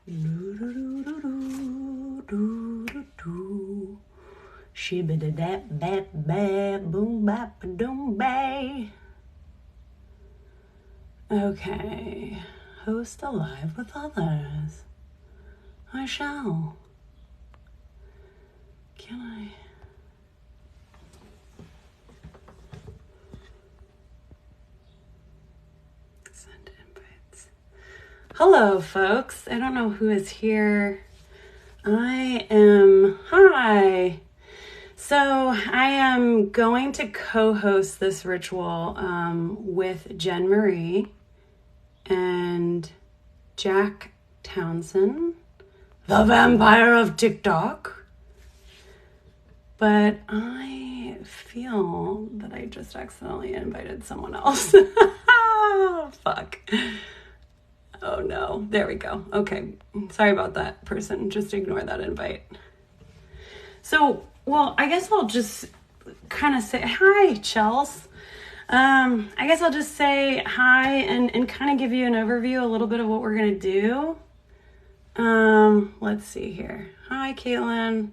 Boom bap doom bay. Okay, host alive with others. I shall. Can I? Send invites. Hello, folks. I don't know who is here. Hi. So I am going to co-host this ritual with Jen Marie and Jack Townson, the vampire of TikTok. But I feel that I just accidentally invited someone else. Fuck. Oh no, there we go. Okay, sorry about that, person. Just ignore that invite. So, well, I guess I'll just kind of say, hi, Chels. I guess I'll just say hi and kind of give you an overview, a little bit of what we're going to do. Let's see here. Hi, Caitlin.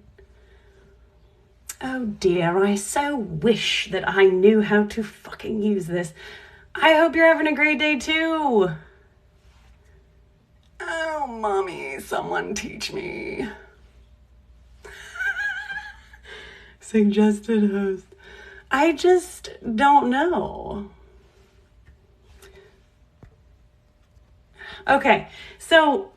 Oh dear, I so wish that I knew how to fucking use this. I hope you're having a great day too. Oh, mommy, someone teach me. Suggested host. I just don't know. Okay, so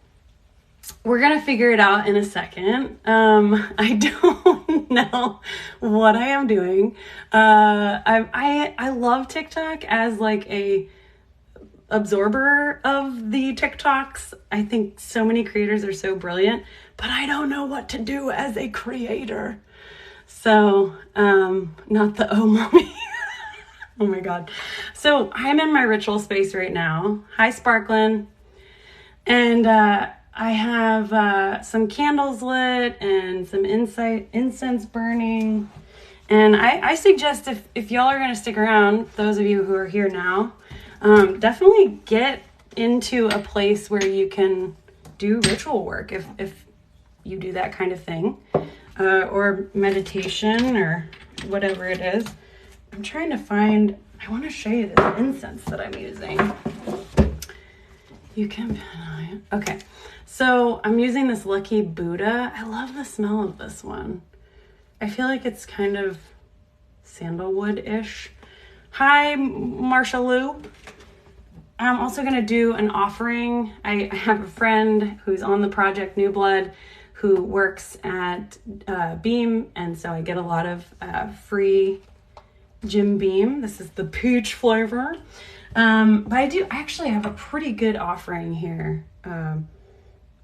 we're gonna figure it out in a second. I don't know what I am doing. I love TikTok as like a absorber of the TikToks. I think so many creators are so brilliant, but I don't know what to do as a creator. So, not the oh mommy. Oh my God. So I'm in my ritual space right now. Hi, Sparklin. And I have some candles lit and some incense burning. And I suggest if y'all are going to stick around, those of you who are here now, definitely get into a place where you can do ritual work if you do that kind of thing, or meditation or whatever it is. I'm trying to find, I want to show you this incense that I'm using. You can, okay. So I'm using this Lucky Buddha. I love the smell of this one. I feel like it's kind of sandalwood-ish. Hi, Marsha Lou. I'm also going to do an offering. I have a friend who's on the project New Blood who works at Beam, and so I get a lot of free Jim Beam. This is the peach flavor. But I do actually have a pretty good offering here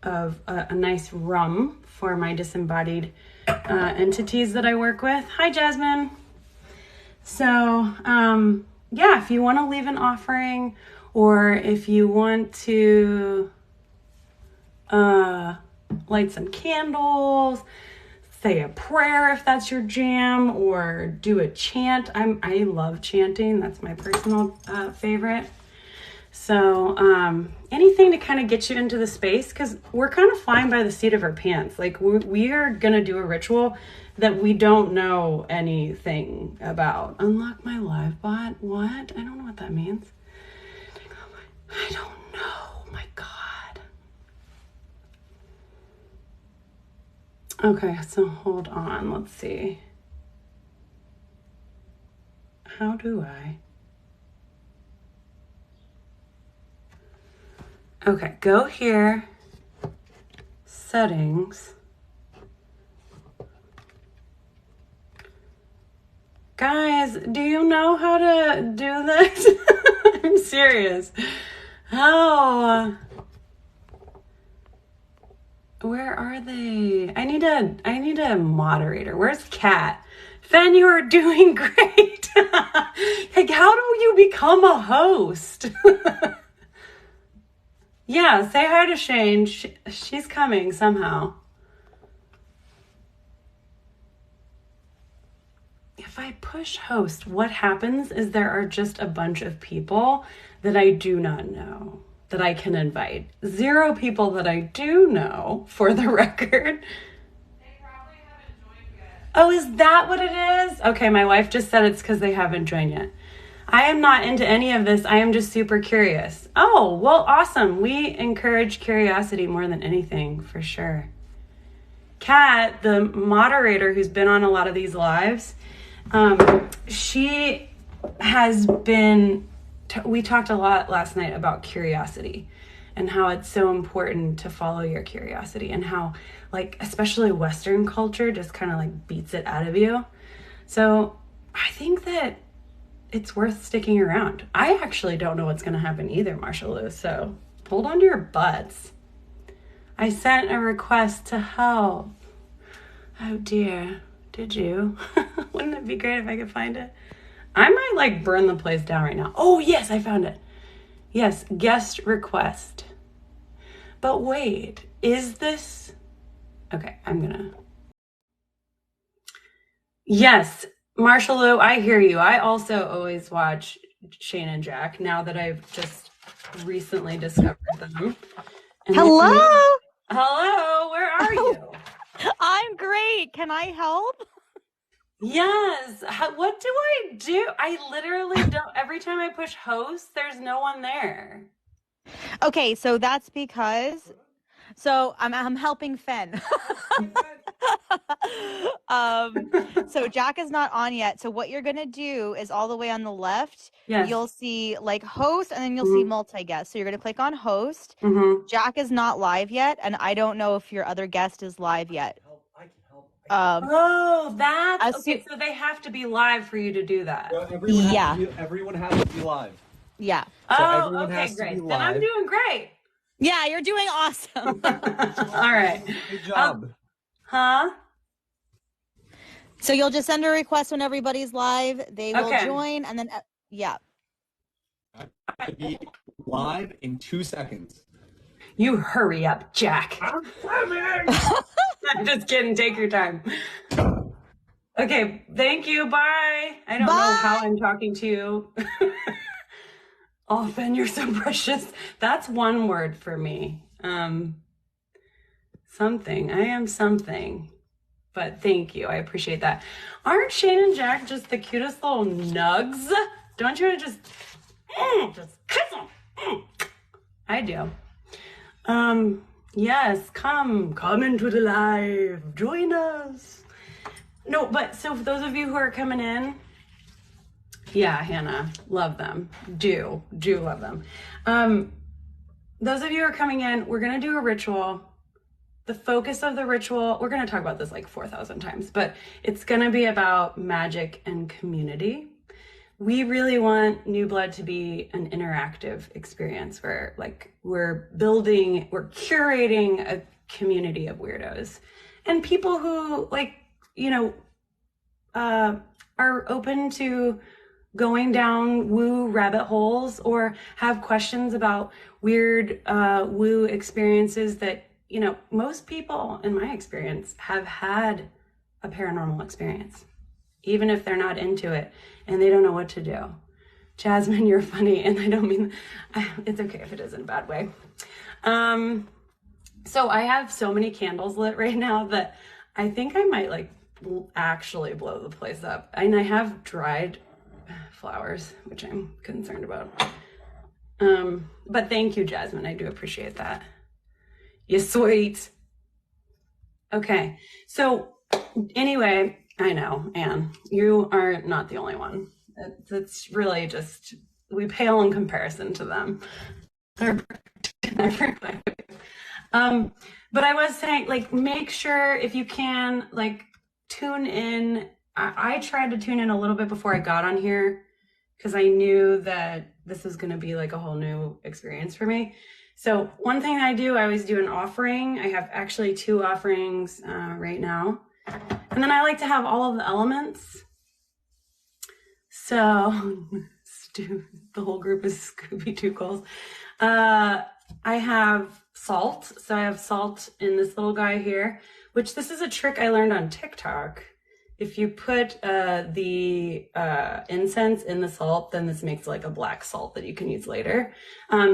of a nice rum for my disembodied entities that I work with. Hi, Jasmine. So, yeah, if you want to leave an offering, or if you want to light some candles, say a prayer if that's your jam, or do a chant. I love chanting. That's my personal favorite. So anything to kind of get you into the space, because we're kind of flying by the seat of our pants. Like we are going to do a ritual that we don't know anything about. Unlock my live bot? What? I don't know what that means. I don't know. Oh my God. Okay, so hold on. Let's see. How do I? Okay, go here. Settings. Guys, do you know how to do this? I'm serious. How? Where are they? I need a moderator. Where's Kat? Fen, you are doing great. Like, how do you become a host? Yeah, say hi to Shane. She's coming somehow. If I push host, what happens is there are just a bunch of people that I do not know. that I can invite. 0 people that I do know, for the record. Oh, is that what it is? Okay, my wife just said it's because they haven't joined yet. I am not into any of this. I am just super curious. Oh, well, awesome. We encourage curiosity more than anything, for sure. Kat, the moderator who's been on a lot of these lives, she has been, we talked a lot last night about curiosity and how it's so important to follow your curiosity, and how, like, especially Western culture just kind of like beats it out of you. So I think that it's worth sticking around. I actually don't know what's going to happen either, Marshall Lou, so hold on to your butts. I sent a request to help. Oh dear, did you? Wouldn't it be great if I could find it? I might like burn the place down right now. Oh yes, I found it. Yes, guest request. But wait, is this? Okay, I'm gonna. Yes, Marshall Lou, I hear you. I also always watch Shane and Jack now that I've just recently discovered them. And Hello? Hello, where are you? I'm great. Can I help? Yes. What do I do? I literally don't. Every time I push host, there's no one there. Okay, so that's because I'm helping Fen. So Jack is not on yet. So what you're gonna do is all the way on the left, Yes. you'll see like host, and then you'll see multi-guest. So you're gonna click on host. Jack is not live yet, and I don't know if your other guest is live yet. Oh, that's okay. So they have to be live for you to do that. So everyone has to be live. Yeah. So Oh, everyone okay, has to great. be live. Then I'm doing great. Yeah, you're doing awesome. All right. Good job. Huh? So you'll just send a request when everybody's live. They will join, and then yeah. I'll be live in 2 seconds. You hurry up, Jack. I'm coming. I'm just kidding. Take your time. Okay. Thank you. Bye. I don't know how I'm talking to you. Oh, Ben, you're so precious. That's one word for me. Something. I am something. But thank you. I appreciate that. Aren't Shane and Jack just the cutest little nugs? Don't you want to just kiss them? I do. Yes, come into the live. Join us. No, but so for those of you who are coming in, yeah, Hannah, love them. Do love them. Those of you who are coming in, we're going to do a ritual. The focus of the ritual, we're going to talk about this like 4,000 times, but it's going to be about magic and community. We really want New Blood to be an interactive experience where like we're curating a community of weirdos and people who like, are open to going down woo rabbit holes or have questions about weird woo experiences that, most people in my experience have had a paranormal experience, even if they're not into it and they don't know what to do. Jasmine, you're funny. And I don't mean, it's okay if it is in a bad way. So I have so many candles lit right now that I think I might like actually blow the place up. And I have dried flowers, which I'm concerned about. But thank you, Jasmine. I do appreciate that. You're sweet. Okay. So anyway, I know, Anne, you are not the only one. It's really just, we pale in comparison to them. But I was saying, like, make sure if you can, like, tune in. I tried to tune in a little bit before I got on here because I knew that this was going to be like a whole new experience for me. So one thing I do, I always do an offering. I have actually 2 offerings right now. And then I like to have all of the elements. So the whole group is Scooby-Doo goals. I have salt. So I have salt in this little guy here, which this is a trick I learned on TikTok. if you put the incense in the salt, then this makes like a black salt that you can use later.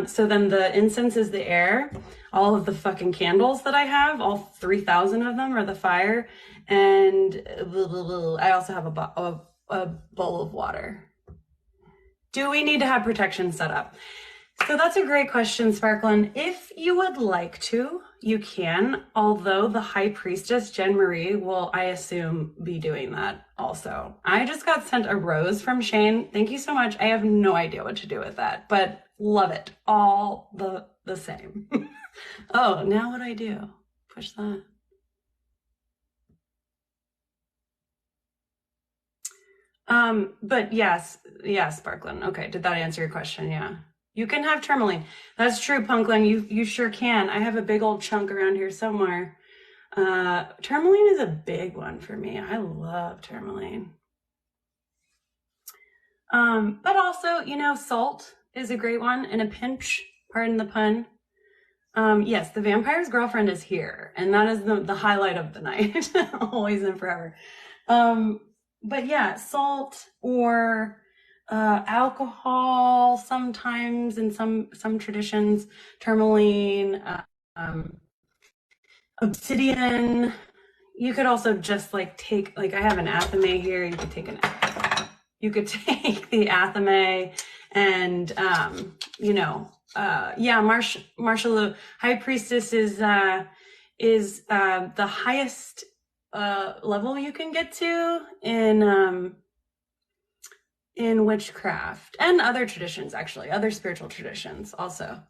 So then the incense is the air. All of the fucking candles that I have, all 3,000 of them, are the fire. And I also have a bowl of water. Do we need to have protection set up? So that's a great question, Sparklin. If you would like to, you can, although the High Priestess, Jen Marie, will, I assume, be doing that also. I just got sent a rose from Shane. Thank you so much. I have no idea what to do with that, but love it. All the same. Oh, now what do I do? Push that. But yes, Sparklin. Okay, did that answer your question? Yeah. You can have tourmaline. That's true, Punklin. You sure can. I have a big old chunk around here somewhere. Tourmaline is a big one for me. I love tourmaline. But also, you know, salt is a great one in a pinch, pardon the pun. Yes, the vampire's girlfriend is here, and that is the highlight of the night, always and forever. But yeah, salt or alcohol sometimes in some traditions, tourmaline, obsidian. You could also just like take, like I have an athame here. You could take the athame and you know, yeah, Marshall, High Priestess is the highest level you can get to in witchcraft and other traditions, actually, other spiritual traditions also.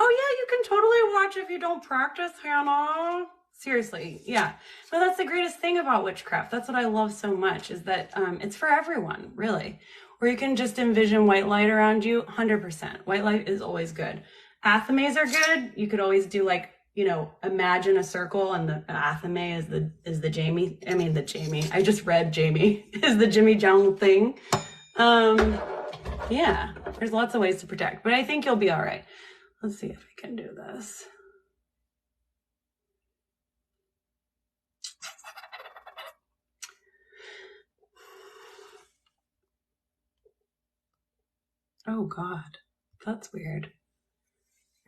Oh yeah, you can totally watch if you don't practice, Hannah. Seriously, yeah. But that's the greatest thing about witchcraft. That's what I love so much, is that it's for everyone, really. Or you can just envision white light around you, 100%. White light is always good. Athames are good. You could always do like, you know, imagine a circle and the athame is the Jamie. I mean the Jamie. I just read Jamie is the Jimmy Jung thing. Yeah, there's lots of ways to protect, but I think you'll be all right. Let's see if I can do this. Oh God, that's weird.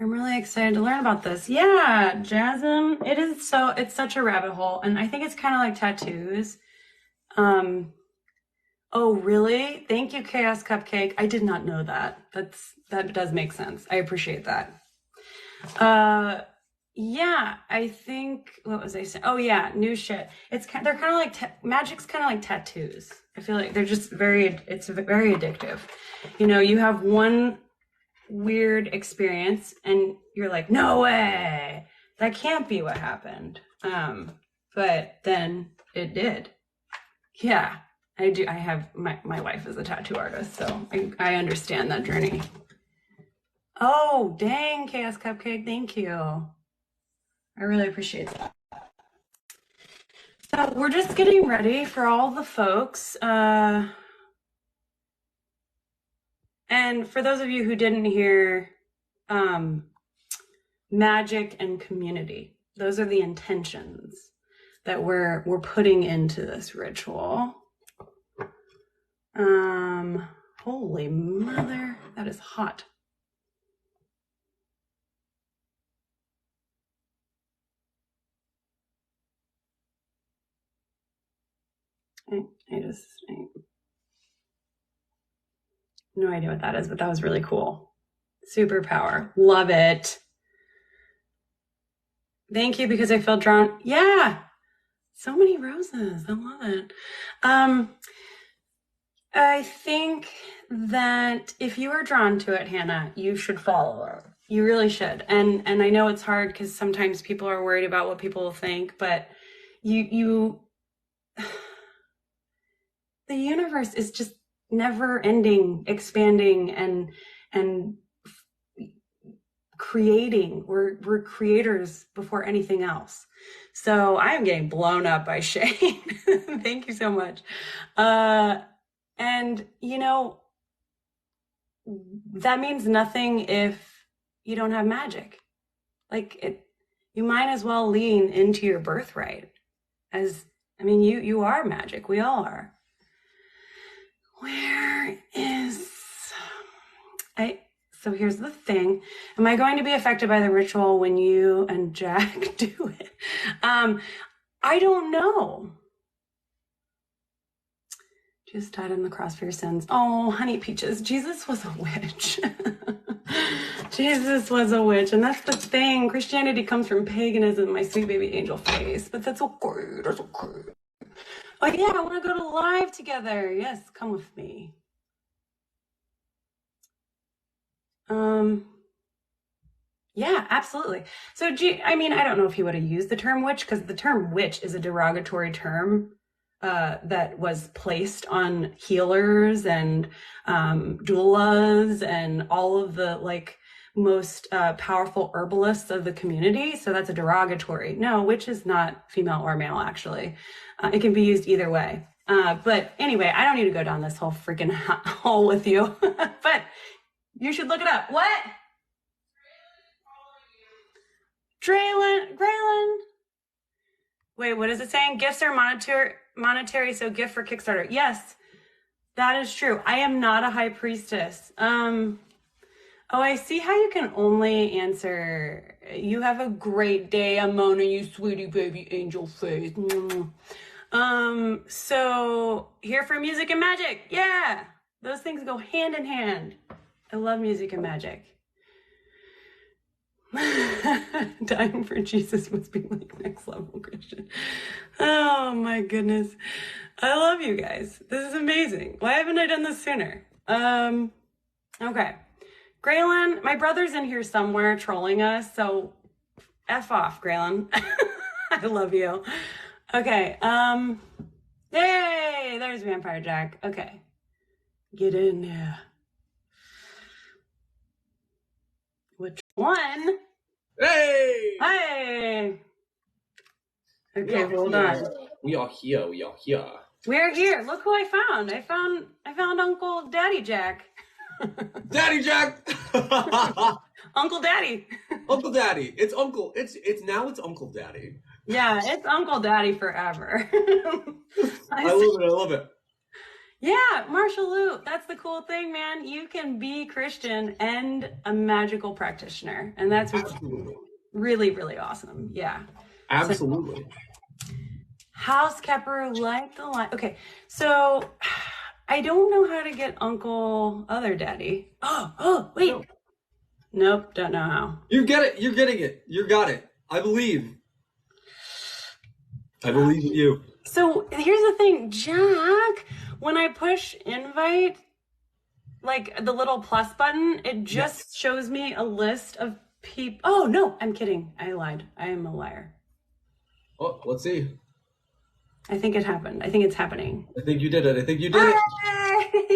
I'm really excited to learn about this. Yeah, Jasmine, it's such a rabbit hole, and I think it's kind of like tattoos. Oh, really? Thank you, Chaos Cupcake. I did not know that. That does make sense. I appreciate that. Yeah, I think, what was I saying? Oh yeah, new shit. They're kind of like, magic's kind of like tattoos. I feel like they're just it's very addictive. You know, you have one weird experience and you're like, no way, that can't be what happened. But then it did. Yeah. I have my wife is a tattoo artist, so I understand that journey. Oh, dang, Chaos Cupcake, thank you. I really appreciate that. So we're just getting ready for all the folks. And for those of you who didn't hear, magic and community, those are the intentions that we're putting into this ritual. Holy mother, that is hot. I no idea what that is, but that was really cool. Superpower, love it. Thank you, because I feel drawn. Yeah, so many roses, I love it. I think that if you are drawn to it, Hannah, you should follow her. You really should. And I know it's hard because sometimes people are worried about what people will think, but the universe is just never ending, expanding and creating. We're creators before anything else. So I am getting blown up by Shane. Thank you so much. And, you know, that means nothing if you don't have magic. Like, you might as well lean into your birthright as I mean, you are magic. We all are. So here's the thing. Am I going to be affected by the ritual when you and Jack do it? I don't know. Jesus died on the cross for your sins. Oh, honey peaches. Jesus was a witch. Jesus was a witch. And that's the thing. Christianity comes from paganism, my sweet baby angel face. But that's okay. That's okay. Oh, yeah, I want to go to live together. Yes, come with me. Yeah, absolutely. So, I mean, I don't know if he would have used the term witch, because the term witch is a derogatory term that was placed on healers and doulas and all of the like most powerful herbalists of the community. So that's a derogatory. No, witch is not female or male, actually. It can be used either way. But anyway, I don't need to go down this whole freaking hole with you. But you should look it up. What? Graylin. Wait, what is it saying? Gifts are monetary, so gift for Kickstarter. Yes, that is true. I am not a high priestess. Oh, I see how you can only answer. You have a great day, Amona, you sweetie baby angel face. So here for music and magic. Yeah, those things go hand in hand. I love music and magic. Dying for Jesus must be like next level Christian. Oh my goodness. I love you guys. This is amazing. Why haven't I done this sooner? Okay. Graylin, my brother's in here somewhere trolling us, so F off, Graylin. I love you. Okay. Yay! There's Vampire Jack. Okay. Get in there. Which one? Hey! Hey! Okay, hold on. We are here. We're here. Look who I found. I found Uncle Daddy Jack. Daddy Jack! Uncle Daddy. Uncle Daddy. It's Uncle. It's Uncle Daddy. Yeah, it's Uncle Daddy forever. I love it. Yeah, Marshall Lou, that's the cool thing, man. You can be Christian and a magical practitioner. And that's really, really awesome. Yeah. Absolutely. So, House Kepper, like the light. Okay, so I don't know how to get Uncle Other Daddy. Oh, wait. Nope, don't know how. You get it. You're getting it. You got it. I believe. I believe in you. So here's the thing, Jack. When I push invite, like the little plus button, it just shows me a list of people. Oh, no, I'm kidding. I lied. I am a liar. Oh, let's see. I think it happened. I think it's happening. I think you did it. Hey!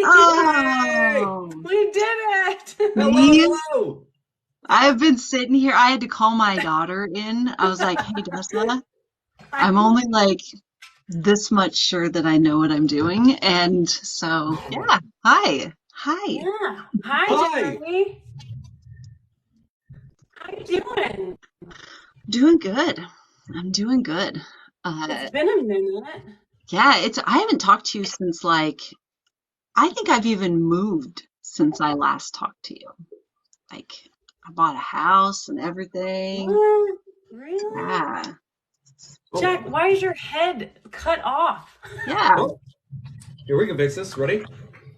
Oh, We did it! Hello! I've been sitting here. I had to call my daughter in. I was like, hey, Jessica, I'm only like this much sure that I know what I'm doing. And so, yeah. Hi. Yeah. Hi, Jeremy. How you doing? Doing good. I'm doing good. It's been a minute. Yeah, I haven't talked to you since I think I've even moved since I last talked to you. Like, I bought a house and everything. What? Really? Yeah. Jack, why is your head cut off? Yeah. Oh. Here, we can fix this. Ready?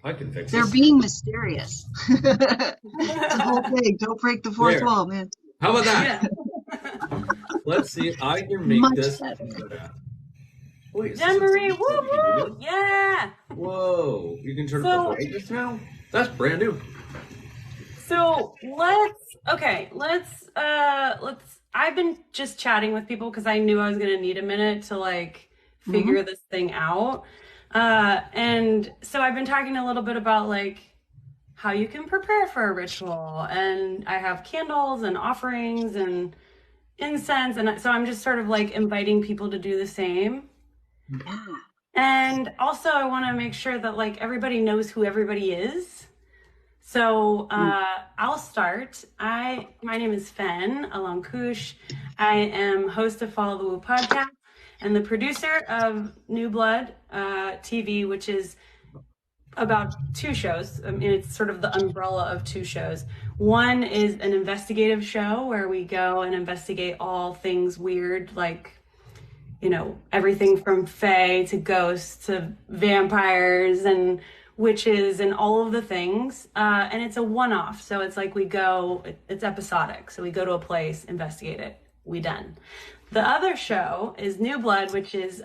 I can fix this. They're being mysterious. It's the whole thing. Don't break the fourth wall, man. How about that? Yeah. Let's see if I can make this better. Wait, Jean-Marie, woo! Yeah! Whoa, you can turn it off just now? That's brand new. So let's I've been just chatting with people because I knew I was gonna need a minute to like figure this thing out. And so I've been talking a little bit about like how you can prepare for a ritual, and I have candles and offerings and incense, and so I'm just sort of like inviting people to do the same. Yeah. And also I want to make sure that like everybody knows who everybody is. So I'll start. My name is Fen Alankus. I am host of Follow the Woo podcast, and the producer of New Blood TV, which is about 2 shows. I mean, it's sort of the umbrella of 2 shows. One is an investigative show where we go and investigate all things weird, like, you know, everything from fae to ghosts to vampires and witches and all of the things. And it's a one-off. So it's like it's episodic. So we go to a place, investigate it, we done. The other show is New Blood, which is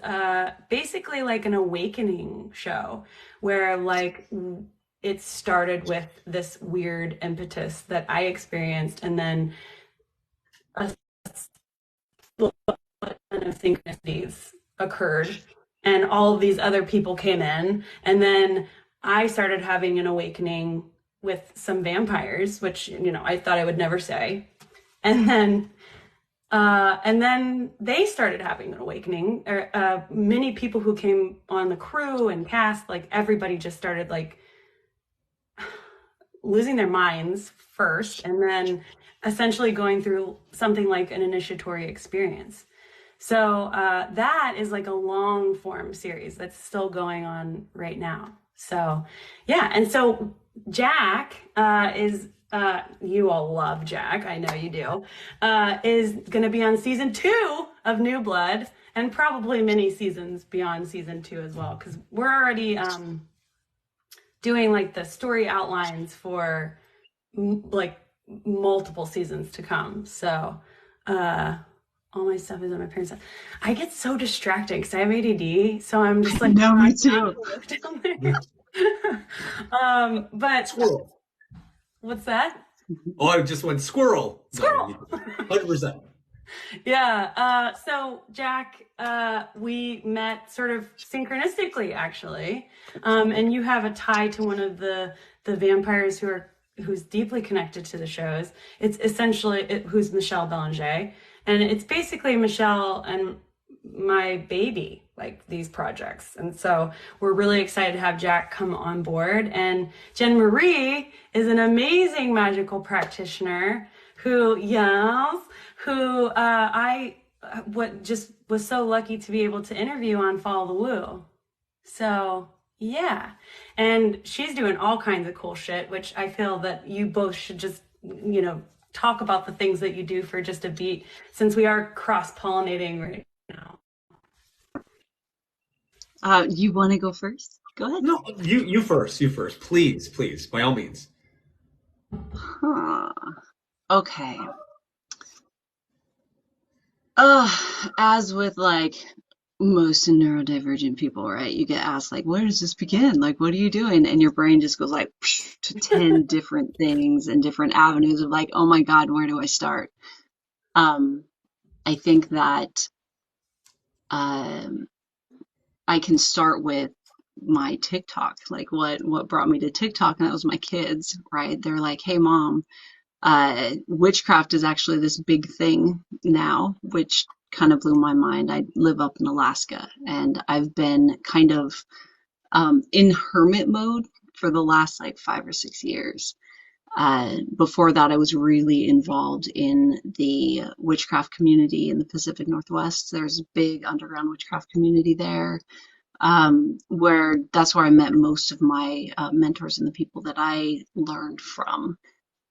basically like an awakening show where like it started with this weird impetus that I experienced, and then a split of synchronicities occurred, and all of these other people came in, and then I started having an awakening with some vampires, which, you know, I thought I would never say, and then they started having an awakening. Many people who came on the crew and cast, like everybody just started like losing their minds first, and then essentially going through something like an initiatory experience. So that is like a long form series that's still going on right now. So yeah, and so Jack is, you all love Jack, I know you do, is going to be on season 2 of New Blood, and probably many seasons beyond season 2 as well, because we're already doing like the story outlines for like multiple seasons to come. So all my stuff is on my parents' side. I get so distracted because I have ADD, so I'm just like, no, me too. But Squirrel. What's that? Oh, I just went squirrel. Squirrel. No, 100%. Yeah. So Jack, we met sort of synchronistically, actually, and you have a tie to one of the vampires who's deeply connected to the shows. It's essentially who's Michelle Belanger, and it's basically Michelle and my baby, like these projects. And so we're really excited to have Jack come on board. And Jen Marie is an amazing magical practitioner who I just was so lucky to be able to interview on Follow the Woo. So yeah, and she's doing all kinds of cool shit, which I feel that you both should just, you know, talk about the things that you do for just a beat, since we are cross-pollinating right now. You want to go first? Go ahead. No, you first. You first. Please, by all means. Okay. As with like most neurodivergent people, right? You get asked like, where does this begin? Like, what are you doing? And your brain just goes like to 10 different things and different avenues of like, oh my God, where do I start? I think that I can start with my TikTok, like what brought me to TikTok, and that was my kids, right? They're like, hey mom, witchcraft is actually this big thing now, which kind of blew my mind. I live up in Alaska, and I've been kind of in hermit mode for the last like 5 or 6 years. Before that, I was really involved in the witchcraft community in the Pacific Northwest. There's a big underground witchcraft community there, that's where I met most of my mentors and the people that I learned from.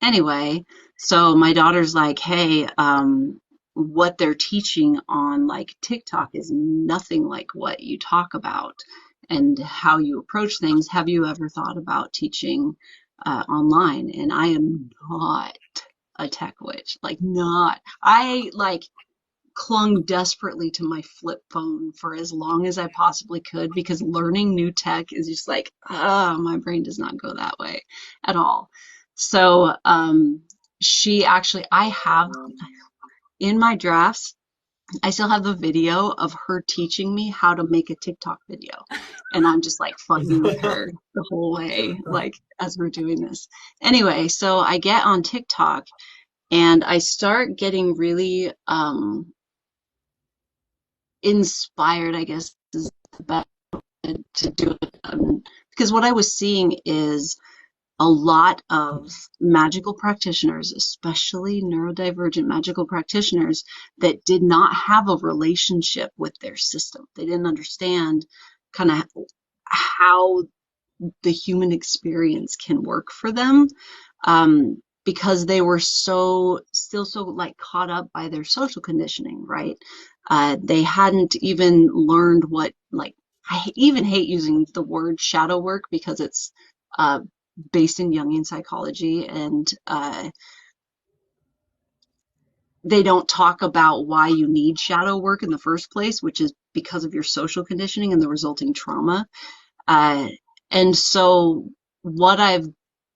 Anyway, so my daughter's like, hey, what they're teaching on like TikTok is nothing like what you talk about and how you approach things. Have you ever thought about teaching online? And I am not a tech witch, I clung desperately to my flip phone for as long as I possibly could, because learning new tech is just like, my brain does not go that way at all. So I have in my drafts, I still have the video of her teaching me how to make a TikTok video. And I'm just like fucking with her the whole way, like as we're doing this. Anyway, so I get on TikTok and I start getting really inspired, I guess is the best way to do it. Because what I was seeing is a lot of magical practitioners, especially neurodivergent magical practitioners, that did not have a relationship with their system. They didn't understand kind of how the human experience can work for them, because they were still so like caught up by their social conditioning, right? They hadn't even learned what, like, I even hate using the word shadow work because it's based in Jungian psychology, and they don't talk about why you need shadow work in the first place, which is because of your social conditioning and the resulting trauma. And so what I've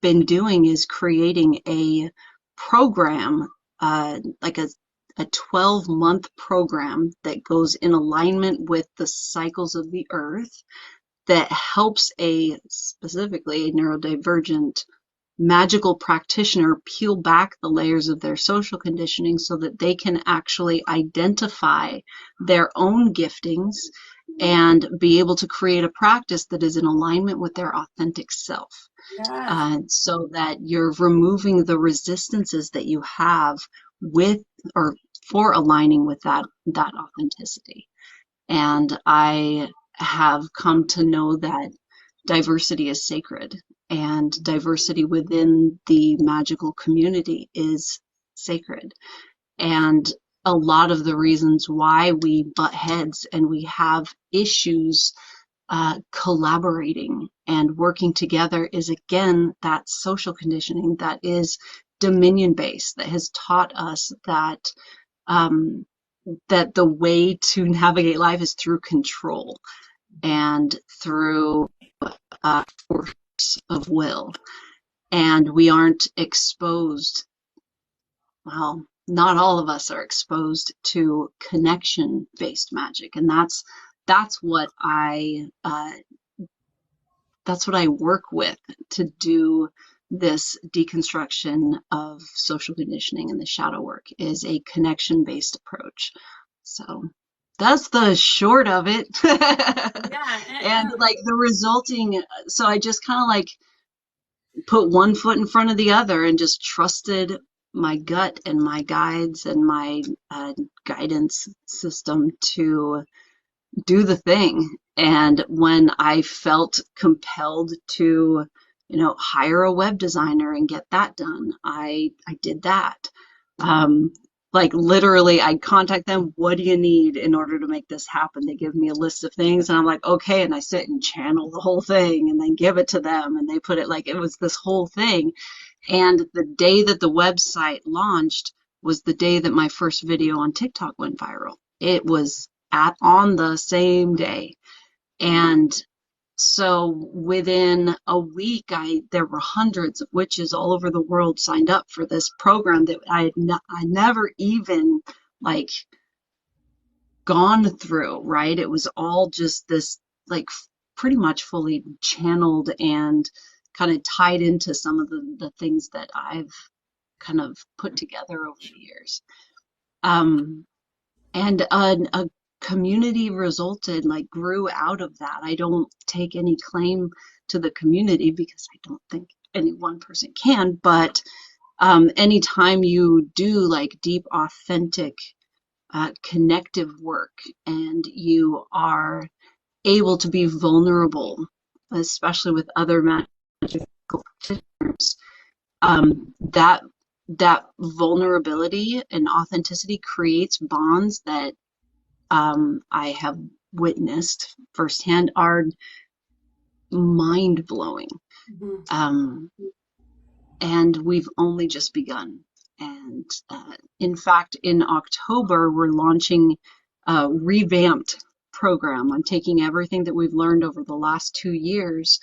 been doing is creating a program, like a 12-month program that goes in alignment with the cycles of the earth, that helps specifically a neurodivergent magical practitioner peel back the layers of their social conditioning so that they can actually identify their own giftings and be able to create a practice that is in alignment with their authentic self. Yes. So that you're removing the resistances that you have with or for aligning with that authenticity. And I have come to know that diversity is sacred, and diversity within the magical community is sacred. And a lot of the reasons why we butt heads and we have issues collaborating and working together is, again, that social conditioning that is dominion based, that has taught us that that the way to navigate life is through control and through force of will. And we aren't exposed, well, not all of us are exposed to connection based magic. And that's what I work with to do this deconstruction of social conditioning, and the shadow work is a connection based approach. So that's the short of it. Yeah. And like the resulting, so I just kind of like put one foot in front of the other and just trusted my gut and my guides and my guidance system to do the thing. And when I felt compelled to, hire a web designer and get that done, I did that. Like literally, I'd contact them. What do you need in order to make this happen? They give me a list of things, and I'm like, okay. And I sit and channel the whole thing, and then give it to them, and they put it like it was this whole thing. And the day that the website launched was the day that my first video on TikTok went viral. It was on the same day. And so within a week, there were hundreds of witches all over the world signed up for this program that I never even like gone through, right? It was all just this like pretty much fully channeled and kind of tied into some of the things that I've kind of put together over the years. And a community grew out of that. I don't take any claim to the community because I don't think any one person can, but anytime you do like deep, authentic, connective work, and you are able to be vulnerable, especially with other magical practitioners, that vulnerability and authenticity creates bonds that I have witnessed firsthand are mind-blowing. Mm-hmm. And we've only just begun. And in fact, in October, we're launching a revamped program. I'm taking everything that we've learned over the last 2 years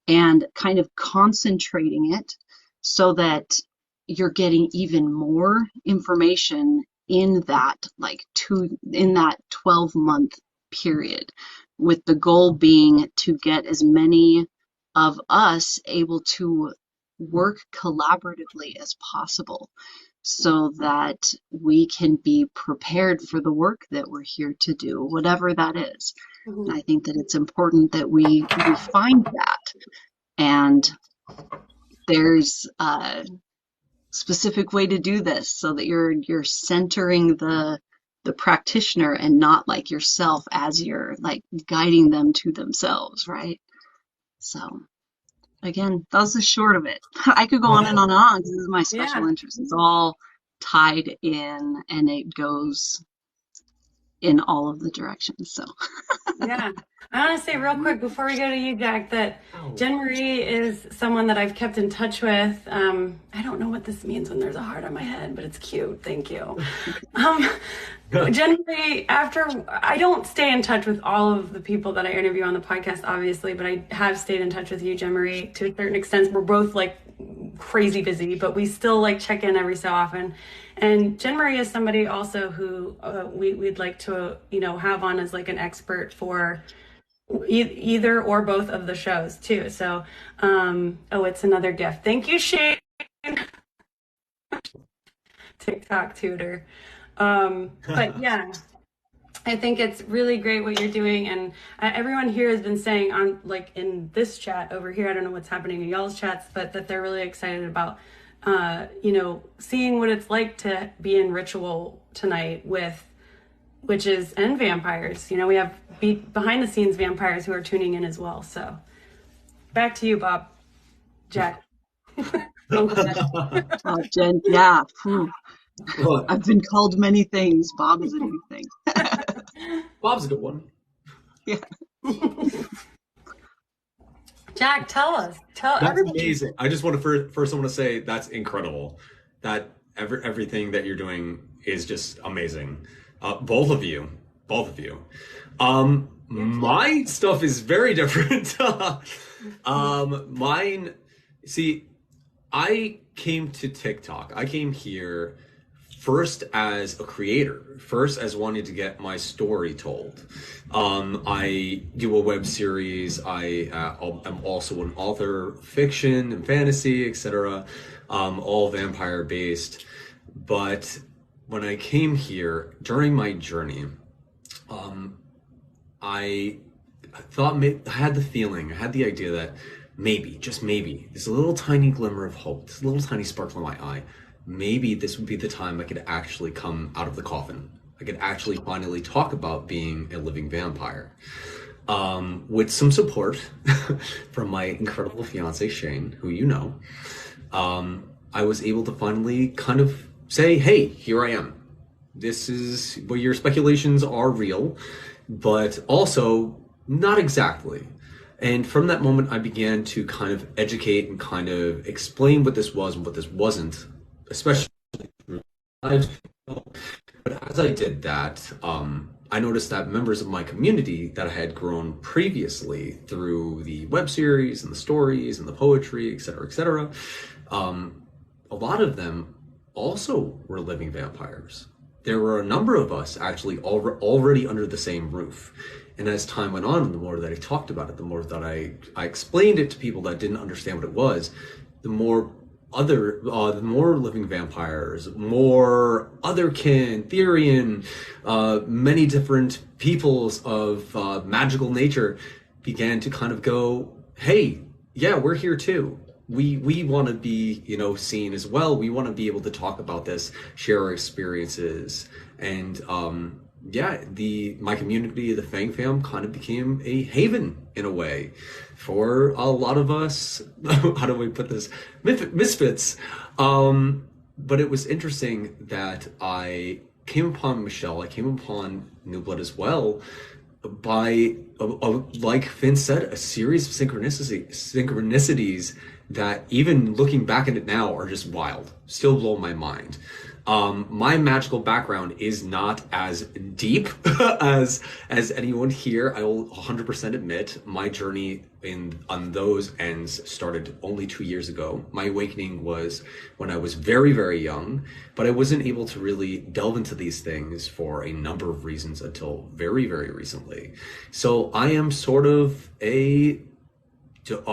and kind of concentrating it so that you're getting even more information in that 12-month period, with the goal being to get as many of us able to work collaboratively as possible so that we can be prepared for the work that we're here to do, whatever that is. Mm-hmm. And I think that it's important that we find that and there's a specific way to do this so that you're centering the practitioner and not like yourself as you're like guiding them to themselves, right? So again, that was the short of it. I could go on and on and on because this is my special Yeah. interest. It's all tied in and it goes in all of the directions. So Yeah. I want to say real quick before we go to you, Jack, that Jen Marie is someone that I've kept in touch with. I don't know what this means when there's a heart on my head, but it's cute. Thank you. Jen Marie, I don't stay in touch with all of the people that I interview on the podcast, obviously, but I have stayed in touch with you, Jen Marie, to a certain extent. We're both like crazy busy, but we still like check in every so often. And Jen Marie is somebody also who we'd like to, have on as like an expert for either or both of the shows too. So, it's another gift. Thank you, Shane. TikTok tutor. But yeah, I think it's really great what you're doing. And everyone here has been saying on like in this chat over here, I don't know what's happening in y'all's chats, but that they're really excited about seeing what it's like to be in ritual tonight with witches and vampires. We have behind the scenes vampires who are tuning in as well. So back to you, Bob. Jack. Jen, yeah. I've been called many things. Bob is a new thing. Bob's a good one. Yeah. Jack, tell us. That's everybody. amazing. I just want to first I want to say that's incredible. That everything that you're doing is just amazing. Both of you. My stuff is very different. Mine. See, I came to TikTok. I came here first as a creator, first as wanting to get my story told. I do a web series. I am also an author, fiction and fantasy, etc. All vampire based. But when I came here during my journey, I had the idea that maybe, just maybe, there's a little tiny glimmer of hope, this little tiny sparkle in my eye. Maybe this would be the time I could actually come out of the coffin. I could actually finally talk about being a living vampire. With some support from my incredible fiance, Shane, who you know, I was able to finally kind of say, hey, here I am. This is where your speculations are real, but also not exactly. And from that moment, I began to kind of educate and kind of explain what this was and what this wasn't, especially through live. But as I did that, I noticed that members of my community that I had grown previously through the web series and the stories and the poetry, etc., a lot of them also were living vampires. There were a number of us actually already under the same roof. And as time went on, the more that I talked about it, the more that I explained it to people that didn't understand what it was, the more living vampires, more otherkin, Therian, many different peoples of magical nature began to kind of go, hey, yeah, we're here too. We want to be, seen as well. We want to be able to talk about this, share our experiences, and my community, the Fang Fam, kind of became a haven in a way for a lot of us. How do we put this? Misfits. But it was interesting that I came upon Michelle. I came upon New Blood as well by, like Finn said, a series of synchronicities that even looking back at it now are just wild, still blow my mind. My magical background is not as deep as anyone here. I will 100% admit my journey on those ends started only 2 years ago. My awakening was when I was very, very young, but I wasn't able to really delve into these things for a number of reasons until very, very recently. So I am sort of a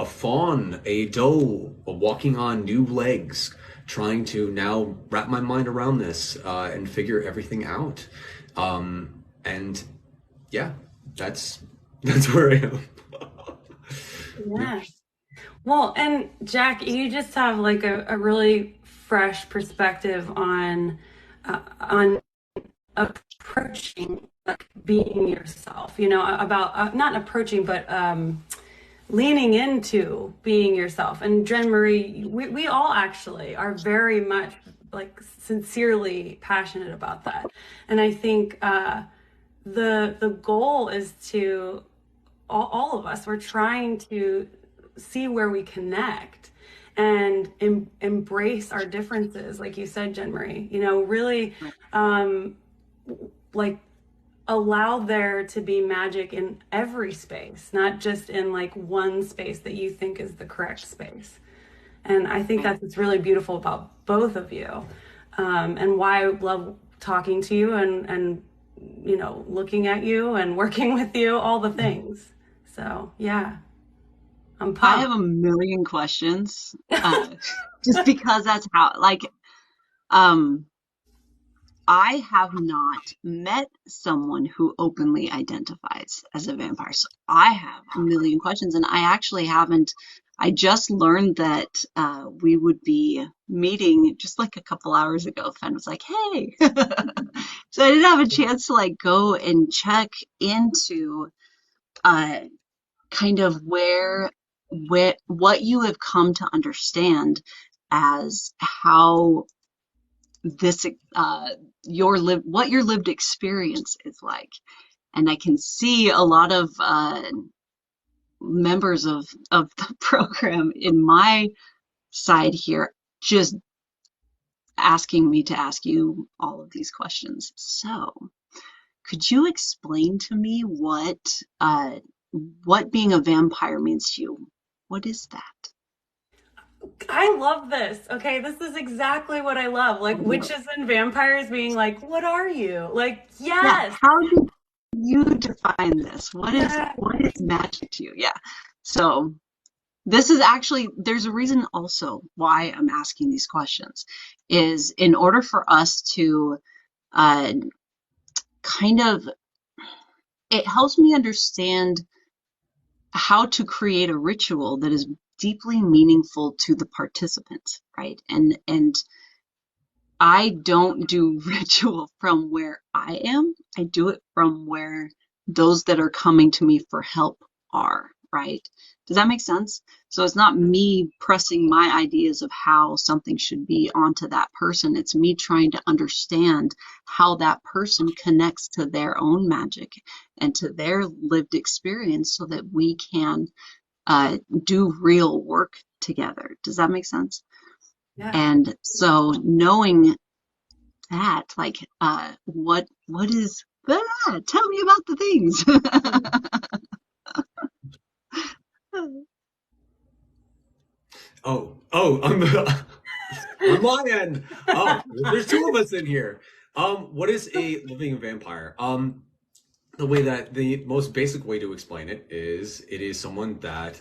fawn, a doe, walking on new legs, trying to now wrap my mind around this and figure everything out. And yeah, that's where I am. Yeah. Well, and Jack, you just have like a really fresh perspective on approaching like being yourself. You know, about not approaching, but leaning into being yourself. And Jen Marie, we all actually are very much like sincerely passionate about that. And I think the goal is to all of us, we're trying to see where we connect and embrace our differences, like you said, Jen Marie. You know, really like allow there to be magic in every space, not just in like one space that you think is the correct space. And I think that's what's really beautiful about both of you, and why I love talking to you and you know, looking at you and working with you, all the things. So yeah, I'm pumped. I have a million questions, just because that's how, like, I have not met someone who openly identifies as a vampire. So I have a million questions, and I actually haven't. I just learned that we would be meeting just like a couple hours ago. Fen was like, "Hey," so I didn't have a chance to like go and check into kind of what you have come to understand as how this what your lived experience is like. And I can see a lot of members of the program in my side here just asking me to ask you all of these questions. So could you explain to me what being a vampire means to you? What is that? I love this. Okay, this is exactly what I love. Like witches and vampires being like, what are you? Like, Yeah, yes. how do you define this? What is magic to you? Yeah. So this is actually, there's a reason also why I'm asking these questions, is in order for us to kind of, it helps me understand how to create a ritual that is deeply meaningful to the participants, right? And I don't do ritual from where I am. I do it from where those that are coming to me for help are, right? Does that make sense? So it's not me pressing my ideas of how something should be onto that person. It's me trying to understand how that person connects to their own magic and to their lived experience so that we can do real work together. Does that make sense? Yeah. And so knowing that, like, what is that? Tell me about the things. I'm on my end. Oh, there's two of us in here. What is a living vampire? The most basic way to explain it is someone that,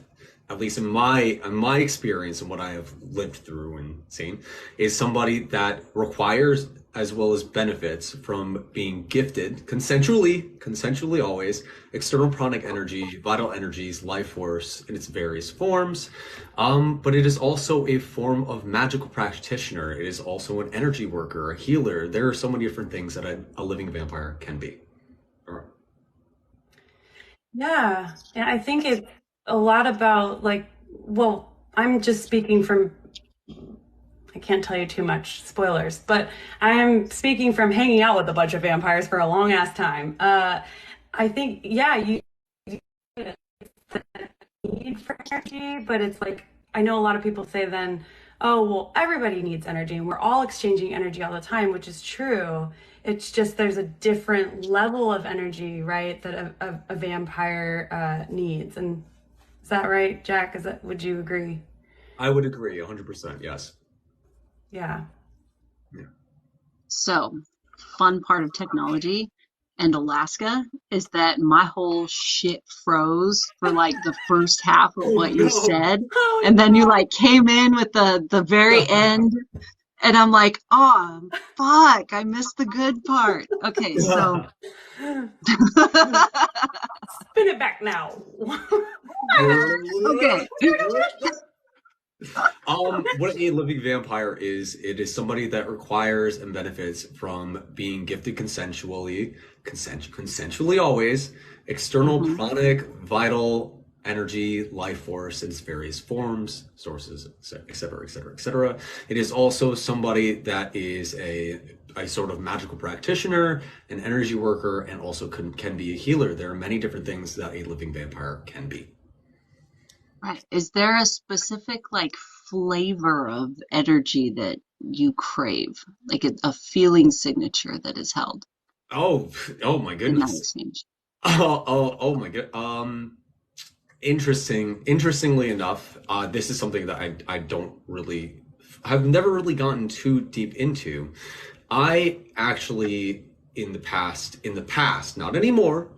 at least in my experience and what I have lived through and seen, is somebody that requires as well as benefits from being gifted consensually always, external pranic energy, vital energies, life force in its various forms. But it is also a form of magical practitioner. It is also an energy worker, a healer. There are so many different things that a living vampire can be. Yeah. Yeah, I think it's a lot about like, well, I'm just speaking from, I can't tell you too much spoilers, but I'm speaking from hanging out with a bunch of vampires for a long ass time. I think, yeah, you the need for energy, but it's like, I know a lot of people say then, oh, well, everybody needs energy and we're all exchanging energy all the time, which is true. It's just there's a different level of energy, right, that a vampire needs. And is that right, Jack? Would you agree? I would agree 100%, yes. Yeah. So, fun part of technology and Alaska is that my whole shit froze for like the first half of what you said. And then you like came in with the very end. And I'm like, oh, fuck, I missed the good part. Okay, so. Spin it back now. Okay. What a living vampire is, it is somebody that requires and benefits from being gifted consensually always, external Mm-hmm. pranic, vital energy, life force in its various forms, sources, etc., etc., etc. It is also somebody that is a sort of magical practitioner, an energy worker, and also can be a healer. There are many different things that a living vampire can be. Right. Is there a specific like flavor of energy that you crave? Like a feeling signature that is held Oh, oh my in that goodness. exchange? Oh my god. Interestingly enough, this is something that I don't really, I've never really gotten too deep into. I actually in the past, not anymore,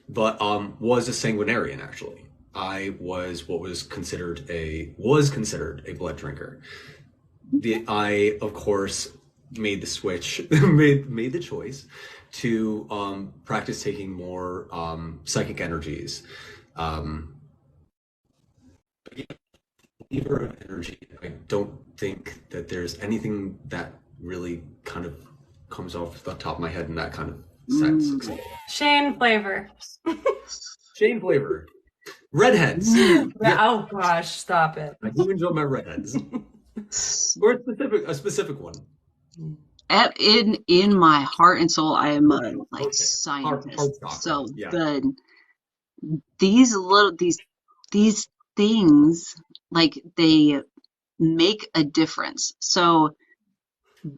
but was a sanguinarian actually. I was what was considered a blood drinker. I of course made the switch, made the choice to practice taking more psychic energies. Um, Believer of energy. I don't think that there's anything that really kind of comes off the top of my head in that kind of sense. Mm. Shane flavor. Shane flavor. Redheads. Mm. Yeah, Oh gosh, stop it. I do enjoy my redheads. Or a specific one. In my heart and soul, I am a like Okay. Hard scientist. stopper. So Yeah. these things like they make a difference. So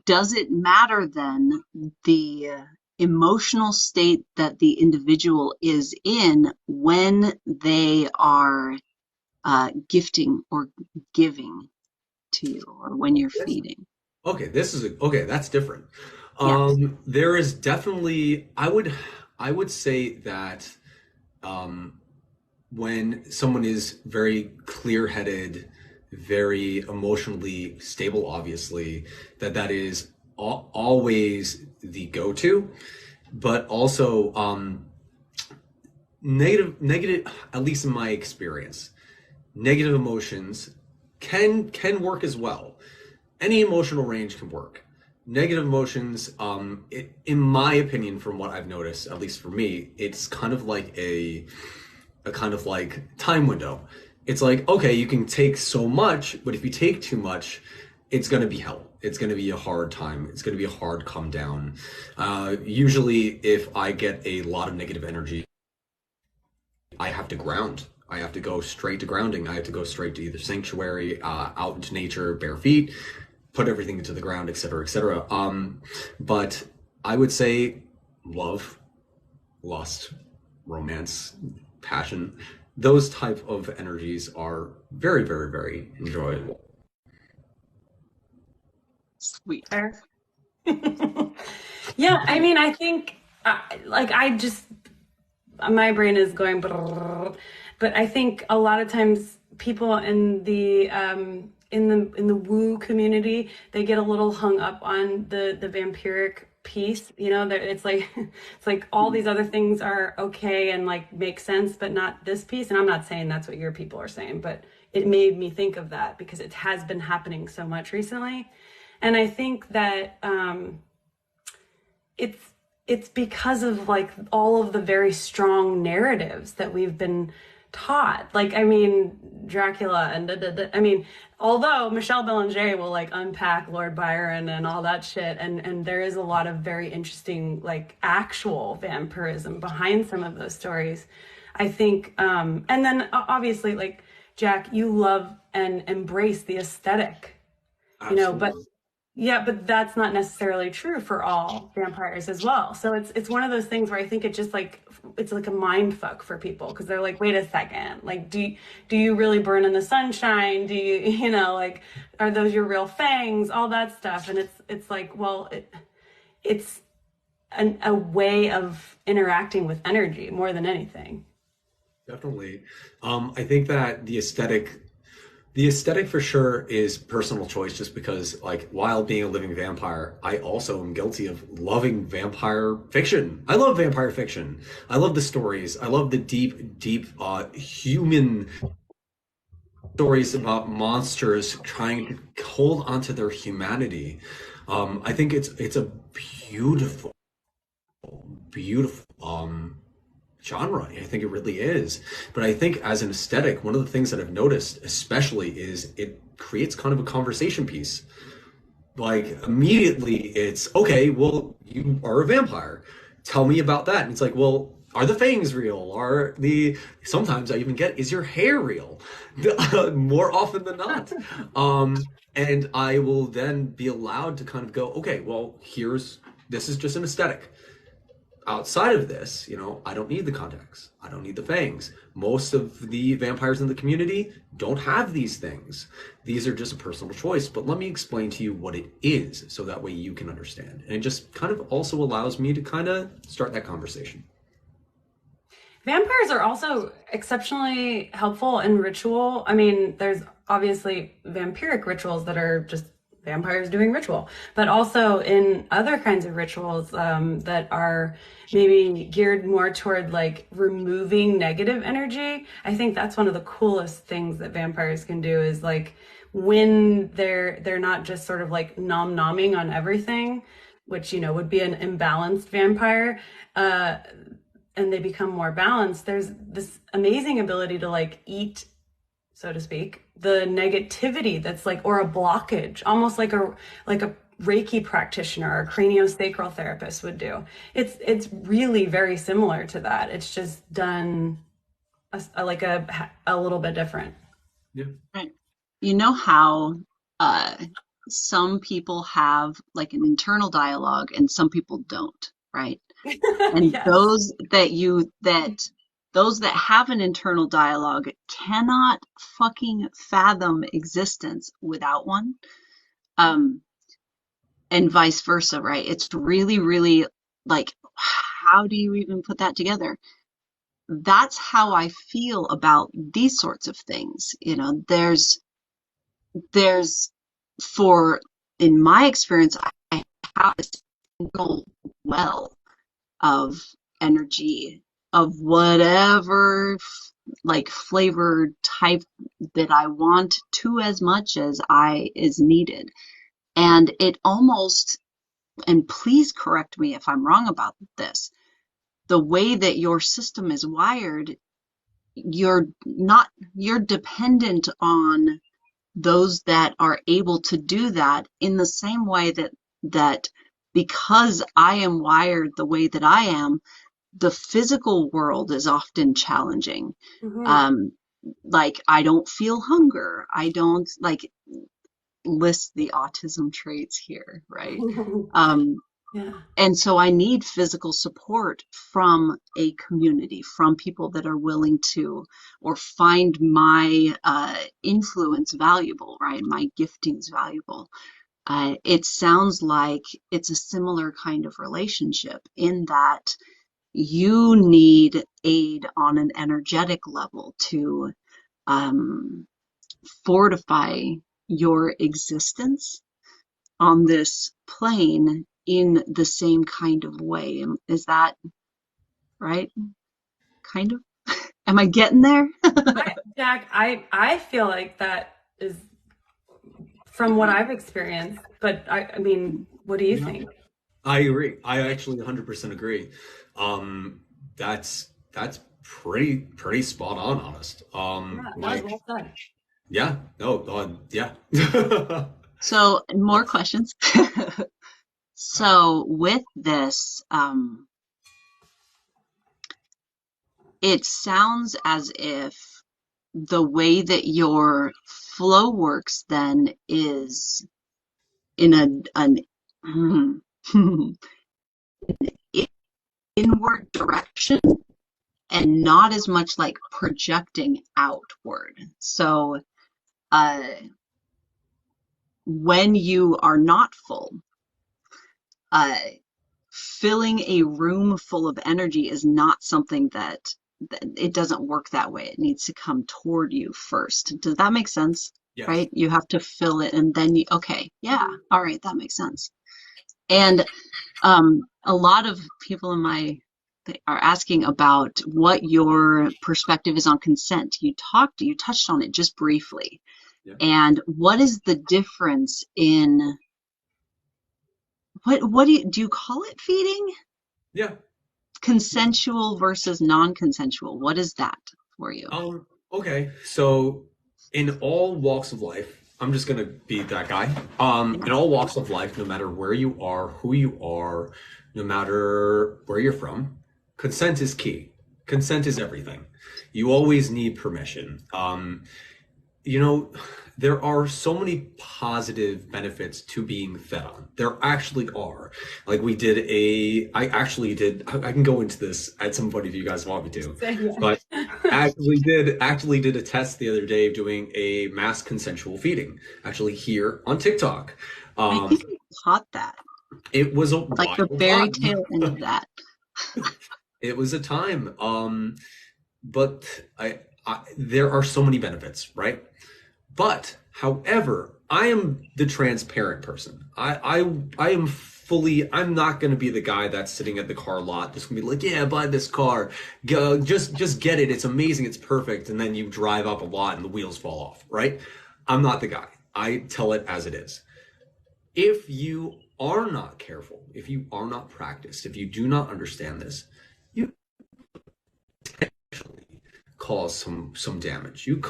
does it matter then the emotional state that the individual is in when they are gifting or giving to you, or when you're feeding? Okay, okay, that's different. Yeah. There is definitely I would say that um when someone is very clear-headed, very emotionally stable, obviously, that is always the go-to, but also negative, at least in my experience, negative emotions can work as well. Any emotional range can work. Negative emotions, in my opinion, from what I've noticed, at least for me, it's kind of like a kind of like time window. It's like, okay, you can take so much, but if you take too much, it's going to be hell. It's going to be a hard time. It's going to be a hard come down. Usually, if I get a lot of negative energy, I have to ground. I have to go straight to grounding. I have to go straight to either sanctuary, out into nature, bare feet, put everything into the ground, etc., etc. But I would say love, lust, romance, passion, those type of energies are very, very, very enjoyable. Sweet. Fair. Yeah, I mean, I think like I just my brain is going, but I think a lot of times people in the woo community, they get a little hung up on the vampiric piece. You know, that it's like all these other things are okay and like make sense, but not this piece. And I'm not saying that's what your people are saying, but it made me think of that because it has been happening so much recently. And I think that it's because of like all of the very strong narratives that we've been taught. Like, I mean, Dracula and I mean, although Michelle Belanger will like unpack Lord Byron and all that shit, and there is a lot of very interesting like actual vampirism behind some of those stories. I think, and then obviously like Jack, you love and embrace the aesthetic, you know, but Absolutely. yeah, but that's not necessarily true for all vampires as well. So it's one of those things where I think it just like it's like a mind fuck for people because they're like, wait a second, like do you really burn in the sunshine? Do you you know like are those your real fangs? All that stuff, and it's like well, it's a way of interacting with energy more than anything. Definitely. I think that the aesthetic for sure is personal choice just because like while being a living vampire, I also am guilty of loving vampire fiction. I love vampire fiction. I love the stories. I love the deep human stories about monsters trying to hold onto their humanity. I think it's a beautiful, beautiful genre. I think it really is. But I think as an aesthetic, one of the things that I've noticed, especially, is it creates kind of a conversation piece. Like immediately, it's okay. Well, you are a vampire. Tell me about that. And it's like, well, are the fangs real? Are the sometimes I even get, is your hair real? More often than not. And I will then be allowed to kind of go, okay, well, this is just an aesthetic. Outside of this, I don't need the contacts. I don't need the fangs. Most of the vampires in the community don't have these things. These are just a personal choice, but let me explain to you what it is so that way you can understand. And it just kind of also allows me to kind of start that conversation. Vampires are also exceptionally helpful in ritual. I mean, there's obviously vampiric rituals that are just vampires doing ritual, but also in other kinds of rituals that are maybe geared more toward like removing negative energy. I think that's one of the coolest things that vampires can do is like when they're not just sort of like nom-nomming on everything, which would be an imbalanced vampire, and they become more balanced. There's this amazing ability to like eat, so to speak, the negativity that's like, or a blockage, almost like a Reiki practitioner or a craniosacral therapist would do. It's really very similar to that. It's just done a little bit different. Yeah. Right. You know how some people have like an internal dialogue and some people don't, right? And Yes. those that have an internal dialogue cannot fucking fathom existence without one. And vice versa, right? It's really, really like, how do you even put that together? That's how I feel about these sorts of things. There's in my experience, I have a single well of energy of whatever like flavor type that I want to as much as is needed. And it almost, and please correct me if I'm wrong about this, the way that your system is wired, you're dependent on those that are able to do that in the same way that because I am wired the way that I am, the physical world is often challenging. Mm-hmm. Like I don't feel hunger. I don't like list the autism traits here, right? Yeah. And so I need physical support from a community, from people that are willing to or find my influence valuable, right? My giftings valuable. It sounds like it's a similar kind of relationship in that you need aid on an energetic level to fortify your existence on this plane in the same kind of way. Is that right? Kind of? Am I getting there? Jack, I feel like that is from what I've experienced, but I mean, what do you think? I agree. I actually 100% agree. That's pretty spot on, honest. Yeah, that was well said. Yeah, no, yeah. So more questions. So with this, it sounds as if the way that your flow works then is in an inward direction and not as much like projecting outward. So when you are not full, filling a room full of energy is not something that it doesn't work that way. It needs to come toward you first. Does that make sense? Yes. Right? You have to fill it and then okay, yeah, all right, that makes sense. And a lot of people in my they are asking about what your perspective is on consent. You touched on it just briefly. Yeah. And what is the difference in what do you call it feeding? Yeah. Consensual versus non-consensual. What is that for you? Okay. So in all walks of life, I'm just gonna be that guy. In all walks of life, no matter where you are, who you are, no matter where you're from, consent is key. Consent is everything. You always need permission. You know, there are so many positive benefits to being fed on. There actually are. Like I can go into this at some point if you guys want me to. But actually did a test the other day of doing a mass consensual feeding, actually here on TikTok. I think I caught that. It was a Like the wild very time. tail end of that. It was a time. But there are so many benefits, right? But, however, I am the transparent person. I am fully, I'm not going to be the guy that's sitting at the car lot just going to be like, yeah, buy this car. Go, just get it. It's amazing. It's perfect. And then you drive up a lot and the wheels fall off, right? I'm not the guy. I tell it as it is. If you are not careful, if you are not practiced, if you do not understand this, you potentially cause some damage. You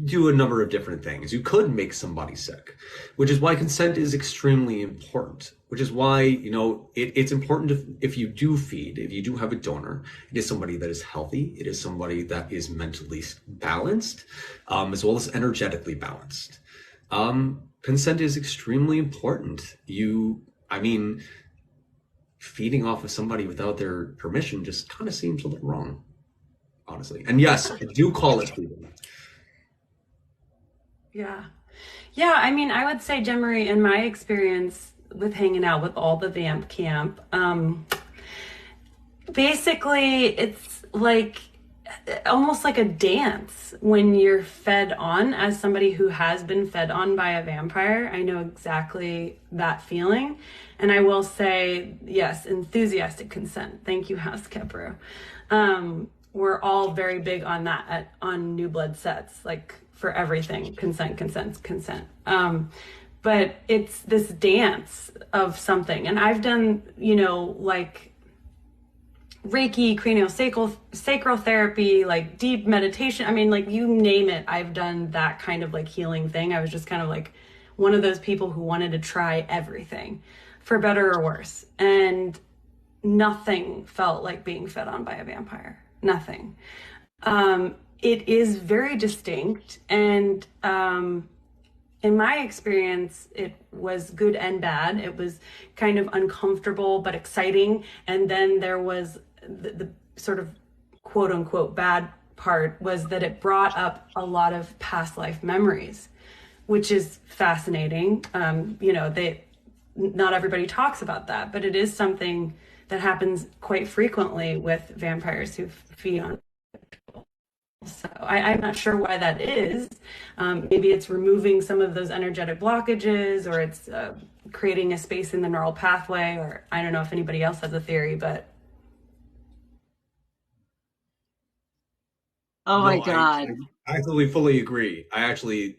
do a number of different things. You could make somebody sick, which is why consent is extremely important, which is why, you know, it's important if you do feed, if you do have a donor, it is somebody that is healthy. It is somebody that is mentally balanced, as well as energetically balanced. Consent is extremely important. Feeding off of somebody without their permission just kind of seems a little wrong, honestly. And yes, I do call it freedom. Yeah. Yeah, I mean, I would say, Jemery, in my experience with hanging out with all the vamp camp, basically it's like almost like a dance when you're fed on. As somebody who has been fed on by a vampire, I know exactly that feeling. And I will say, yes, enthusiastic consent. Thank you, House Kepro. We're all very big on that on New Blood sets, like for everything, consent. But it's this dance of something. And I've done, you know, like Reiki, craniosacral therapy, like deep meditation. I mean, like you name it, I've done that kind of like healing thing. I was just kind of like one of those people who wanted to try everything, for better or worse. And nothing felt like being fed on by a vampire. Nothing. It is very distinct. And in my experience, it was good and bad. It was kind of uncomfortable, but exciting. And then there was the sort of quote unquote bad part, was that it brought up a lot of past life memories, which is fascinating. You know, not everybody talks about that, but it is something that happens quite frequently with vampires who feed on people. So I'm not sure why that is. Maybe it's removing some of those energetic blockages, or it's creating a space in the neural pathway, or I don't know if anybody else has a theory, but. Oh my God. I actually fully agree. I actually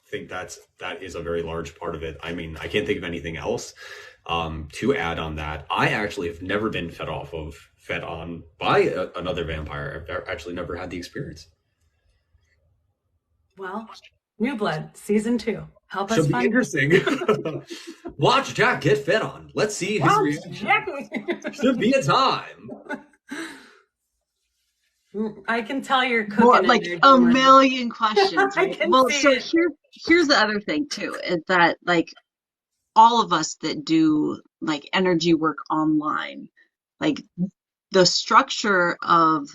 think that is a very large part of it. I mean, I can't think of anything else to add on that. I actually have never been fed on by another vampire. I've actually never had the experience. Well, New Blood season 2. Help us Should be find interesting. Watch Jack get fed on. Let's see his reaction. Should be a time. I can tell you're cooking. More, like a million questions. Right? Well, so here's the other thing too, is that like all of us that do like energy work online, like the structure of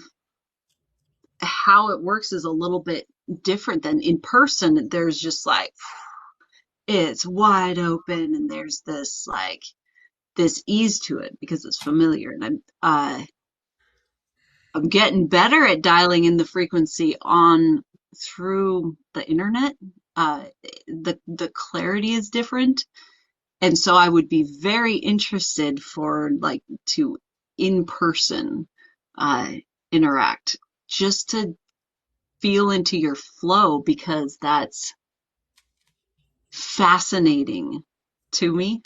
how it works is a little bit different than in person. There's just like it's wide open, and there's this like this ease to it because it's familiar. And I'm getting better at dialing in the frequency on through the internet. The clarity is different. And so I would be very interested for like to in person interact, just to feel into your flow, because that's fascinating to me.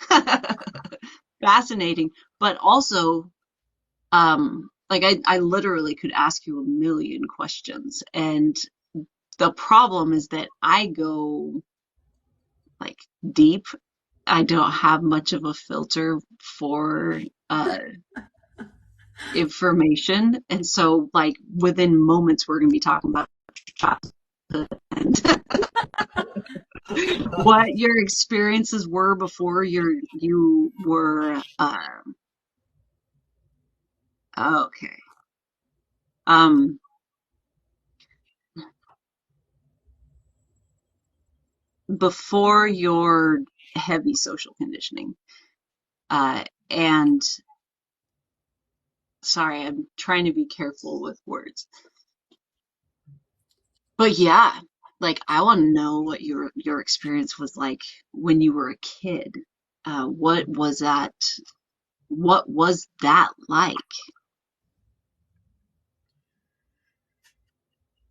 Fascinating, but also like I literally could ask you a million questions, and the problem is that I go like deep. I don't have much of a filter for information, and so like within moments we're going to be talking about childhood and what your experiences were before you were okay. Um, before your heavy social conditioning. And sorry, I'm trying to be careful with words. But yeah, like I want to know what your experience was like when you were a kid. What was that? What was that like?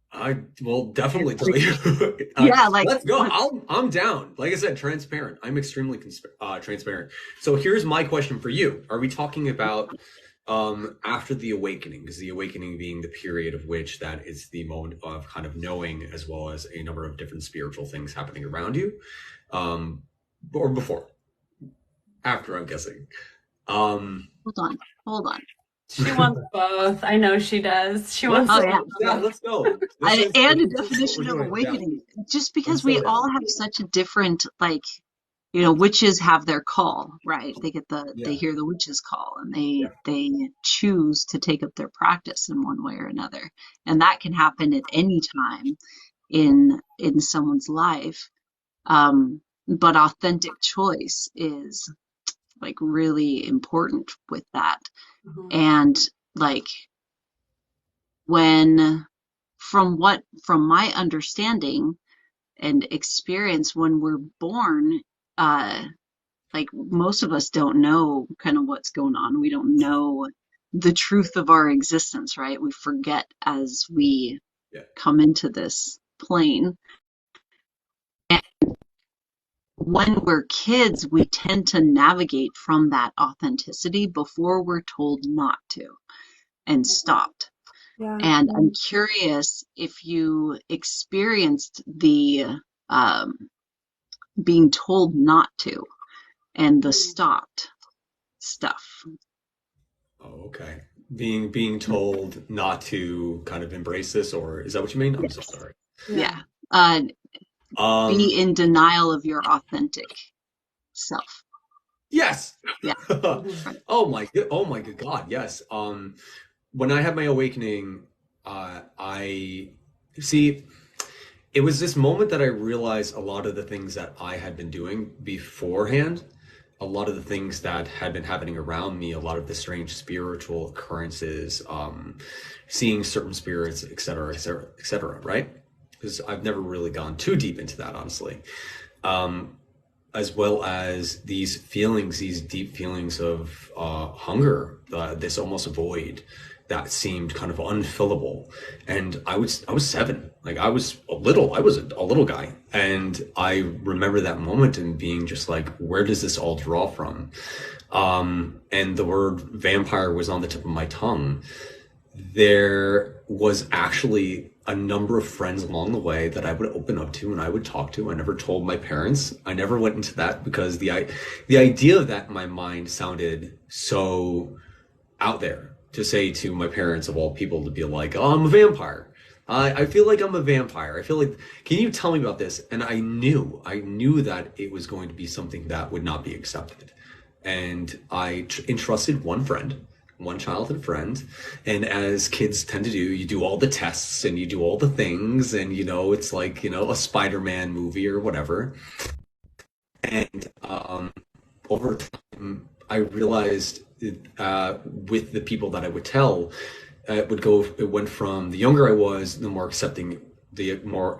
I will definitely tell you. Yeah, like Let's go. I'm down. Like I said, transparent. I'm extremely transparent. So here's my question for you. Are we talking about after the awakening? Is the awakening being the period of which that is the moment of kind of knowing, as well as a number of different spiritual things happening around you, or before? After, I'm guessing. Hold on. She wants both. I know she does. She wants. Oh yeah. Yeah, let's go. And a definition of awakening, just because we all have such a different, like, you know, witches have their call, right? They get they hear the witch's call, and they choose to take up their practice in one way or another, and that can happen at any time in someone's life. But authentic choice is like really important with that. Mhm. And like from my understanding and experience, when we're born, like most of us don't know kind of what's going on. We don't know the truth of our existence, right? We forget as we come into this plane. And when we're kids, we tend to navigate from that authenticity before we're told not to and stopped. Yeah. And I'm curious if you experienced the being told not to and the stopped stuff. Oh, okay. Being told not to kind of embrace this, or is that what you mean? I'm so sorry. Yeah. Be in denial of your authentic self. Yes. Yeah. Oh my good God, yes. When I had my awakening, I see it was this moment that I realized a lot of the things that I had been doing beforehand, a lot of the things that had been happening around me, a lot of the strange spiritual occurrences, seeing certain spirits, et cetera, et cetera, et cetera, right? Because I've never really gone too deep into that, honestly. As well as these feelings, these deep feelings of hunger, this almost void that seemed kind of unfillable. And I was 7, like I was a little guy, and I remember that moment and being just like, where does this all draw from? And the word vampire was on the tip of my tongue. There was actually a number of friends along the way that I would open up to and I would talk to. I never told my parents. I never went into that because the idea of that in my mind sounded so out there to say to my parents, of all people, to be like, oh, I'm a vampire. I feel like I'm a vampire. I feel like, can you tell me about this? And I knew that it was going to be something that would not be accepted. And I entrusted one childhood friend, and as kids tend to do, you do all the tests and you do all the things, and you know, it's like, you know, a Spider-Man movie or whatever. And over time, I realized with the people that I would tell, it went from the younger I was, the more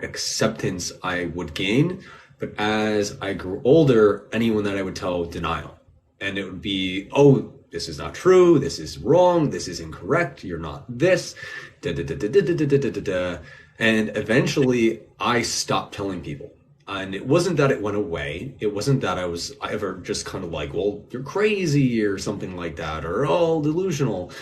acceptance I would gain. But as I grew older, anyone that I would tell, denial. And it would be, oh, this is not true, this is wrong, this is incorrect, you're not this, da da da da da da da da da da. And eventually I stopped telling people. And it wasn't that it went away. It wasn't that I was ever just kind of like, well, you're crazy or something like that, or oh, delusional.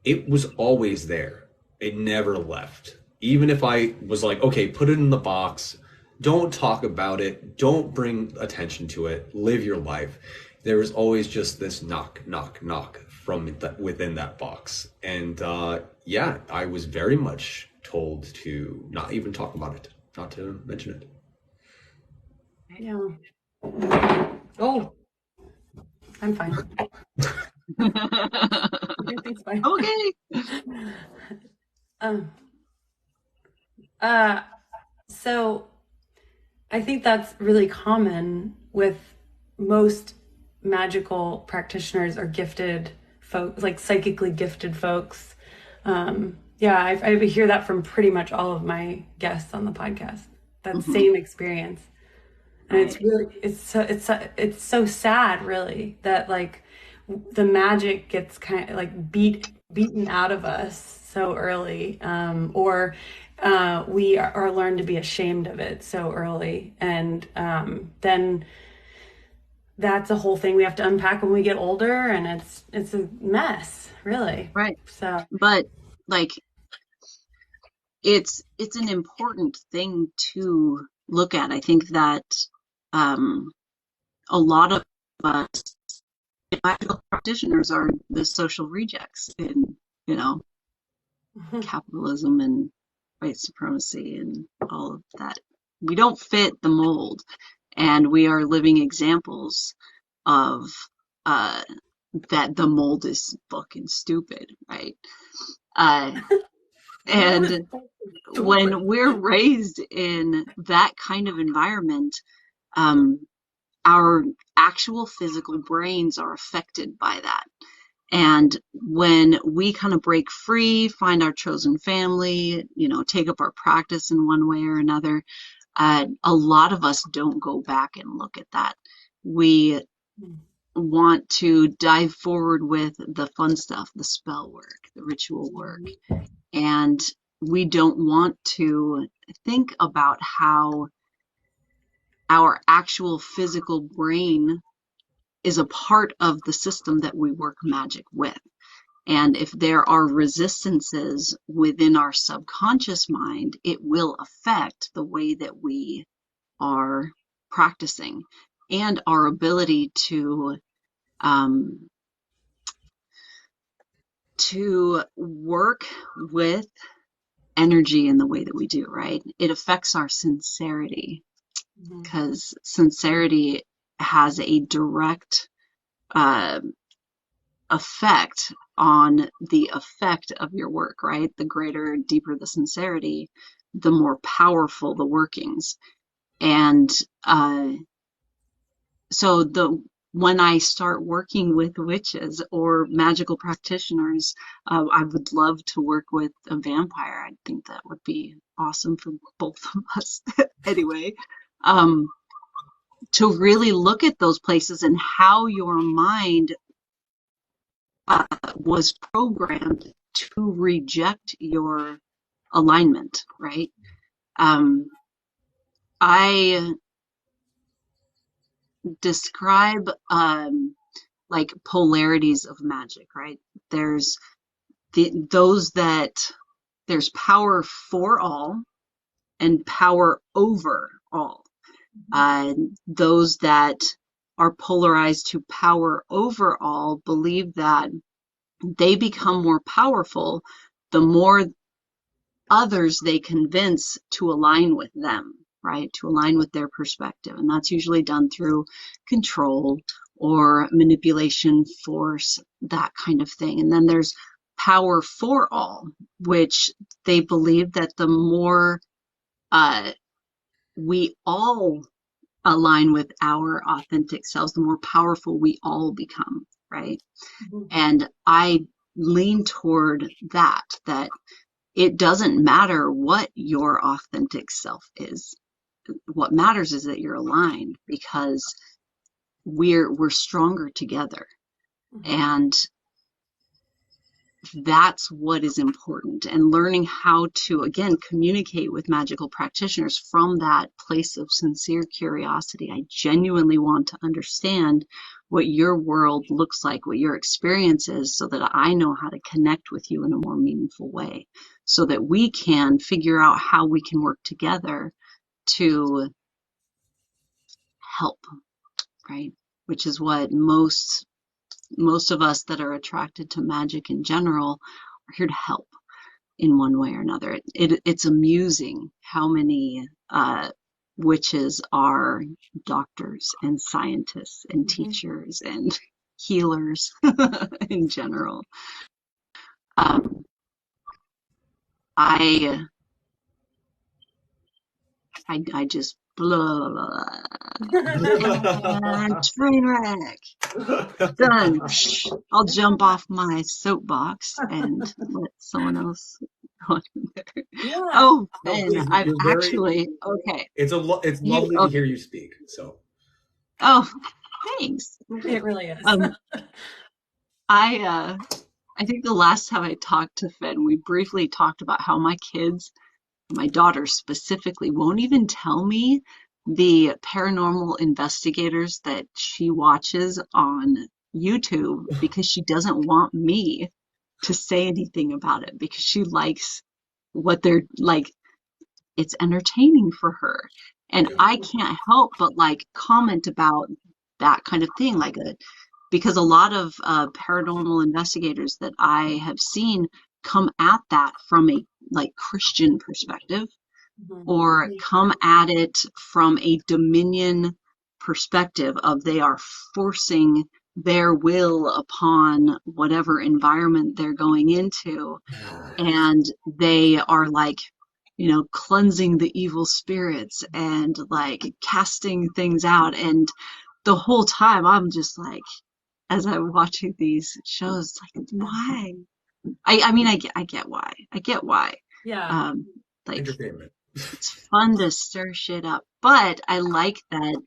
It was always there. It never left. Even if I was like, okay, put it in the box, don't talk about it, don't bring attention to it, live your life. There was always just this knock, knock, knock from within that box. And yeah, I was very much told to not even talk about it, not to mention it. Yeah. Oh, I'm fine. Everything's fine. Okay. So I think that's really common with most magical practitioners or gifted folks, like psychically gifted folks. Yeah, I hear that from pretty much all of my guests on the podcast. That same experience. And it's really, it's so sad, really, that like the magic gets kind of like beaten out of us so early, or we are learned to be ashamed of it so early, and then that's a whole thing we have to unpack when we get older, and it's a mess, really. Right. So, but like, it's an important thing to look at. I think that a lot of us magical practitioners are the social rejects in, capitalism and white supremacy and all of that. We don't fit the mold, and we are living examples of that the mold is fucking stupid, right? And when we're raised in that kind of environment, our actual physical brains are affected by that. And when we kind of break free, find our chosen family, take up our practice in one way or another, a lot of us don't go back and look at that. We want to dive forward with the fun stuff, the spell work, the ritual work. And we don't want to think about how our actual physical brain is a part of the system that we work magic with. And if there are resistances within our subconscious mind, it will affect the way that we are practicing and our ability to work with energy in the way that we do, right? It affects our sincerity, because sincerity has a direct effect on the effect of your work, right? The greater, deeper the sincerity, the more powerful the workings. And so when I start working with witches or magical practitioners, I would love to work with a vampire. I think that would be awesome for both of us anyway. To really look at those places and how your mind was programmed to reject your alignment, right? I describe like polarities of magic, right? There's there's power for all and power over all. Those that are polarized to power over all believe that they become more powerful the more others they convince to align with them, right? To align with their perspective. And that's usually done through control or manipulation, force, that kind of thing. And then there's power for all, which they believe that the more we all align with our authentic selves, the more powerful we all become, right? And I lean toward that it doesn't matter what your authentic self is. What matters is that you're aligned, because we're stronger together. And that's what is important. And learning how to, again, communicate with magical practitioners from that place of sincere curiosity. I genuinely want to understand what your world looks like, what your experience is, so that I know how to connect with you in a more meaningful way, so that we can figure out how we can work together to help, right? Which is what most of us that are attracted to magic in general are here to help in one way or another. It's amusing how many witches are doctors and scientists and teachers and healers in general. I just blah, train wreck. Done. I'll jump off my soapbox and let someone else go in there. Yeah. Oh, No, and please, I've you're very, actually, okay. it's lovely to hear you speak. So Oh, thanks. It really is. I think the last time I talked to Finn, we briefly talked about how my kids, my daughter specifically, won't even tell me the paranormal investigators that she watches on YouTube because she doesn't want me to say anything about it, because she likes what they're like. It's entertaining for her. And I can't help but like comment about that kind of thing, because a lot of paranormal investigators that I have seen come at that from a like Christian perspective, or come at it from a dominion perspective of they are forcing their will upon whatever environment they're going into, and they are like, cleansing the evil spirits and like casting things out. And the whole time I'm just like, as I'm watching these shows, like, why? I mean, I get why. I get why. Yeah. Like, entertainment. it's fun to stir shit up, but I like that.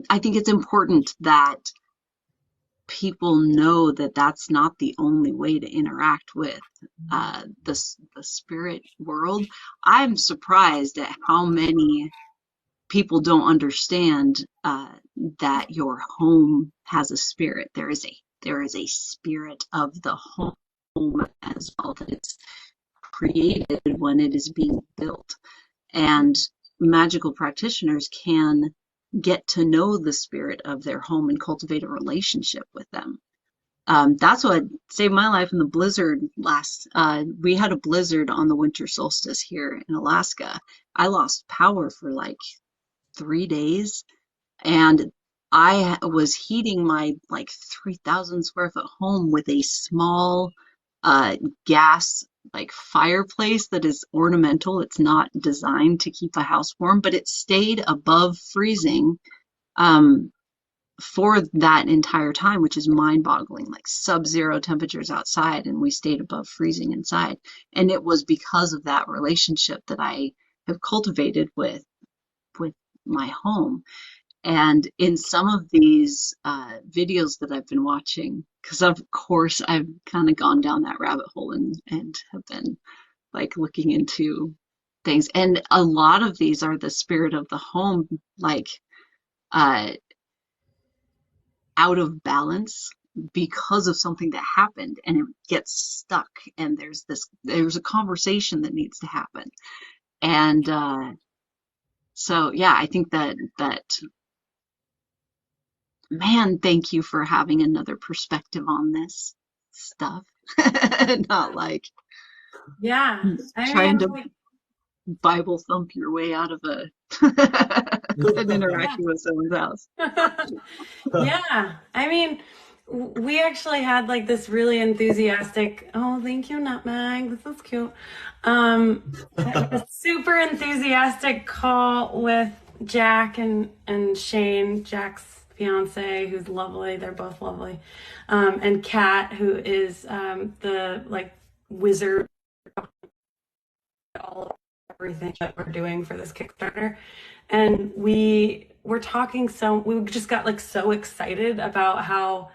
I think it's important that people know that that's not the only way to interact with the spirit world. I'm surprised at how many people don't understand that your home has a spirit. There is a spirit of the home as well, that it's created when it is being built. And magical practitioners can get to know the spirit of their home and cultivate a relationship with them. That's what saved my life in the blizzard we had a blizzard on the winter solstice here in Alaska. I lost power for like 3 days, and I was heating my like 3,000 square foot home with a small gas like fireplace that is ornamental. It's not designed to keep a house warm, but it stayed above freezing for that entire time, which is mind-boggling, like sub-zero temperatures outside, and we stayed above freezing inside. And it was because of that relationship that I have cultivated with my home. And in some of these videos that I've been watching, because of course I've kind of gone down that rabbit hole and have been like looking into things, and a lot of these are the spirit of the home, like out of balance because of something that happened, and it gets stuck, and there's a conversation that needs to happen. And so yeah, I think that man, thank you for having another perspective on this stuff. Not like trying to Bible thump your way out of an interaction with someone's house. Yeah. I mean, we actually had like this really enthusiastic, oh, thank you, Nutmeg. This is cute. A super enthusiastic call with Jack and Shane, Jack's fiance, who's lovely. They're both lovely. And Kat, who is the like wizard, all everything that we're doing for this Kickstarter. And we just got like so excited about how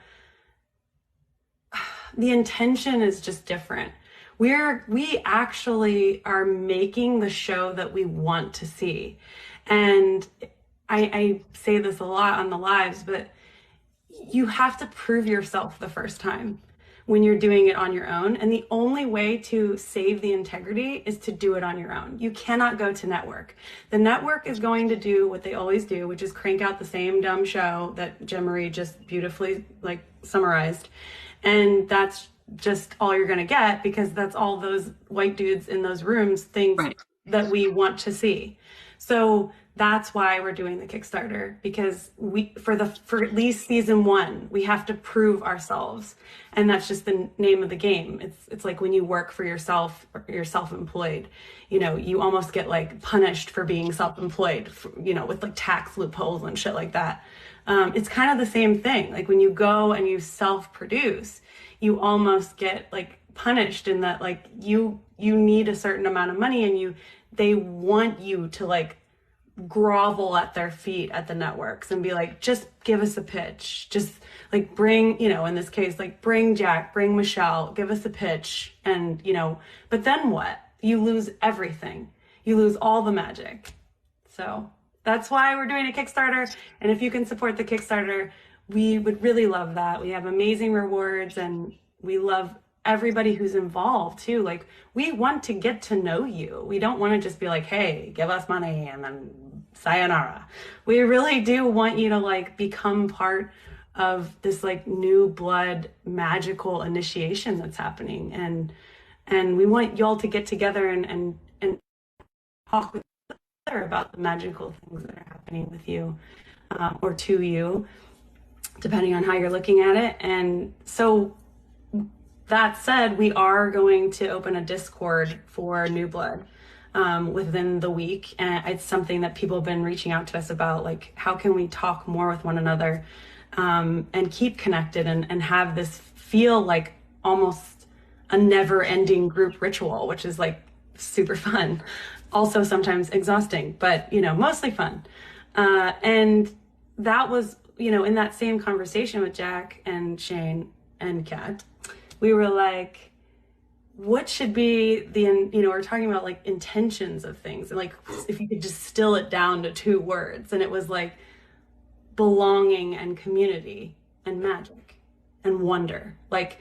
the intention is just different. We actually are making the show that we want to see. And I say this a lot on the lives, but you have to prove yourself the first time when you're doing it on your own. And the only way to save the integrity is to do it on your own. You cannot go to network. The network is going to do what they always do, which is crank out the same dumb show that Jen Marie just beautifully like summarized. And that's just all you're going to get, because that's all those white dudes in those rooms think that we want to see. So that's why we're doing the Kickstarter, because for at least season 1, we have to prove ourselves. And that's just the name of the game. It's like when you work for yourself, or you're self-employed, you know, you almost get like punished for being self-employed, you know, with like tax loopholes and shit like that. It's kind of the same thing. Like when you go and you self-produce, you almost get like punished in that like you need a certain amount of money, and they want you to like grovel at their feet at the networks and be like, just give us a pitch, just like bring, you know, in this case, like bring Jack, bring Michelle, give us a pitch. And, you know, but then what? You lose everything. You lose all the magic. So that's why we're doing a Kickstarter. And if you can support the Kickstarter, we would really love that. We have amazing rewards, and we love everybody who's involved too. Like, we want to get to know you. We don't want to just be like, hey, give us money and then sayonara. We really do want you to like become part of this like new blood magical initiation that's happening. And we want y'all to get together and talk with each other about the magical things that are happening with you, or to you, depending on how you're looking at it. And so that said, we are going to open a Discord for New Blood within the week. And it's something that people have been reaching out to us about, like, how can we talk more with one another and keep connected and have this feel like almost a never-ending group ritual, which is like super fun. Also sometimes exhausting, but, you know, mostly fun. And that was, you know, in that same conversation with Jack and Shane and Kat, we were like, what should be the, you know, we're talking about like intentions of things. And like, if you could distill it down to 2 words, and it was like belonging and community and magic and wonder. Like,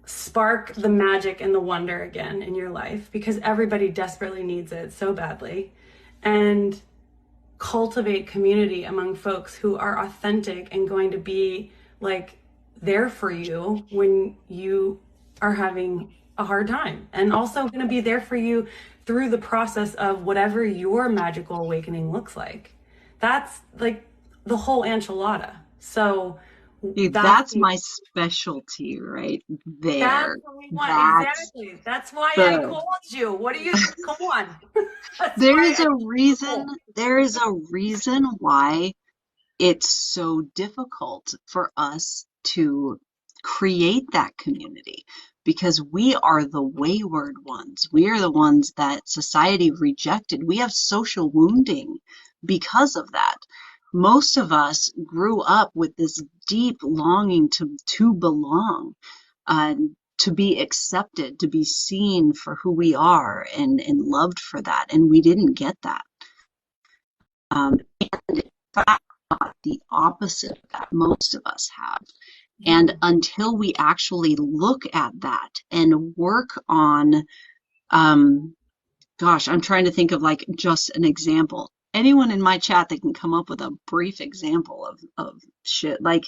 spark the magic and the wonder again in your life, because everybody desperately needs it so badly. And cultivate community among folks who are authentic and going to be like there for you when you are having a hard time, and also going to be there for you through the process of whatever your magical awakening looks like. That's like the whole enchilada. So that's my specialty right there. That's what we want. Exactly. That's why I called you. What do you, come on. There is a reason why it's so difficult for us to create that community, because we are the wayward ones. We are the ones that society rejected. We have social wounding because of that. Most of us grew up with this deep longing to belong, to be accepted, to be seen for who we are, and loved for that. And we didn't get that. And in fact, the opposite of that, most of us have. And until we actually look at that and work on, gosh, I'm trying to think of like just an example. Anyone in my chat that can come up with a brief example of shit, like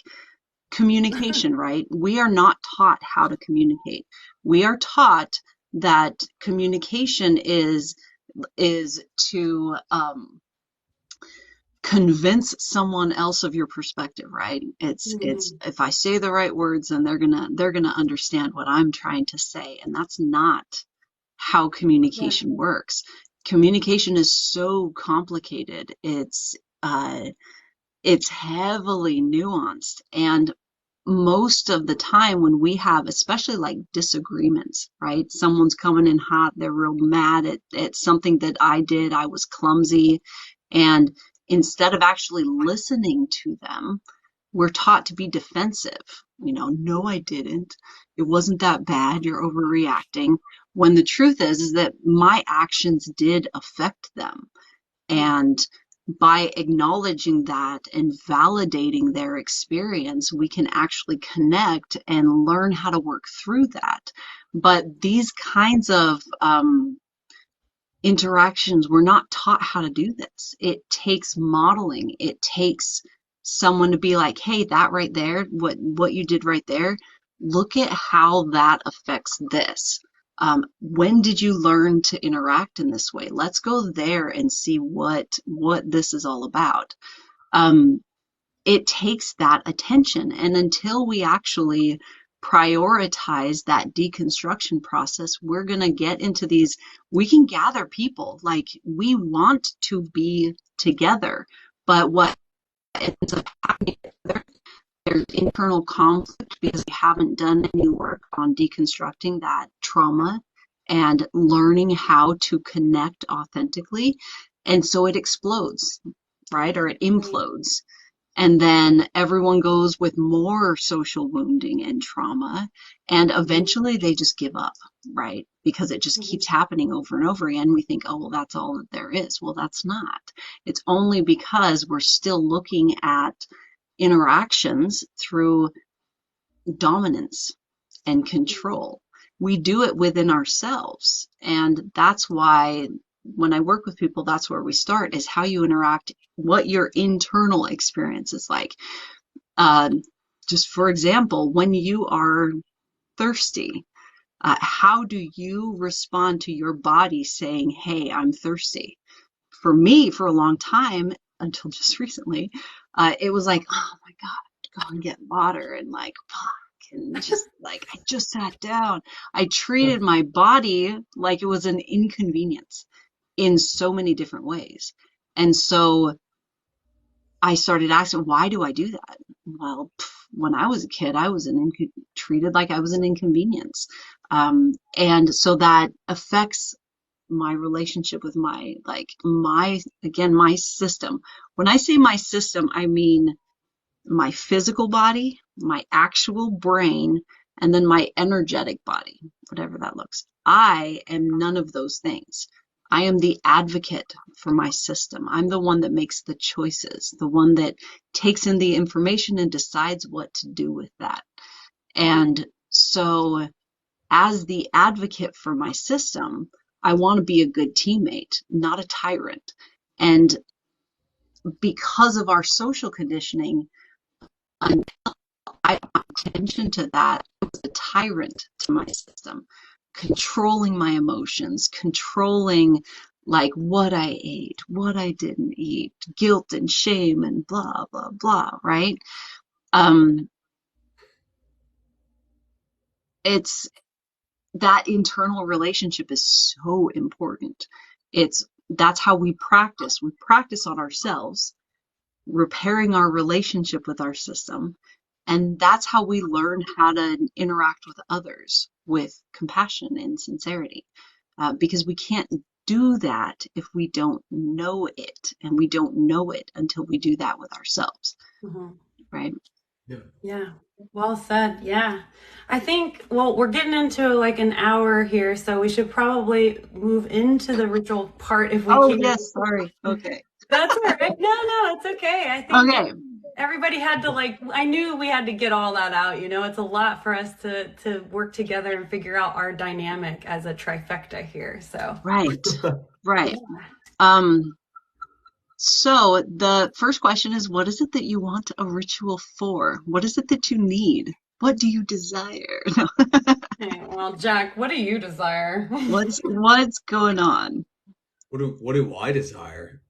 communication, right? We are not taught how to communicate. We are taught that communication is to convince someone else of your perspective, right? It's if I say the right words, then they're gonna understand what I'm trying to say, and that's not how communication works. Communication is so complicated. It's heavily nuanced, and most of the time when we have, especially like disagreements, right? Someone's coming in hot, they're real mad at something that I did, I was clumsy, And instead of actually listening to them, we're taught to be defensive. No, I didn't. It wasn't that bad. You're overreacting. When the truth is that my actions did affect them. And by acknowledging that and validating their experience, we can actually connect and learn how to work through that. But these kinds of interactions, we're not taught how to do this. It takes modeling. It takes someone to be like, hey, that right there, what you did right there, look at how that affects this. When did you learn to interact in this way? Let's go there and see what this is all about. It takes that attention. And until we actually prioritize that deconstruction process, we're going to get into these, we can gather people, like we want to be together, but what ends up happening, there's internal conflict because we haven't done any work on deconstructing that trauma and learning how to connect authentically. And so it explodes, right? Or it implodes. And then everyone goes with more social wounding and trauma. And eventually they just give up, right? Because it just keeps happening over and over again. We think, oh, well, that's all that there is. Well, that's not. It's only because we're still looking at interactions through dominance and control. We do it within ourselves. And that's why when I work with people, that's where we start, is how you interact, what your internal experience is like. Just for example, when you are thirsty, how do you respond to your body saying, hey, I'm thirsty? For me, for a long time, until just recently, it was like, oh my God, go and get water, and like, fuck, and just like, I just sat down. I treated my body like it was an inconvenience in so many different ways. And so I started asking, why do I do that? Well, when I was a kid, I was treated like I was an inconvenience. And so that affects my relationship with my system. When I say my system, I mean my physical body, my actual brain, and then my energetic body, whatever that looks. I am none of those things. I am the advocate for my system. I'm the one that makes the choices, the one that takes in the information and decides what to do with that. And so as the advocate for my system, I want to be a good teammate, not a tyrant. And because of our social conditioning, until I brought attention to that, I was a tyrant to my system, controlling my emotions, controlling like what I ate, what I didn't eat, guilt and shame and blah, blah, blah, right? It's that internal relationship is so important. That's how we practice. We practice on ourselves, repairing our relationship with our system. And that's how we learn how to interact with others with compassion and sincerity. Because we can't do that if we don't know it. And we don't know it until we do that with ourselves. Right? Yeah. Well said. Yeah. I think, well, we're getting into like an hour here, so we should probably move into the ritual part if we can. Oh, yes. Sorry. Okay. That's all right. No, it's okay. I think everybody had to I knew we had to get all that out. It's a lot for us to work together and figure out our dynamic as a trifecta here. So. Right. Yeah. So the first question is, what is it that you want a ritual for? What is it that you need? What do you desire? Okay, well, Jack, what do you desire? What's going on? What do I desire?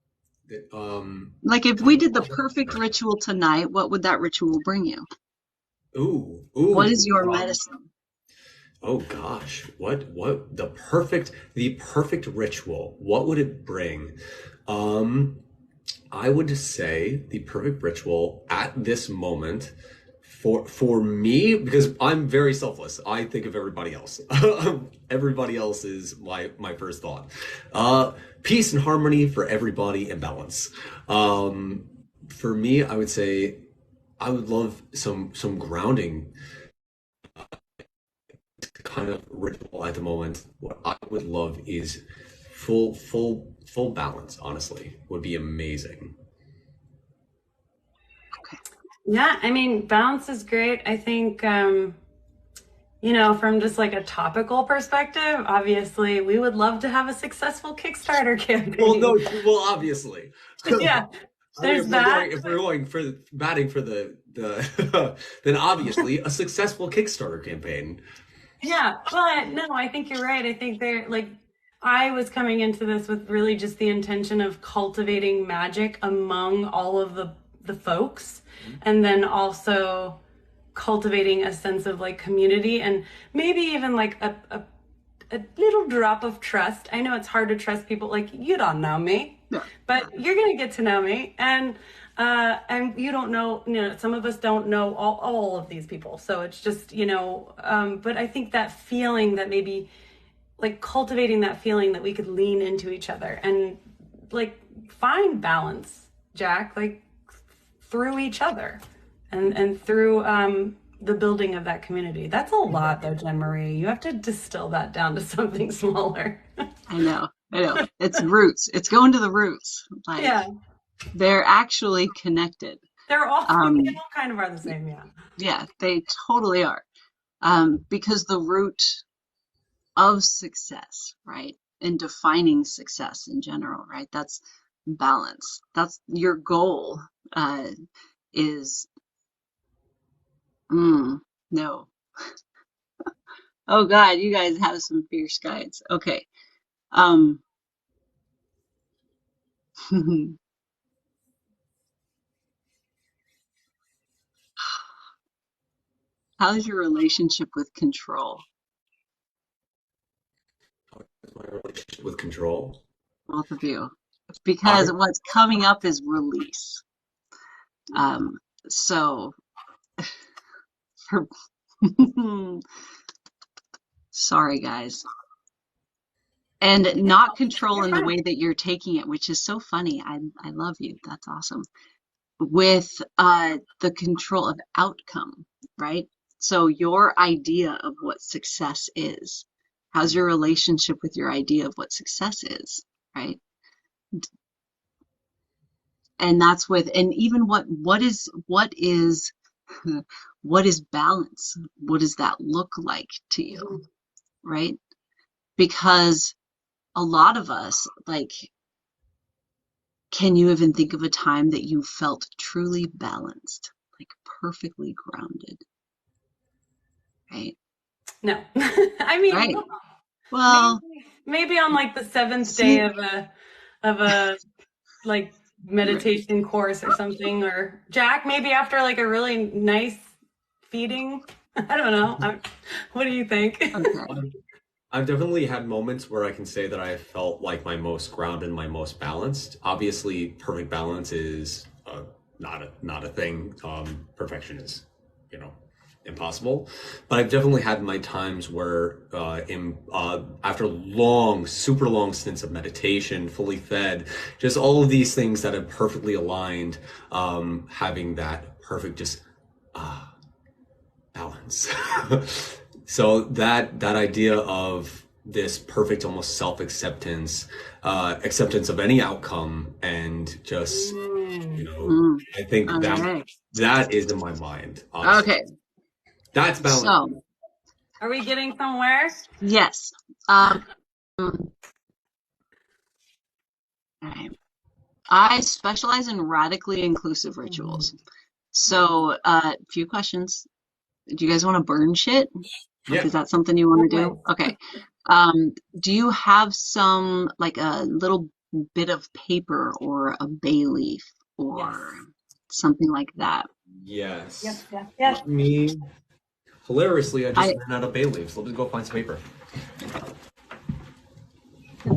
Like if we did the perfect ritual tonight, what would that ritual bring you? Ooh. What is your medicine? Oh gosh, what the perfect ritual? What would it bring? I would say the perfect ritual at this moment For me, because I'm very selfless, I think of everybody else. Everybody else is my first thought. Peace and harmony for everybody and balance. For me, I would say I would love some grounding kind of ritual at the moment. What I would love is full balance, honestly, would be amazing. Yeah, I mean, balance is great. I think, from just like a topical perspective, obviously, we would love to have a successful Kickstarter campaign. Well, obviously. Yeah, there's that. If we're going for batting for the then obviously a successful Kickstarter campaign. Yeah, but no, I think you're right. I think I was coming into this with really just the intention of cultivating magic among all of the folks, and then also cultivating a sense of like community and maybe even like a little drop of trust. I know it's hard to trust people, like you don't know me, but you're gonna get to know me, and you don't know, some of us don't know all of these people, so it's just but I think that feeling that maybe like cultivating that feeling that we could lean into each other and like find balance, Jack, like through each other and through the building of that community. That's a lot though, Jen Marie. You have to distill that down to something smaller. I know. It's roots. It's going to the roots. Like, yeah. They're actually connected. They're all, they all kind of are the same, yeah. Yeah, they totally are. Because the root of success, right? And defining success in general, right? That's balance. That's your goal. Is no. Oh God, you guys have some fierce guides. Okay. How's your relationship with control? How's my relationship with control? Both of you. Because what's coming up is release. So for sorry guys. And not control in the way that you're taking it, which is so funny. I love you. That's awesome. With the control of outcome, right? So your idea of what success is. How's your relationship with your idea of what success is, right? And that's and even what is balance? What does that look like to you, right? Because a lot of us, like, can you even think of a time that you felt truly balanced, like perfectly grounded, right? No. I mean, right. Well, maybe on like the 7th day of a like meditation course or something, or Jack, maybe after like a really nice feeding. I don't know. What do you think? Okay. I've definitely had moments where I can say that I felt like my most grounded, my most balanced. Obviously, perfect balance is not a thing. Perfection is, impossible. But I've definitely had my times where, after super long stints of meditation, fully fed, just all of these things that have perfectly aligned, having that perfect balance. So that idea of this perfect, almost self-acceptance, acceptance of any outcome, and just, I think that is in my mind. Honestly. Okay. That's balance. So, are we getting somewhere? Yes. I specialize in radically inclusive rituals. So, a few questions. Do you guys want to burn shit? Yeah. Is that something you want to do? Okay. Do you have some, like a little bit of paper or a bay leaf or something like that? Yes. Yes. Hilariously, I just ran out of bay leaves. Let me go find some paper. Did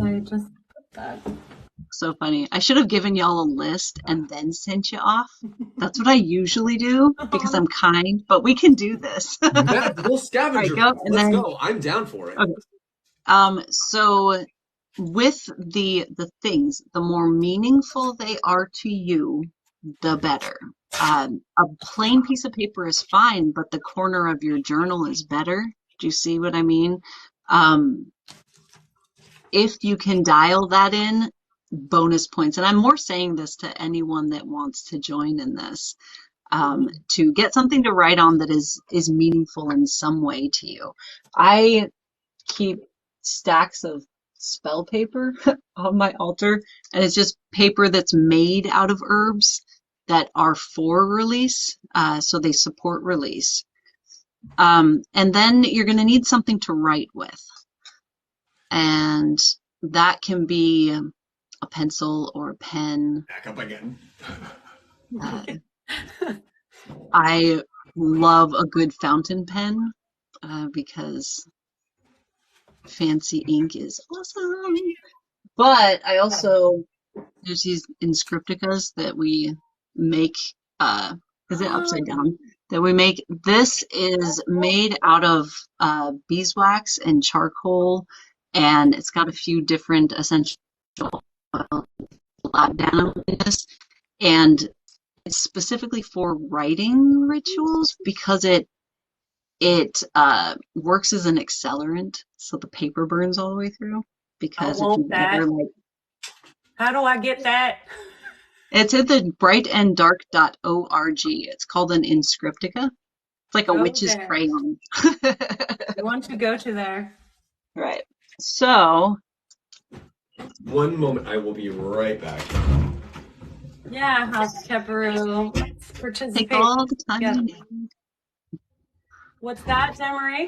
I just put that? So funny. I should have given y'all a list and then sent you off. That's what I usually do because I'm kind, but we can do this. All Yeah, the whole scavenger right, go hunt. and Let's then go. I'm down for it. okay. So with the things, the more meaningful they are to you, the better. A plain piece of paper is fine, but the corner of your journal is better. Do you see what I mean? Um, if you can dial that in, bonus points. And I'm more saying this to anyone that wants to join in this, to get something to write on that is meaningful in some way to you. I keep stacks of spell paper on my altar, and it's just paper that's made out of herbs that are for release, so they support release. And then you're going to need something to write with, and that can be a pencil or a pen. Back up again. I love a good fountain pen because fancy ink is awesome. But I also, there's these inscripticas that we make, is it upside down? That we make. This is made out of beeswax and charcoal, and it's got a few different essential down in this, and it's specifically for writing rituals because it works as an accelerant, so the paper burns all the way through. Because I if want you've that. ever like, How do I get that? it's at the brightanddark.org. It's called an inscriptica. It's like a Go witch's there. crayon. I want to go to there. Right. So, One moment, I will be right back. Yeah, House Pepperoo. Let's participate. take all the time Yeah. you need. What's that, Demery?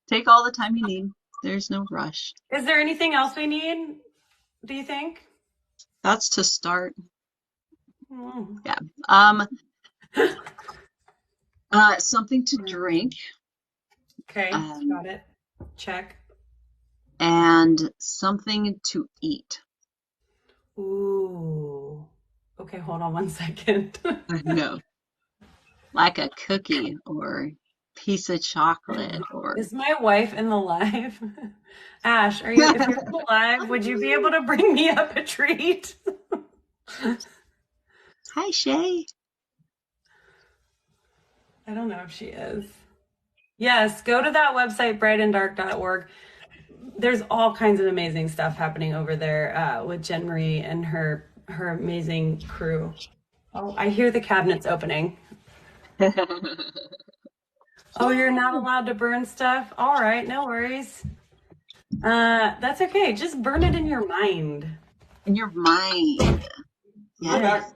Take all the time you need. There's no rush. Is there anything else we need, do you think? That's to start. Mm. Yeah. Something to drink. Okay, got it. Check. And something to eat. Ooh. Okay, hold on one second. No. Like a cookie or piece of chocolate or Is my wife in the live? Ash, if you're in the live, would you be able to bring me up a treat? Hi, Shay. I don't know if she is. Yes, go to that website, brightanddark.org. There's all kinds of amazing stuff happening over there with Jen Marie and her amazing crew. Oh, I hear the cabinets opening. Oh, you're not allowed to burn stuff? All right, no worries. That's okay. Just burn it in your mind. In your mind. Yes.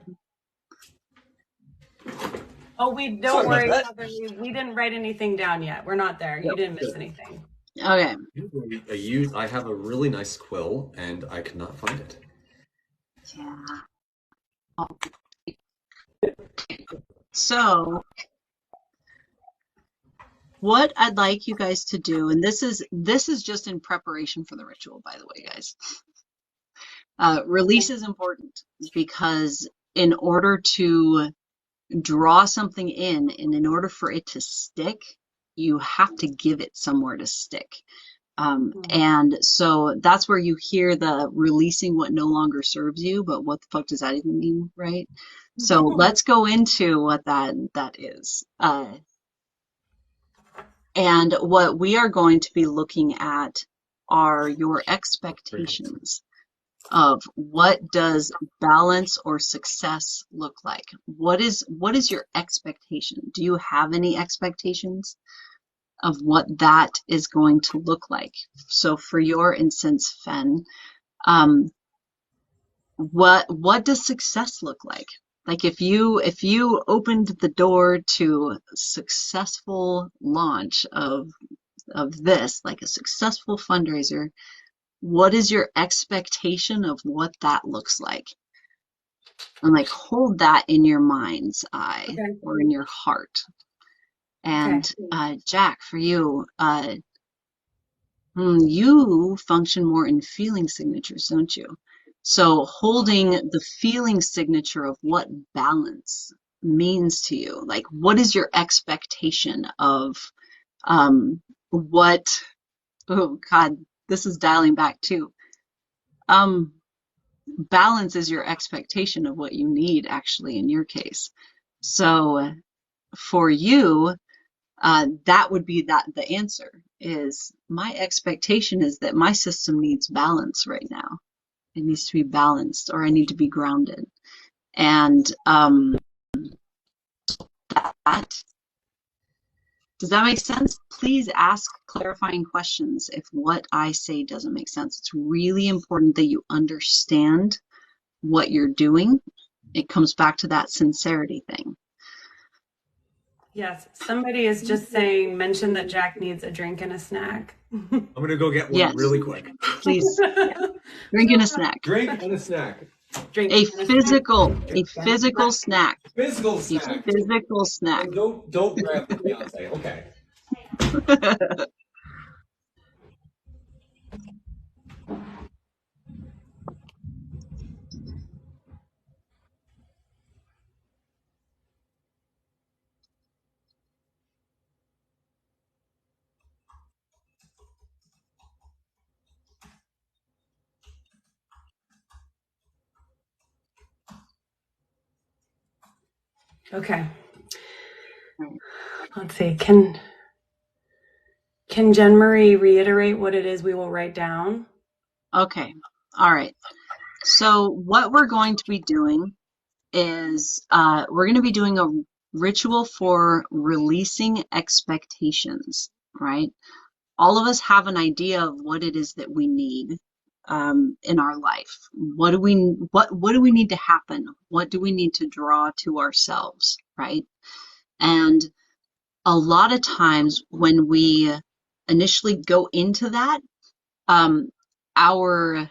Oh, we don't worry. We didn't write anything down yet. We're not there. You didn't miss anything. Okay. I have a really nice quill, and I cannot find it. Yeah. So, what I'd like you guys to do, and this is just in preparation for the ritual, by the way, guys. Release is important because in order to draw something in, and in order for it to stick, you have to give it somewhere to stick. And so that's where you hear the releasing what no longer serves you, but what the fuck does that even mean, right? So let's go into what that is. And what we are going to be looking at are your expectations of what does balance or success look like? What is your expectation? Do you have any expectations of what that is going to look like? So for your instance, Fen, what does success look like? Like if you opened the door to successful launch of this, like a successful fundraiser, what is your expectation of what that looks like? And like hold that in your mind's eye or in your heart. And Jack, for you, you function more in feeling signatures, don't you? So holding the feeling signature of what balance means to you, like what is your expectation of what, oh God, this is dialing back too. Balance is your expectation of what you need, actually, in your case. So for you, that would be the answer is my expectation is that my system needs balance right now. It needs to be balanced, or I need to be grounded. And that, does that make sense? Please ask clarifying questions if what I say doesn't make sense. It's really important that you understand what you're doing. It comes back to that sincerity thing. Yes, somebody is just saying, mention that Jack needs a drink and a snack. I'm gonna go get one Yes. really quick. Please. Yeah. Drink and a snack. Drink and a snack. A physical snack. Physical A snack. physical snack. Don't grab the fiance. Okay. Okay. Let's see. Can Jen Marie reiterate what it is we will write down? Okay. All right. So what we're going to be doing is we're going to be doing a ritual for releasing expectations, right? All of us have an idea of what it is that we need in our life. What do we need to happen? What do we need to draw to ourselves, right? And a lot of times when we initially go into that, our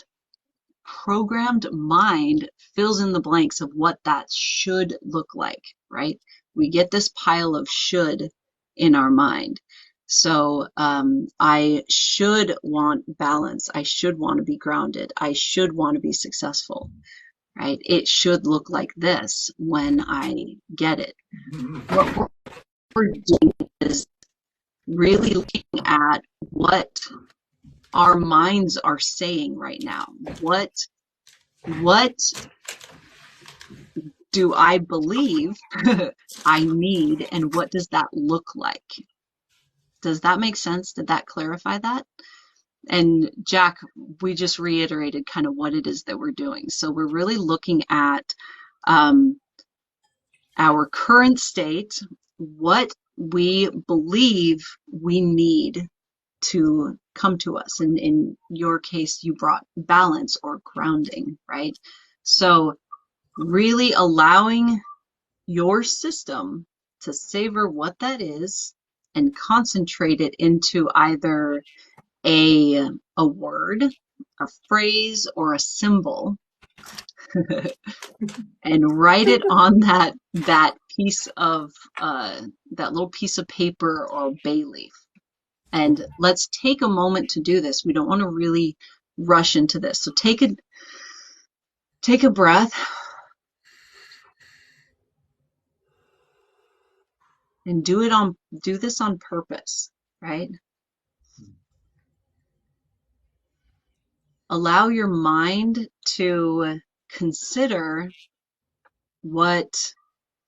programmed mind fills in the blanks of what that should look like, right? We get this pile of should in our mind. So I should want balance. I should want to be grounded. I should want to be successful, right? It should look like this when I get it. What we're doing is really looking at what our minds are saying right now. What do I believe I need, and what does that look like? Does that make sense? Did that clarify that? And Jack, we just reiterated kind of what it is that we're doing. So we're really looking at our current state, what we believe we need to come to us. And in your case, you brought balance or grounding, right? So really allowing your system to savor what that is and concentrate it into either a word, a phrase, or a symbol, and write it on that piece of that little piece of paper or bay leaf. And let's take a moment to do this. We don't want to really rush into this. So take a breath and do this on purpose, right? Allow your mind to consider what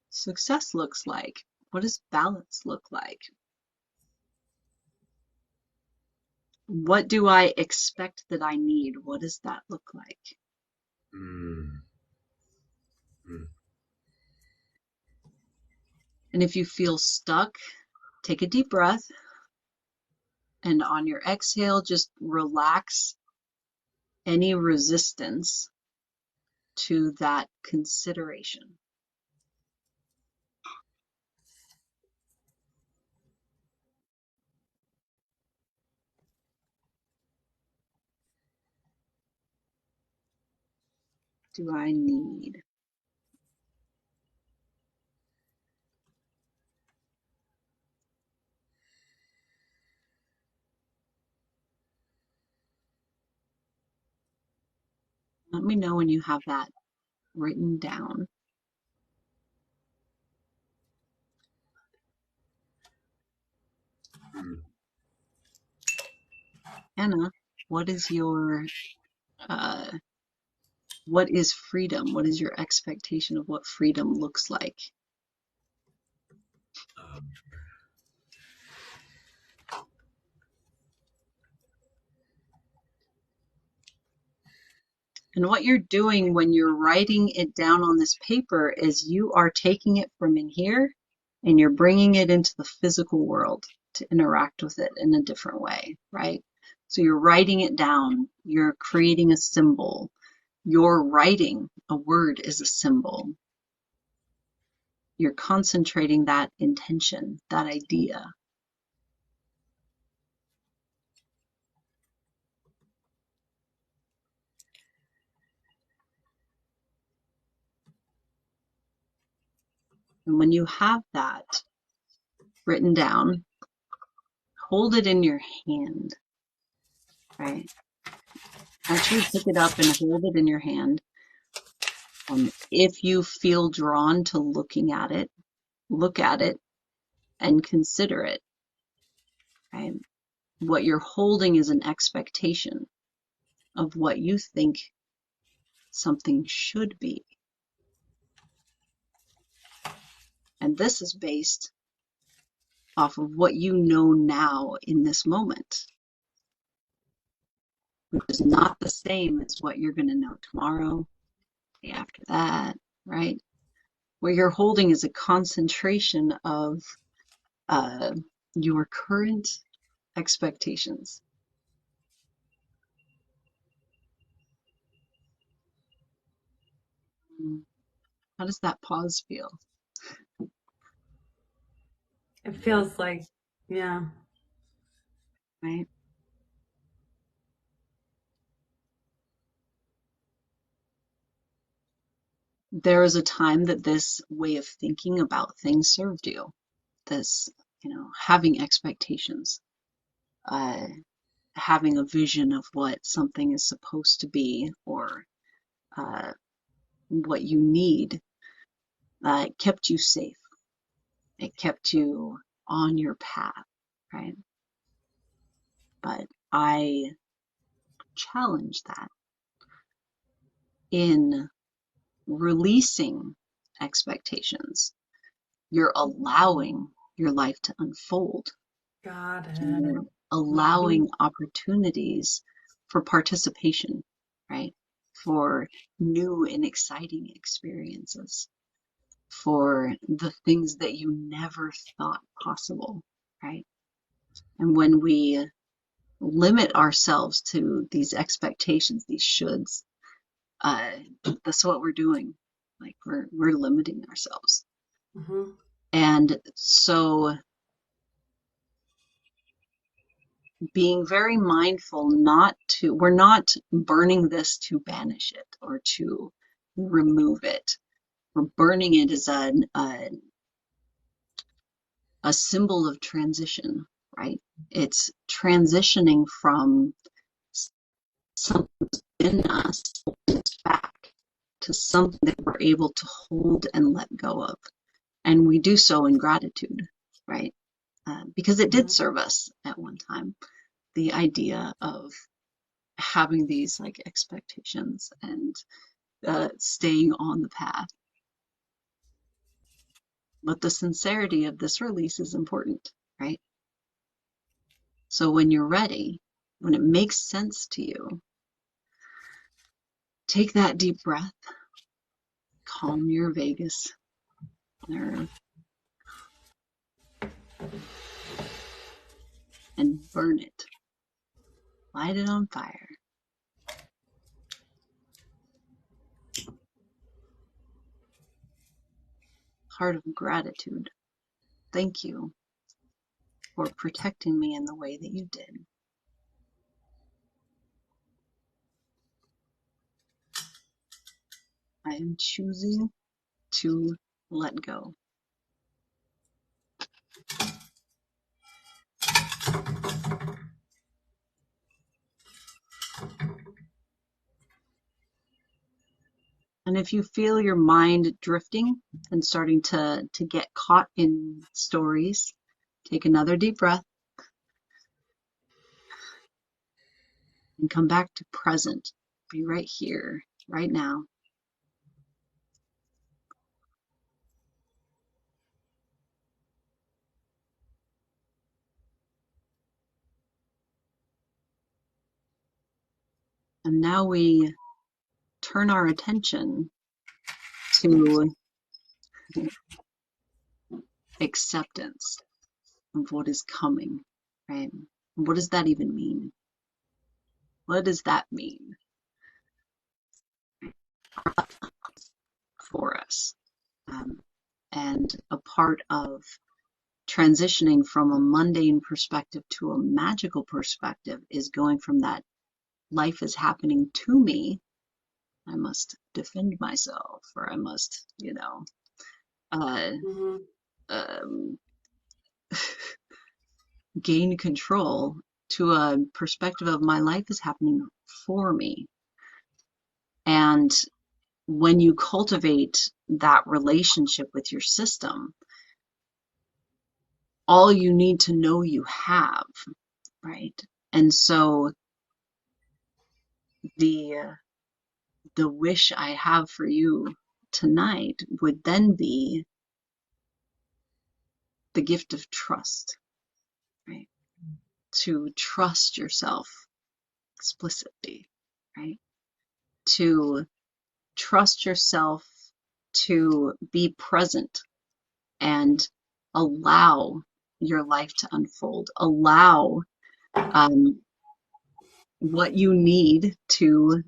success looks like. What does balance look like? What do I expect that I need? What does that look like? And if you feel stuck, take a deep breath. And on your exhale, just relax any resistance to that consideration. Do I need? Let me know when you have that written down. Anna, what is your what is freedom? What is your expectation of what freedom looks like? And what you're doing when you're writing it down on this paper is you are taking it from in here and you're bringing it into the physical world to interact with it in a different way, right? So you're writing it down, you're creating a symbol, you're writing a word is a symbol. You're concentrating that intention, that idea. And when you have that written down, hold it in your hand, right? Actually pick it up and hold it in your hand. If you feel drawn to looking at it, look at it and consider it, right? What you're holding is an expectation of what you think something should be. And this is based off of what you know now in this moment, which is not the same as what you're going to know tomorrow, the day after that, right? What you're holding is a concentration of your current expectations. How does that pause feel? It feels like, yeah. Right? There was a time that this way of thinking about things served you. This, having expectations, having a vision of what something is supposed to be or what you need, it kept you safe. It kept you on your path, right? But I challenge that in releasing expectations. You're allowing your life to unfold. Got it. You're allowing opportunities for participation, right? For new and exciting experiences, for the things that you never thought possible, right? And when we limit ourselves to these expectations, these shoulds, that's what we're doing. Like we're limiting ourselves. Mm-hmm. And so being very mindful we're not burning this to banish it or to remove it. We're burning it as a symbol of transition, right? It's transitioning from something that's in us, holding us back, to something that we're able to hold and let go of. And we do so in gratitude, right? Because it did serve us at one time. The idea of having these like expectations and staying on the path. But the sincerity of this release is important, right? So when you're ready, when it makes sense to you, take that deep breath, calm your vagus nerve, and burn it. Light it on fire. Heart of gratitude. Thank you for protecting me in the way that you did. I am choosing to let go. And if you feel your mind drifting and starting to get caught in stories, take another deep breath and come back to present. Be right here, right now. And now we turn our attention to acceptance of what is coming, right? What does that even mean? What does that mean for us? And a part of transitioning from a mundane perspective to a magical perspective is going from that life is happening to me, I must defend myself, or I must, um, gain control, to a perspective of my life is happening for me. And when you cultivate that relationship with your system, all you need to know you have, right? And so the wish I have for you tonight would then be the gift of trust, right? To trust yourself explicitly, right? To trust yourself to be present and allow your life to unfold, allow what you need to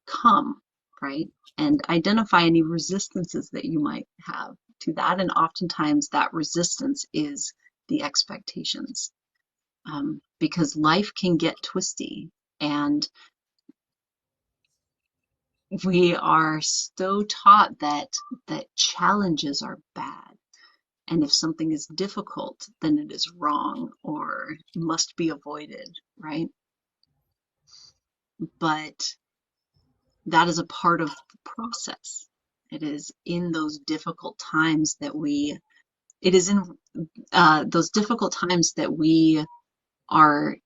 come, right? And identify any resistances that you might have to that. And oftentimes that resistance is the expectations, because life can get twisty, and we are so taught that challenges are bad. And if something is difficult, then it is wrong or must be avoided, right? But that is a part of the process. It is in those difficult times that we are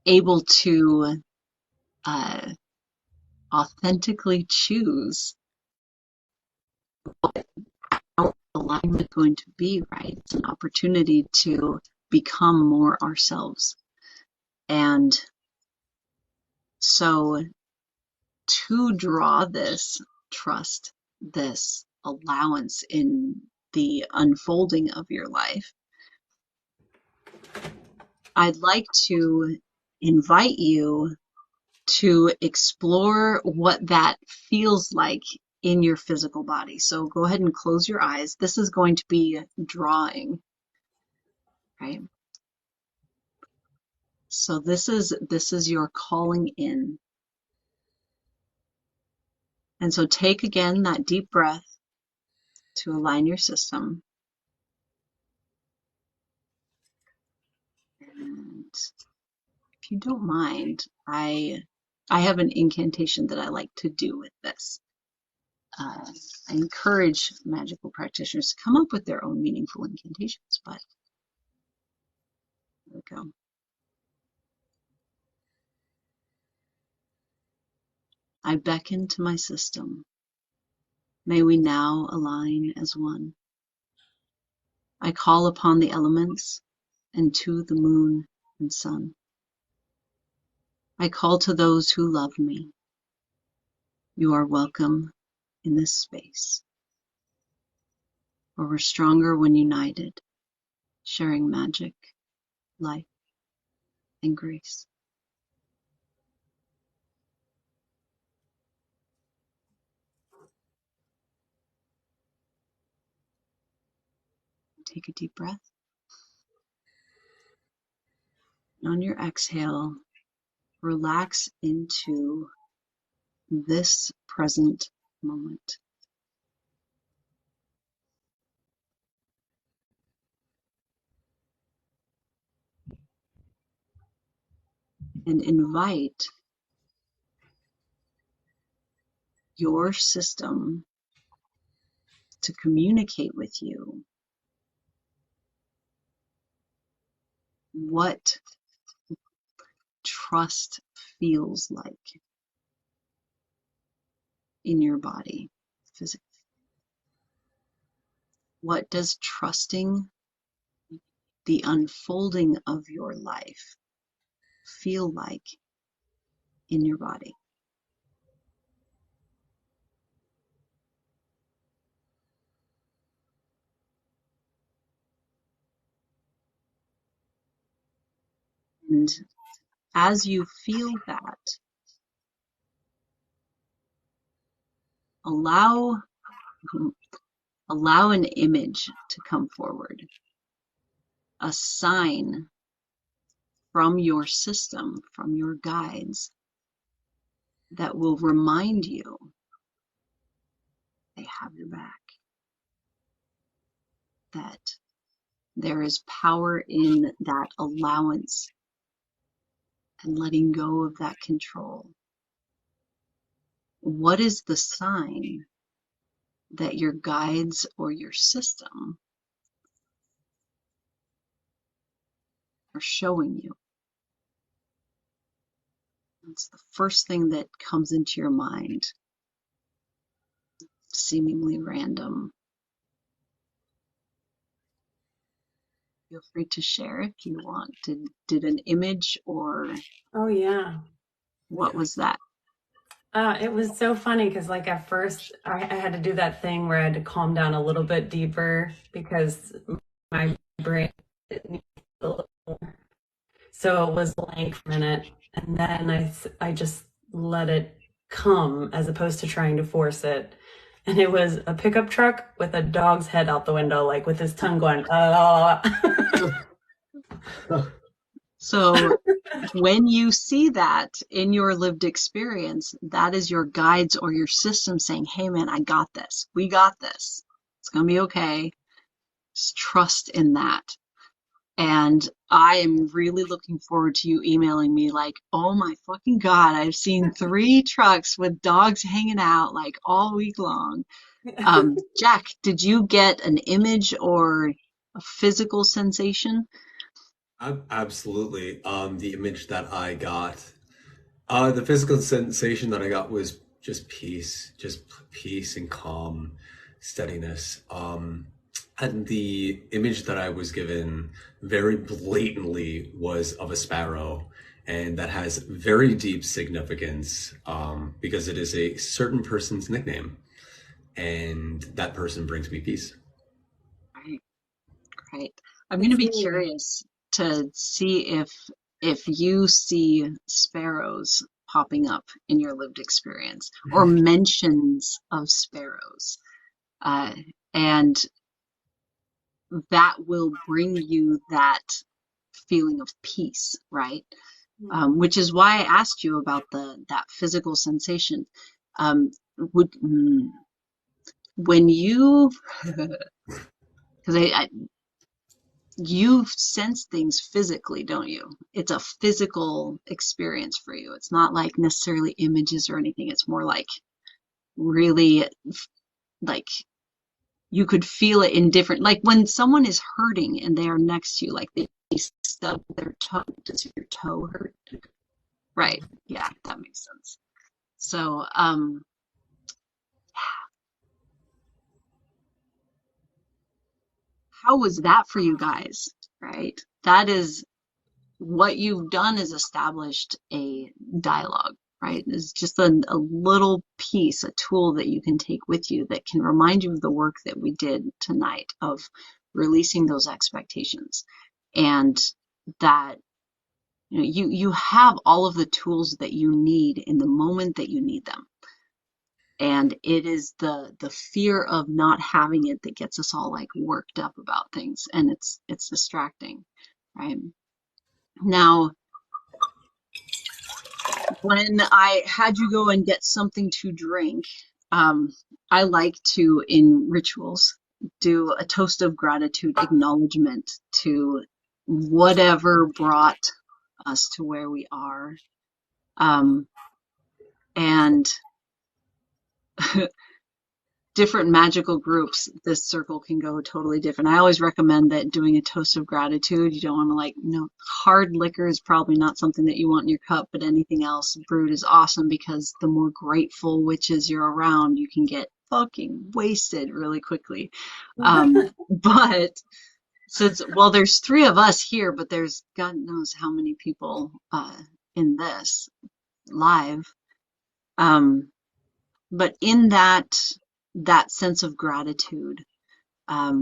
able to authentically choose what our alignment is going to be, right? It's an opportunity to become more ourselves. And so to draw this trust, this allowance in the unfolding of your life, I'd like to invite you to explore what that feels like in your physical body. So go ahead and close your eyes. This is going to be drawing, right? So this is your calling in. And so take again that deep breath to align your system. And if you don't mind, I have an incantation that I like to do with this. I encourage magical practitioners to come up with their own meaningful incantations, but there we go. I beckon to my system. May we now align as one. I call upon the elements and to the moon and sun. I call to those who love me. You are welcome in this space, where we're stronger when united, sharing magic, life, and grace. Take a deep breath. And on your exhale, relax into this present moment. And invite your system to communicate with you what trust feels like in your body physically. What does trusting the unfolding of your life feel like in your body? And as you feel that, allow an image to come forward, a sign from your system, from your guides, that will remind you they have your back, that there is power in that allowance and letting go of that control. What is the sign that your guides or your system are showing you? It's the first thing that comes into your mind, seemingly random. Feel free to share if you want. Did an image or Oh yeah. what was that? It was so funny because like at first I had to do that thing where I had to calm down a little bit deeper because my brain needs a little more. So it was blank for a minute, and then I just let it come as opposed to trying to force it. And it was a pickup truck with a dog's head out the window, like with his tongue going, So when you see that in your lived experience, that is your guides or your system saying, hey man, I got this. We got this. It's going to be okay. Just trust in that. And I am really looking forward to you emailing me like, oh my fucking God, I've seen 3 trucks with dogs hanging out like all week long. Jack, did you get an image or a physical sensation? Absolutely. The image that I got, the physical sensation that I got was just peace and calm, steadiness. And the image that I was given very blatantly was of a sparrow, and that has very deep significance because it is a certain person's nickname, and that person brings me peace. Right, right. I'm going to be curious to see if you see sparrows popping up in your lived experience or mentions of sparrows. And that will bring you that feeling of peace, right? Which is why I asked you about that physical sensation. When you, because you sense things physically, don't you? It's a physical experience for you. It's not like necessarily images or anything. It's more like really like you could feel it in different, like when someone is hurting and they are next to you, like they stub their toe. Does your toe hurt? Right. Yeah, that makes sense. So, how was that for you guys? Right? That is what you've done is established a dialogue, right? It's just a little piece, a tool that you can take with you that can remind you of the work that we did tonight of releasing those expectations. And that you have all of the tools that you need in the moment that you need them. And it is the fear of not having it that gets us all like worked up about things, and it's distracting, right? Now, when I had you go and get something to drink, I like to, in rituals, do a toast of gratitude, acknowledgement to whatever brought us to where we are. And different magical groups, this circle can go totally different. I always recommend that doing a toast of gratitude. You don't want to hard liquor is probably not something that you want in your cup, but anything else brewed is awesome because the more grateful witches you're around, you can get fucking wasted really quickly. But there's three of us here, but there's God knows how many people in this live. But in that sense of gratitude, I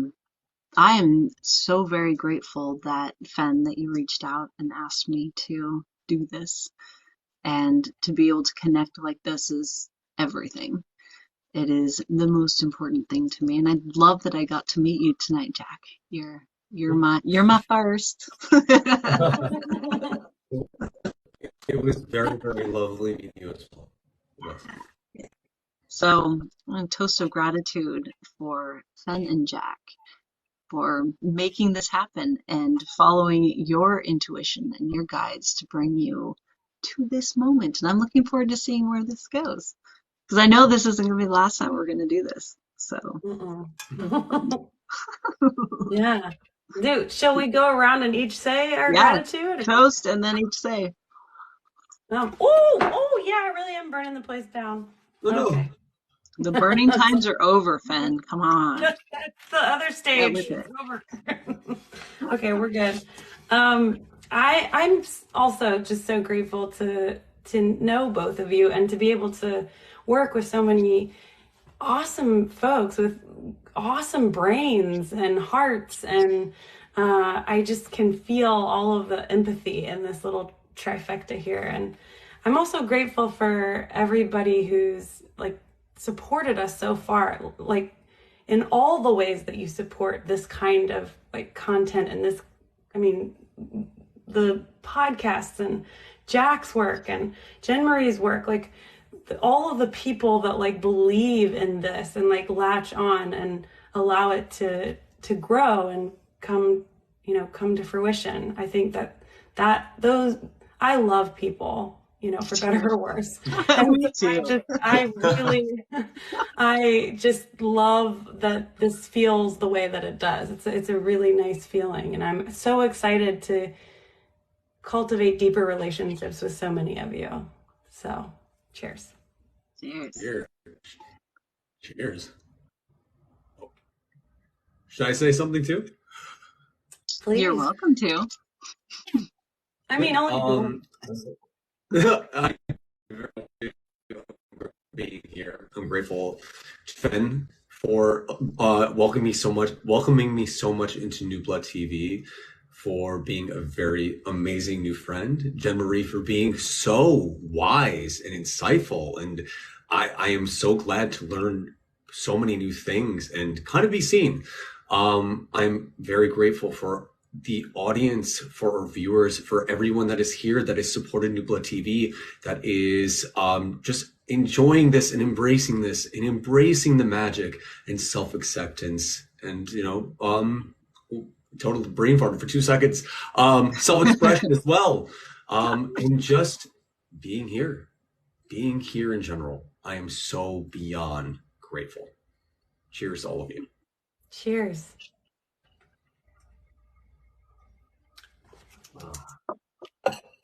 am so very grateful that Fen, that you reached out and asked me to do this, and to be able to connect like this is everything. It is the most important thing to me, and I love that I got to meet you tonight, Jack. You're my first. It was very, very lovely meeting you as well. Yes. So, a toast of gratitude for Fen and Jack for making this happen and following your intuition and your guides to bring you to this moment. And I'm looking forward to seeing where this goes, because I know this isn't going to be the last time we're going to do this. So, yeah. Dude, shall we go around and each say our gratitude? Toast and then each say. Oh, yeah, I really am burning the place down. Okay. The burning times are over, Fen. Come on. That's the other stage. It's over. Okay, we're good. I'm also just so grateful to know both of you and to be able to work with so many awesome folks with awesome brains and hearts, and I just can feel all of the empathy in this little trifecta here. And I'm also grateful for everybody who's supported us so far, in all the ways that you support this kind of content and this, the podcasts and Jack's work and Jen Marie's work, all of the people that believe in this and latch on and allow it to grow and come to fruition. I think those, I love people, for better or worse. And Me too. I just love that this feels the way that it does. It's a really nice feeling, and I'm so excited to cultivate deeper relationships with so many of you. So, cheers. Cheers. Cheers. Should I say something too? Please. You're welcome to. Only I'm being here. I'm grateful to Fen for welcoming me so much into New Blood TV, for being a very amazing new friend, Jen Marie for being so wise and insightful, and I am so glad to learn so many new things and kind of be seen. I'm very grateful for the audience, for our viewers, for everyone that is here, that has supported New Blood TV, that is just enjoying this and embracing the magic and self-acceptance and, total brain fart for 2 seconds, self-expression as well, and just being here in general. I am so beyond grateful. Cheers, all of you. Cheers.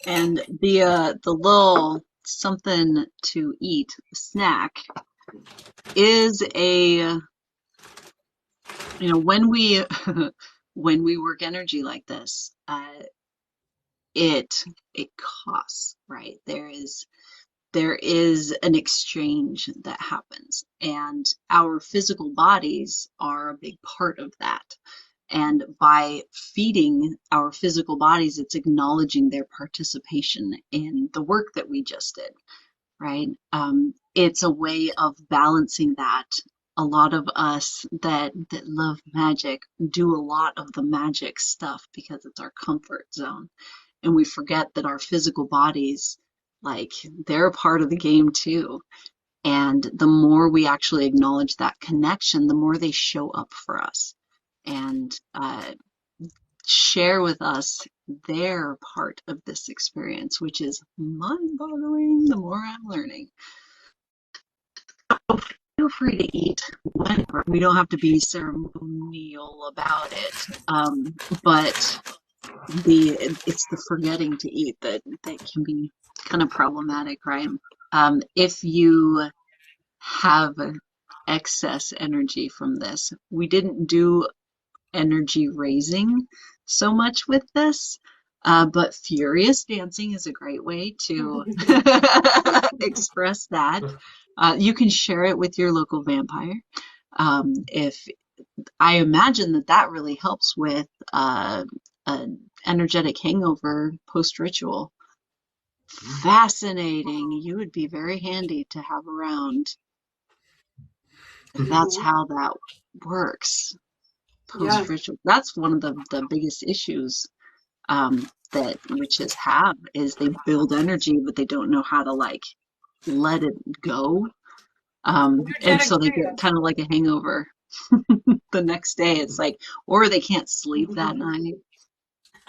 And the little something to eat snack is when we when we work energy like this, it costs, right? There is an exchange that happens, and our physical bodies are a big part of that. And by feeding our physical bodies, it's acknowledging their participation in the work that we just did, right? It's a way of balancing that. A lot of us that love magic do a lot of the magic stuff because it's our comfort zone. And we forget that our physical bodies, they're a part of the game too. And the more we actually acknowledge that connection, the more they show up for us and share with us their part of this experience, which is mind-boggling the more I'm learning. feel free to eat whenever. We don't have to be ceremonial about it. But it's the forgetting to eat that can be kind of problematic, right? If you have excess energy from this, we didn't do energy raising so much with this, but furious dancing is a great way to express that. You can share it with your local vampire. If I imagine that really helps with an energetic hangover post-ritual. Fascinating. You would be very handy to have around. That's how that works. Post-ritual. That's one of the biggest issues that witches have, is they build energy, but they don't know how to like let it go. And so they get kind of like a hangover the next day. It's like, or they can't sleep that night.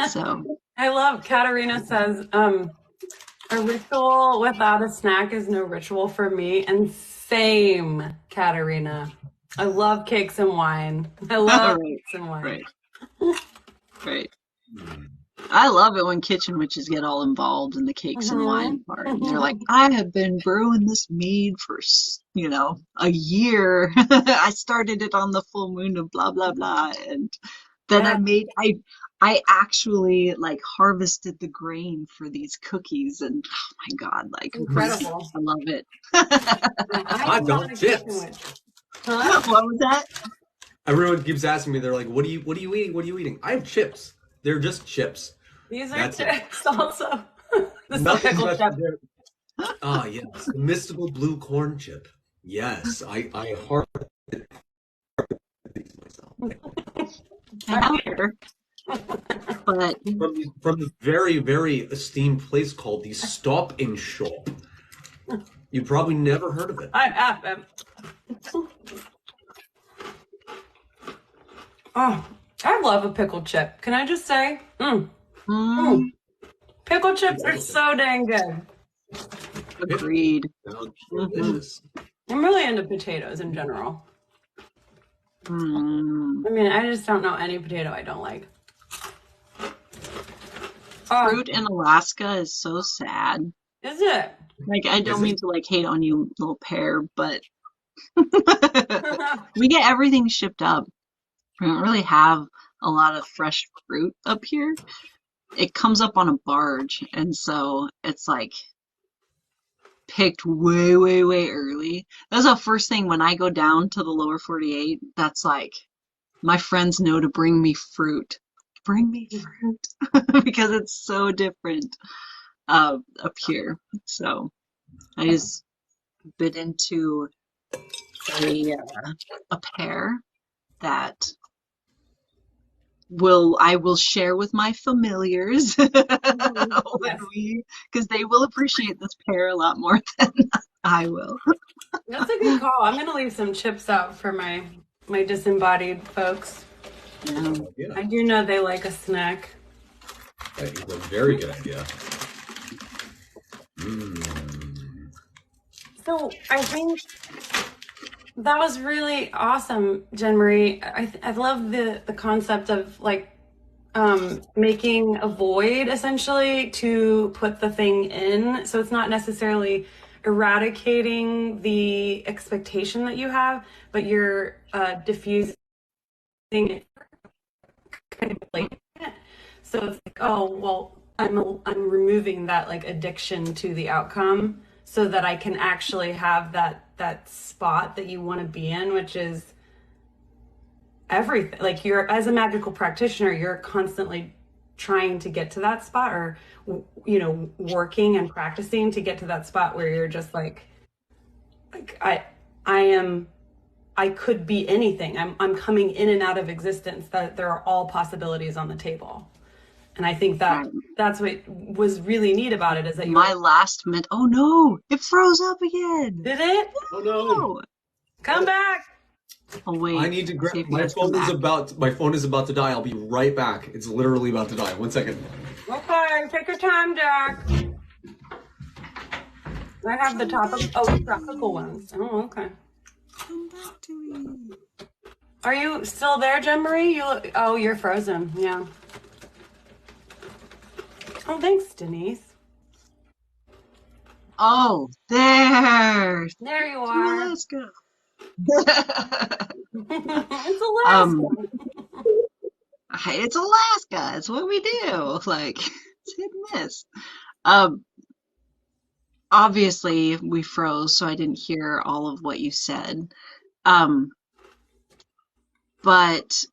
So I love, Katarina says, a ritual without a snack is no ritual for me. And same, Katarina. I love cakes and wine. I love cakes and wine. Right. I love it when kitchen witches get all involved in the cakes and wine part. They're like, I have been brewing this mead for, a year. I started it on the full moon of blah, blah, blah. And then I actually like harvested the grain for these cookies, and oh my God, like incredible. I love it. I got chips. Huh? What was that? Everyone keeps asking me, they're like, what are you eating? What are you eating? I have chips. They're just chips. These are chips also. This is pickle chip. Ah, yes. The mystical blue corn chip. Yes. I harvested these myself. I'm here. But from this very, very esteemed place called the Stop and Shop. You probably never heard of it. I have. Oh, I love a pickled chip. Can I just say? Pickle chips are so dang good. Agreed. I'm really into potatoes in general. I mean, I just don't know any potato I don't like. Fruit in Alaska is so sad. Is it? Like, I don't mean to like hate on you, little pear, but we get everything shipped up. We don't really have a lot of fresh fruit up here. It comes up on a barge, and so it's like picked way, way, way early. That's the first thing when I go down to the lower 48. That's like, my friends know to bring me fruit. Bring me fruit because it's so different up here. So I just bit into a pear that I will share with my familiars because they will appreciate this pear a lot more than I will. That's a good call. I'm gonna leave some chips out for my disembodied folks. Yeah. I do know they like a snack. That is a very good idea. So I think that was really awesome, Jen Marie. I love the concept of like making a void essentially to put the thing in. So it's not necessarily eradicating the expectation that you have, but you're diffusing it, kind of like it. So it's like, oh well, I'm removing that like addiction to the outcome, so that I can actually have that spot that you want to be in, which is everything. Like, you're, as a magical practitioner, you're constantly trying to get to that spot, or working and practicing to get to that spot where you're just like I could be anything. I'm coming in and out of existence, that there are all possibilities on the table. And I think that's what was really neat about it, is that my last minute. Oh no, it froze up again. Did it? Oh no. Come back. Oh wait. I need to grab my phone is about to die. I'll be right back. It's literally about to die. 1 second. Okay, take your time, Jack. I have the tropical ones. Oh, okay. Come back to me. Are you still there, Jen Marie? Oh, you're frozen. Yeah. Oh, thanks, Denise. Oh, there. There you are. Alaska. It's Alaska. It's Alaska. It's what we do. Like, it's hit and miss. Obviously we froze, so I didn't hear all of what you said. But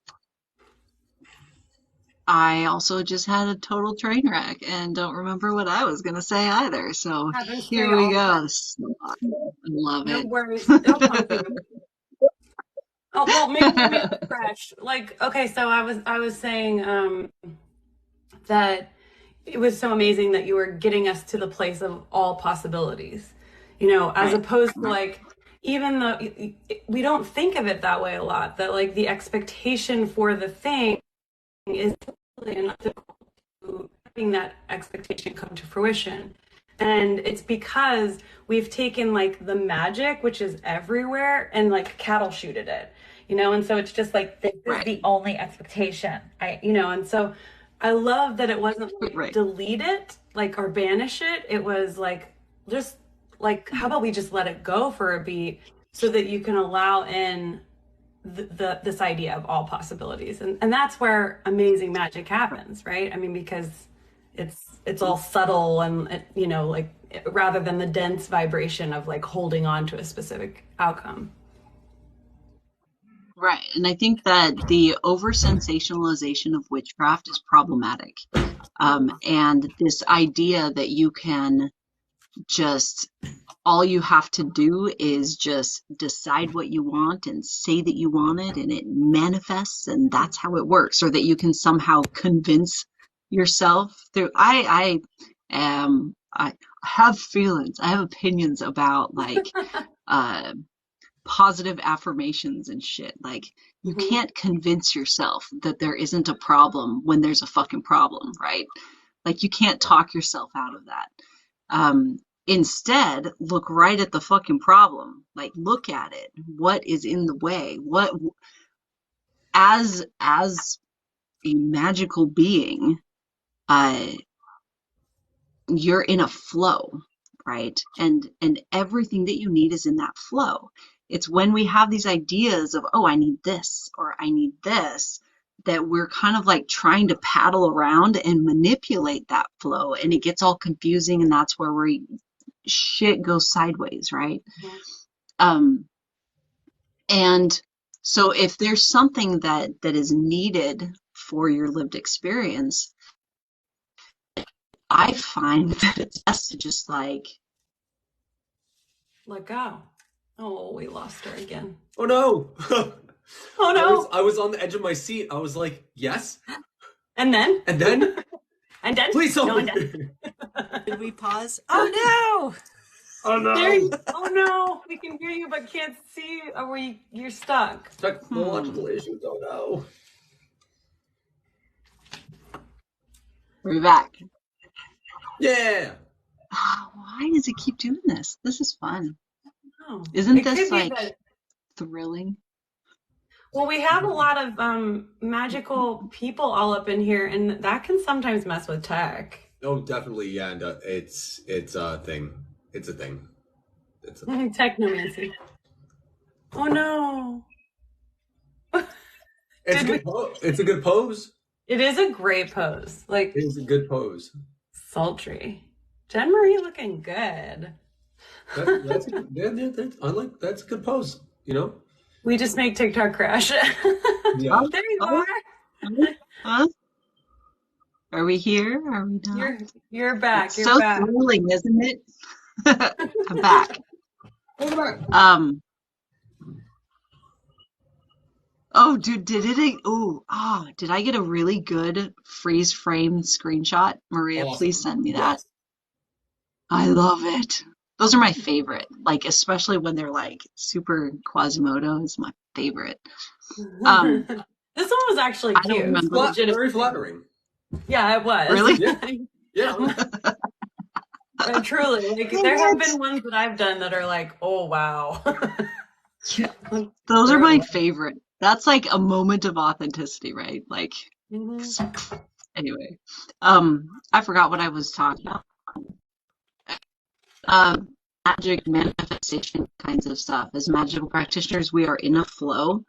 I also just had a total train wreck and don't remember what I was gonna say either. So Happens to here me we all the go. time. This is so awesome. I love No it. worries. It'll come through. Oh, well, maybe it crashed. Like, okay, so I was saying that it was so amazing that you were getting us to the place of all possibilities, you know, as Right. opposed to like, even though we don't think of it that way a lot, that like the expectation for the thing is really enough to having that expectation come to fruition. And it's because we've taken like the magic, which is everywhere, and like cattle shooted it, you know? And so it's just like, this is the only expectation, you know? And so I love that it wasn't like delete it, like, or banish it. It was like, just like, how about we just let it go for a beat so that you can allow in this idea of all possibilities. And that's where amazing magic happens, right? I mean, because it's all subtle and, you know, like, rather than the dense vibration of like holding on to a specific outcome. Right. And I think that the over sensationalization of witchcraft is problematic. And this idea that you can just, all you have to do is just decide what you want and say that you want it and it manifests and that's how it works, or that you can somehow convince yourself through. I have feelings, I have opinions about like positive affirmations and shit. Like, you can't convince yourself that there isn't a problem when there's a fucking problem, right? Like, you can't talk yourself out of that. Instead, look right at the fucking problem. Like, look at it. What is in the way? What, as a magical being, you're in a flow, right? And everything that you need is in that flow. It's when we have these ideas of, oh, I need this or I need this, that we're kind of like trying to paddle around and manipulate that flow, and it gets all confusing, and that's where shit goes sideways, right? And so if there's something that is needed for your lived experience, I find that it's best to just like let go. Oh, we lost her again. Oh no! Oh no! I was on the edge of my seat. I was like, yes. And then? And then? And then? Please no, don't. Did we pause? Oh no! Oh no! Oh no! We can hear you but can't see. Or you're stuck. Technological issues. Oh no! We're back. Yeah. Why does it keep doing this? This is fun. Oh, Isn't this like thrilling? Well, we have a lot of magical people all up in here, and that can sometimes mess with tech. Oh, definitely, yeah. And it's a thing. It's a thing. It's a thing. Technomancy. Oh no! It's a good pose. It is a great pose. Like, it is a good pose. Sultry. Jen Marie looking good. That's a good pose. You know. We just make TikTok crash. Yeah. There you are. Huh? Are we here? Are we done? You're back. It's you're so back. thrilling, isn't it? I'm back. Welcome back. Oh, dude, did I get a really good freeze frame screenshot? Maria, Awesome. Please send me that. Yes. I love it. Those are my favorite. Like, especially when they're like super Quasimodo is my favorite. This one was actually I don't cute. remember. Very flattering. Yeah, it was. Really? Yeah. Truly. Like, there have been ones that I've done that are like, oh wow. Yeah, those are my favorite. That's like a moment of authenticity, right? Like, anyway, I forgot what I was talking about. Magic manifestation kinds of stuff. As magical practitioners, we are in a flow,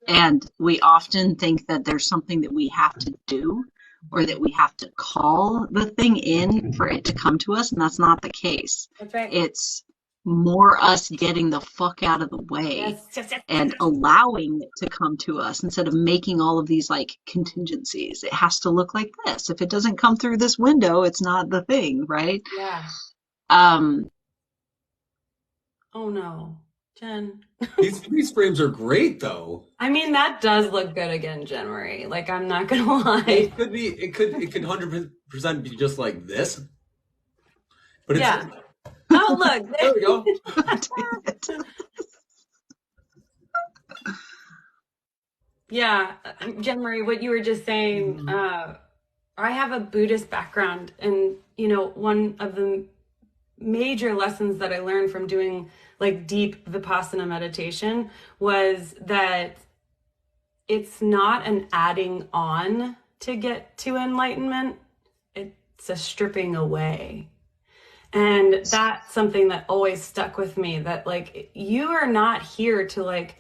and we often think that there's something that we have to do or that we have to call the thing in for it to come to us, and that's not the case. That's right. It's more us getting the fuck out of the way and allowing it to come to us instead of making all of these like contingencies. It has to look like this. If it doesn't come through this window, it's not the thing, right? Yeah. Um, Oh no, Jen. These frames are great though. I mean, that does look good again, Jen Marie. Like, I'm not gonna lie. It could 100% be just like this. But it's Yeah. Oh, look. there we go. Yeah, Jen Marie, what you were just saying, I have a Buddhist background, and one of the major lessons that I learned from doing like deep Vipassana meditation was that it's not an adding on to get to enlightenment, it's a stripping away. And that's something that always stuck with me, that like you are not here to like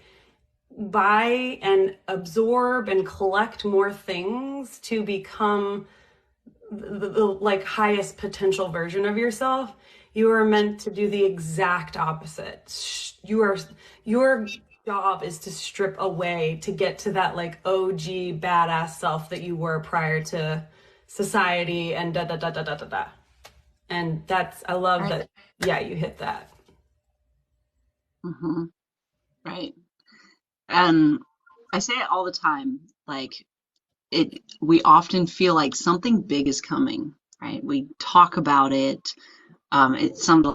buy and absorb and collect more things to become the like highest potential version of yourself. You are meant to do the exact opposite. Your job is to strip away to get to that like OG badass self that you were prior to society and da da da da da da da. And I love that. Yeah, you hit that. Mm-hmm. Right. And I say it all the time, like we often feel like something big is coming, right? We talk about it. It's something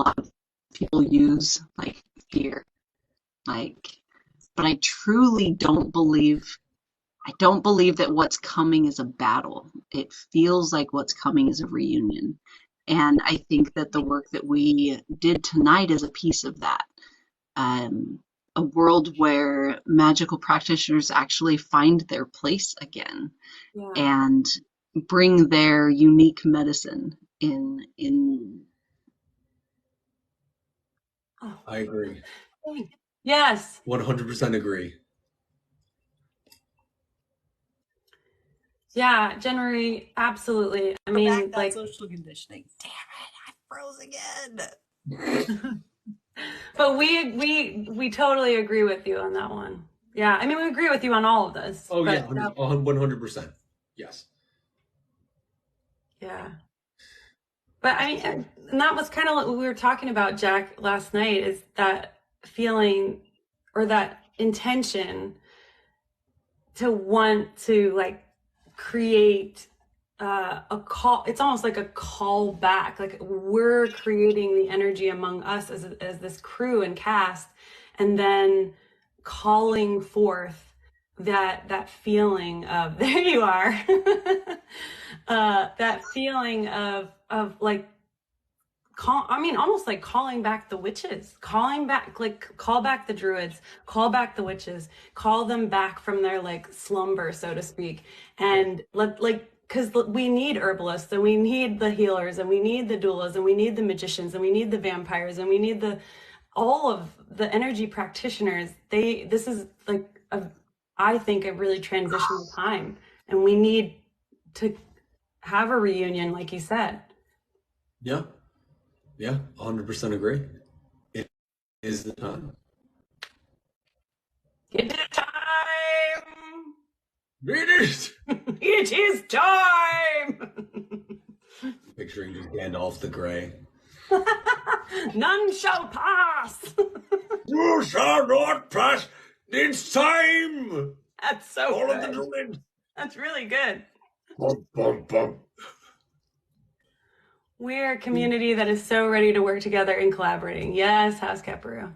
a lot of people use, like fear. But I truly don't believe that what's coming is a battle. It feels like what's coming is a reunion. And I think that the work that we did tonight is a piece of that. A world where magical practitioners actually find their place again and bring their unique medicine in. I agree. Yes. 100% agree. Yeah, Jen Marie, absolutely. I mean, like social conditioning. Damn it, I froze again. But we totally agree with you on that one. Yeah, I mean, we agree with you on all of this. Oh but yeah, 100%. Yes. Yeah. But I mean, and that was kind of what we were talking about, Jack, last night, is that feeling or that intention to want to like create a call. It's almost like a call back. Like we're creating the energy among us as this crew and cast, and then calling forth that feeling of there you are. That feeling of like almost like calling back the witches, call back the druids, call back the witches, call them back from their like slumber, so to speak, and because we need herbalists, and we need the healers, and we need the doulas, and we need the magicians, and we need the vampires, and we need all of the energy practitioners. This is like I think a really transitional time, and we need to have a reunion, like you said. Yeah. Yeah, 100% agree. It is the time. It is time. It is. It is time. Picturing just Gandalf the Grey. None shall pass. You shall not pass. It's time. That's so All good. of the druids. That's really good. Bum, bum, bum. We're a community that is so ready to work together and collaborating. Yes, House Kaparu.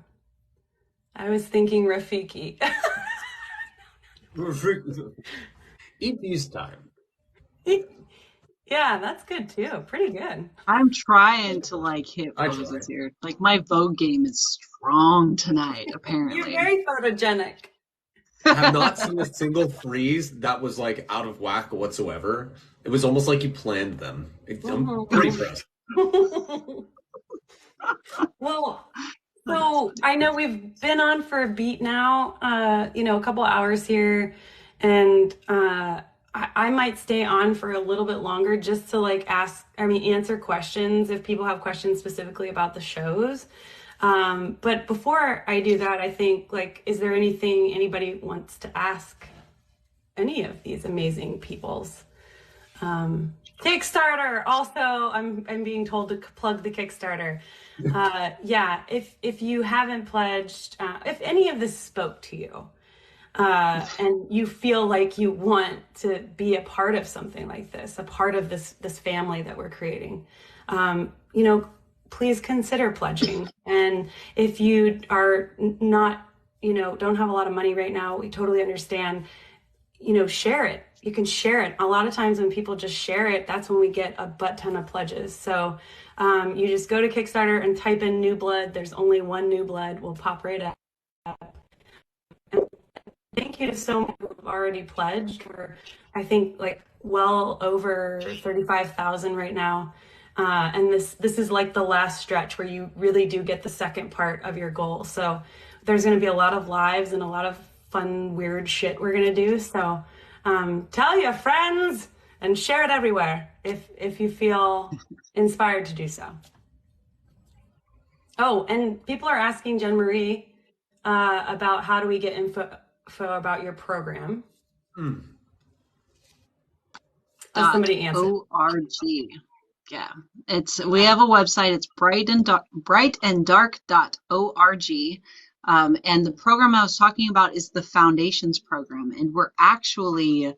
I was thinking Rafiki. It is time. It Yeah, that's good too. Pretty good. I'm trying to like hit I poses try. here. Like my Vogue game is strong tonight, You're apparently. very photogenic. I have not seen a single freeze that was like out of whack whatsoever. It was almost like you planned them. I'm pretty impressed. Well, so I know we've been on for a beat now, a couple hours here, and I might stay on for a little bit longer just to answer questions if people have questions specifically about the shows. But before I do that, I think, is there anything anybody wants to ask any of these amazing peoples? Kickstarter. Also, I'm being told to plug the Kickstarter. If you haven't pledged, if any of this spoke to you, and you feel like you want to be a part of something like this, a part of this family that we're creating, please consider pledging. And if you are not, don't have a lot of money right now, we totally understand. Share it. You can share it. A lot of times when people just share it, that's when we get a butt ton of pledges. So you just go to Kickstarter and type in new blood. There's only one new blood. We'll pop right up. And thank you to so many who have already pledged. We're, I think, well over 35,000 right now. And this is like the last stretch where you really do get the second part of your goal. So there's going to be a lot of lives and a lot of fun, weird shit we're going to do. So tell your friends and share it everywhere if you feel inspired to do so. Oh, and people are asking Jen Marie about how do we get info about your program. Does somebody answer? .org. Yeah, we have a website. It's brightanddark.org. And the program I was talking about is the Foundations program, and we're actually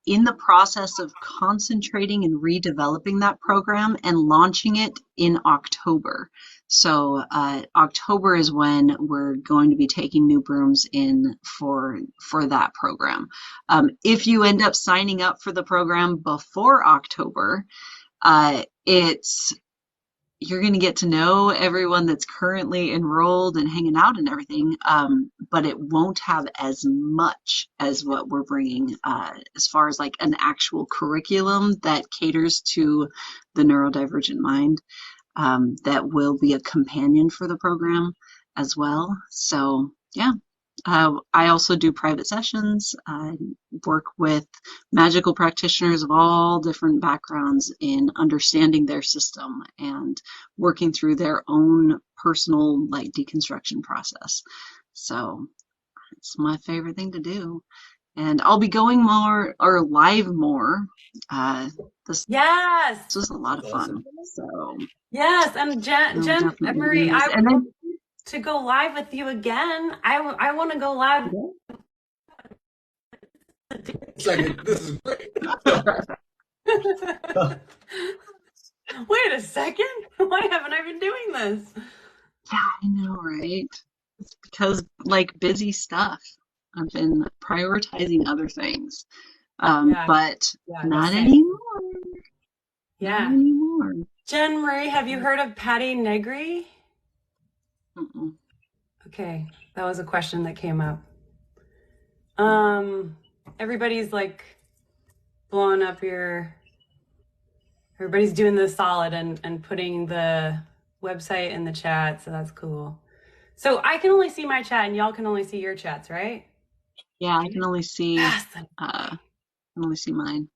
in the process of concentrating and redeveloping that program and launching it in October. So October is when we're going to be taking new brooms in for that program. If you end up signing up for the program before October, you're going to get to know everyone that's currently enrolled and hanging out and everything, but it won't have as much as what we're bringing as far as like an actual curriculum that caters to the neurodivergent mind, that will be a companion for the program as well. So yeah. I also do private sessions. I work with magical practitioners of all different backgrounds in understanding their system and working through their own personal deconstruction process. So it's my favorite thing to do. And I'll be going more or live more. This was a lot of fun. So yes, and Jen Marie, to go live with you again. I want to go live. This is great. Wait a second. Why haven't I been doing this? Yeah, I know, right? It's because busy stuff. I've been prioritizing other things. But not anymore. Yeah. Not anymore. Jen Marie, have you heard of Patty Negri? Mm-mm. Okay, that was a question that came up. Everybody's blowing up everybody's doing the solid and putting the website in the chat, so that's cool. So I can only see my chat and y'all can only see your chats, right? Yeah, I can only see mine.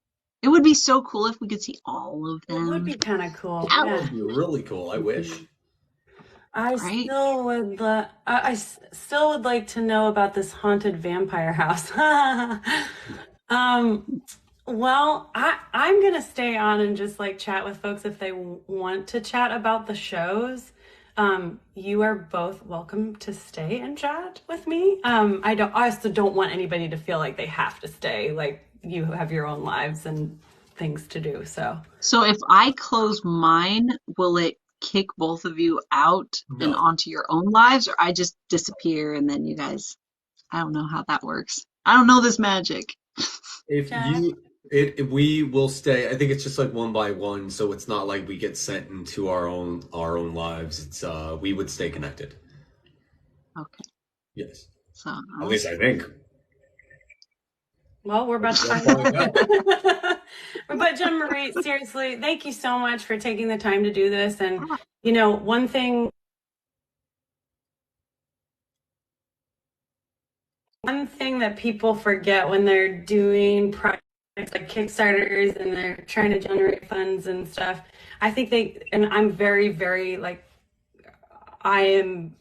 It would be so cool if we could see all of them. It would be kind of cool. That would be really cool. I wish. I still would like to know about this haunted vampire house. Well, I'm gonna stay on and just chat with folks if they want to chat about the shows. You are both welcome to stay and chat with me. I also don't want anybody to feel like they have to stay. You have your own lives and things to do. So if I close mine, will it kick both of you out and onto your own lives, or I just disappear and then you guys? I don't know how that works. I don't know this magic. If We will stay. I think it's just like one by one, so it's not like we get sent into our own lives. It's we would stay connected. Okay. Yes. So At least I think. Well, we're about to find out. But Jen Marie, seriously, thank you so much for taking the time to do this. And you know, one thing that people forget when they're doing projects like Kickstarters and they're trying to generate funds and stuff, I think and I'm very, very like, I am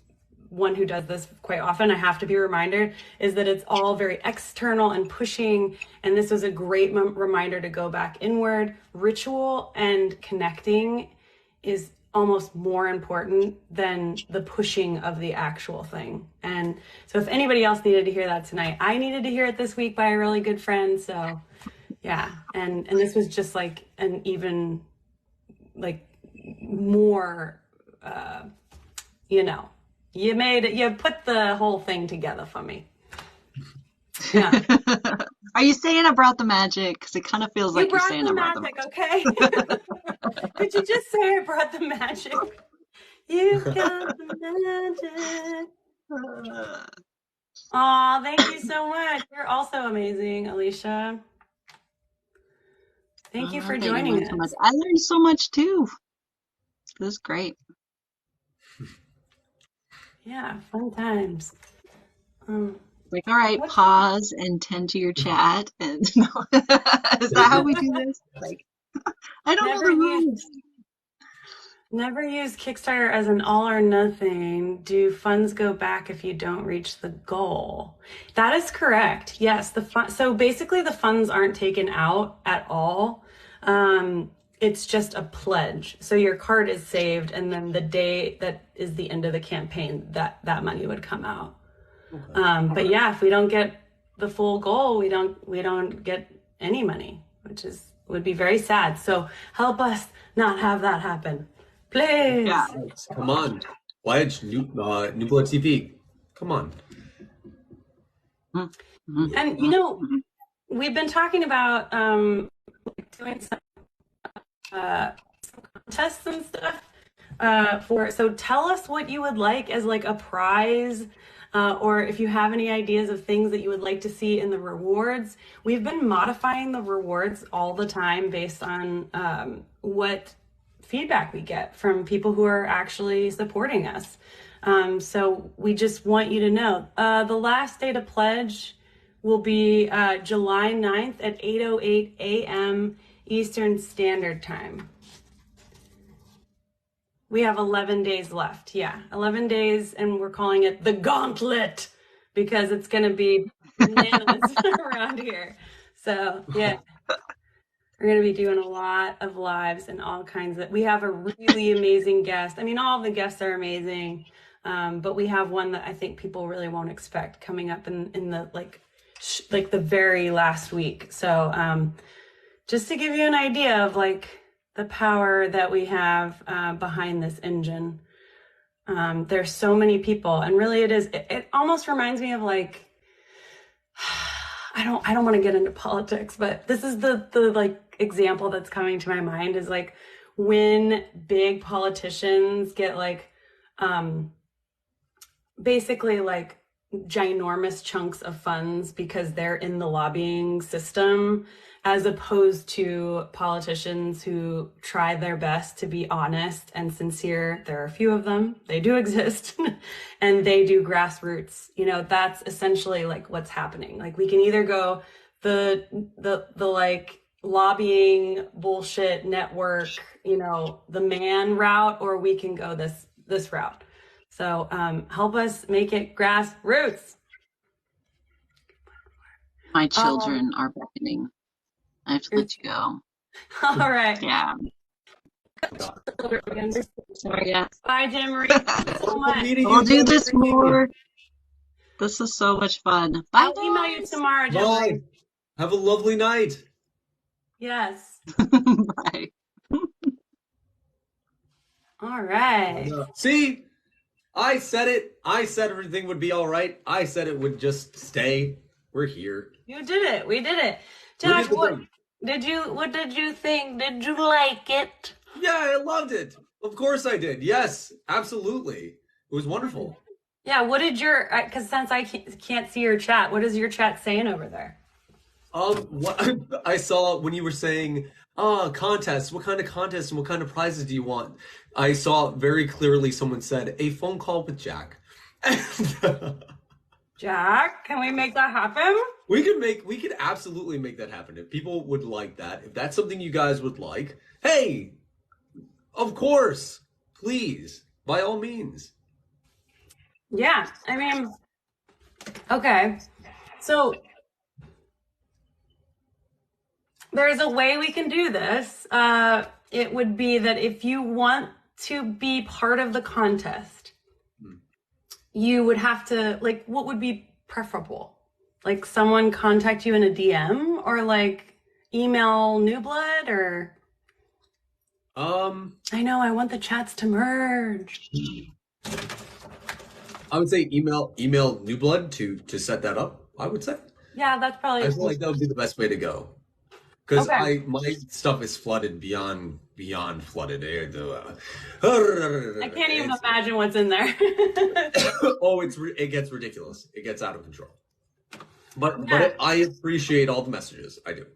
one who does this quite often. I have to be reminded is that it's all very external and pushing. And this was a great reminder to go back inward. Ritual and connecting is almost more important than the pushing of the actual thing. And so if anybody else needed to hear that tonight, I needed to hear it this week by a really good friend. So yeah. And this was just like an even like more, you put the whole thing together for me. Yeah. Are you saying I brought the magic? Because it kind of feels like you're saying I brought the magic. Okay. Did you just say I brought the magic? You've got the magic. Aw, thank you so much. You're also amazing, Alicia. Thank you for joining us. So much. I learned so much too. It was great. Yeah, fun times. Like, all right, pause and tend to your chat. And is that how we do this? Like, I don't know the rules. Never use Kickstarter as an all or nothing. Do funds go back if you don't reach the goal? That is correct. Yes, so basically the funds aren't taken out at all. It's just a pledge. So your card is saved, and then the day that is the end of the campaign, that money would come out. Okay. But yeah, if we don't get the full goal, we don't get any money, which would be very sad. So help us not have that happen, please. Yeah. Come on, pledge New Blood TV. Come on. And you know, we've been talking about doing some contests and stuff so tell us what you would like as like a prize, or if you have any ideas of things that you would like to see in the rewards. We've been modifying the rewards all the time based on what feedback we get from people who are actually supporting us. So we just want you to know the last day to pledge will be July 9th at 8:08 a.m. Eastern Standard Time. We have 11 days left. Yeah, 11 days, and we're calling it the Gauntlet because it's going to be bananas around here. So, yeah, we're going to be doing a lot of lives and all kinds of. We have a really amazing guest. I mean, all of the guests are amazing, but we have one that I think people really won't expect coming up in the like the very last week. So, just to give you an idea of like the power that we have behind this engine. There's so many people, and really it almost reminds me of like, I don't want to get into politics, but this is the like example that's coming to my mind is like when big politicians get like, basically like ginormous chunks of funds because they're in the lobbying system, as opposed to politicians who try their best to be honest and sincere. There are a few of them, they do exist, and they do grassroots. You know, that's essentially like what's happening. Like we can either go the like lobbying bullshit network, you know, the man route, or we can go this route. So help us make it grassroots. My children are beckoning. I have to let you go. All right. Yeah. Sorry, yeah. Bye, Jen Marie. Thank you so much. We'll do this more. This is so much fun. Bye. I'll email you tomorrow, Jen Marie. Bye. Have a lovely night. Yes. Bye. All right. See, I said it. I said everything would be all right. I said it would just stay. We're here. You did it. We did it. Josh, What did you think? Did you like it? Yeah, I loved it. Of course I did. Yes, absolutely. It was wonderful. Yeah, what did your, because since I can't see your chat, what is your chat saying over there? What I saw when you were saying, contests, what kind of contests and what kind of prizes do you want? I saw very clearly someone said, a phone call with Jack. Jack, can we make that happen? We could absolutely make that happen. If people would like that, if that's something you guys would like, hey, of course, please, by all means. Yeah, I mean, okay. So there's a way we can do this. It would be that if you want to be part of the contest, you would have to, like, what would be preferable? Like someone contact you in a DM or like email New Blood or? I know, I want the chats to merge. I would say email New Blood to set that up, I would say. Yeah, that's probably. I feel like that would be the best way to go. Because Okay. my stuff is flooded beyond flooded. I can't even imagine what's in there. Oh, it gets ridiculous. It gets out of control. But Yeah. I appreciate all the messages. I do.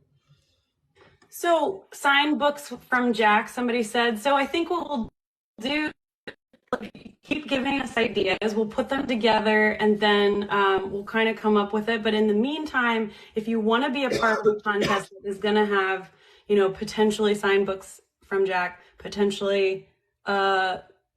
So, signed books from Jack, somebody said. So I think what we'll do, keep giving us ideas. We'll put them together and then we'll kind of come up with it. But in the meantime, if you want to be a part of the contest that is going to have, potentially signed books from Jack, potentially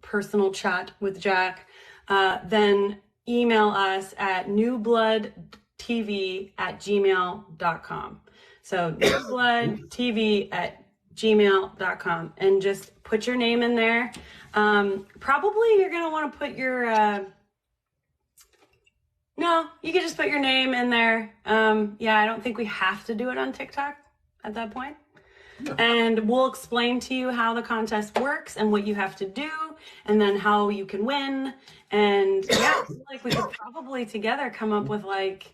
personal chat with Jack, then email us at newbloodtv@gmail.com. So newbloodtv@gmail.com, and just put your name in there. Probably you're going to want to put your, no, you can just put your name in there. Yeah, I don't think we have to do it on TikTok at that point. No. And we'll explain to you how the contest works and what you have to do, and then how you can win. And yeah, I feel like we could probably together come up with like,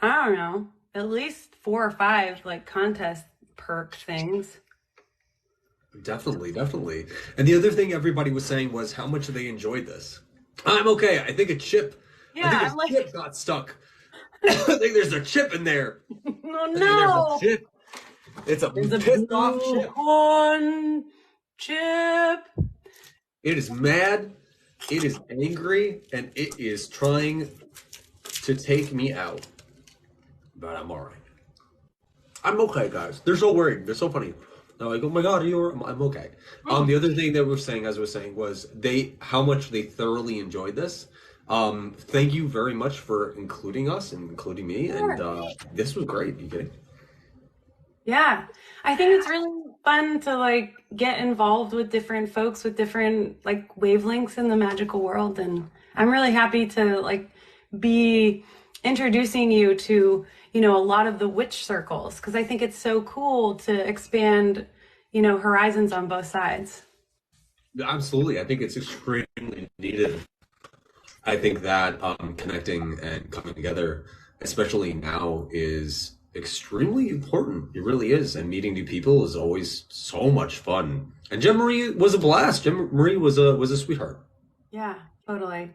I don't know, at least 4 or 5 like contest perk things. Definitely. And the other thing everybody was saying was how much they enjoyed this. I'm okay. I think a chip. Yeah, chip got stuck. I think there's a chip in there. Oh no! There's a chip. It's a pissed off chip. Corn chip. It is mad. It is angry, and it is trying to take me out. But I'm alright. I'm okay, guys. They're so worried. They're so funny. They're like, oh my god, I'm okay. The other thing that was saying was how much they thoroughly enjoyed this. Thank you very much for including us and including me. Sure. And this was great. Are you kidding? Yeah, I think it's really fun to like get involved with different folks with different like wavelengths in the magical world, and I'm really happy to like be introducing you to a lot of the witch circles, because I think it's so cool to expand horizons on both sides. Absolutely, I think it's extremely needed. I think that connecting and coming together, especially now, is extremely important. It really is. And meeting new people is always so much fun. And Jen Marie was a blast. Jen Marie was a sweetheart. Yeah, totally.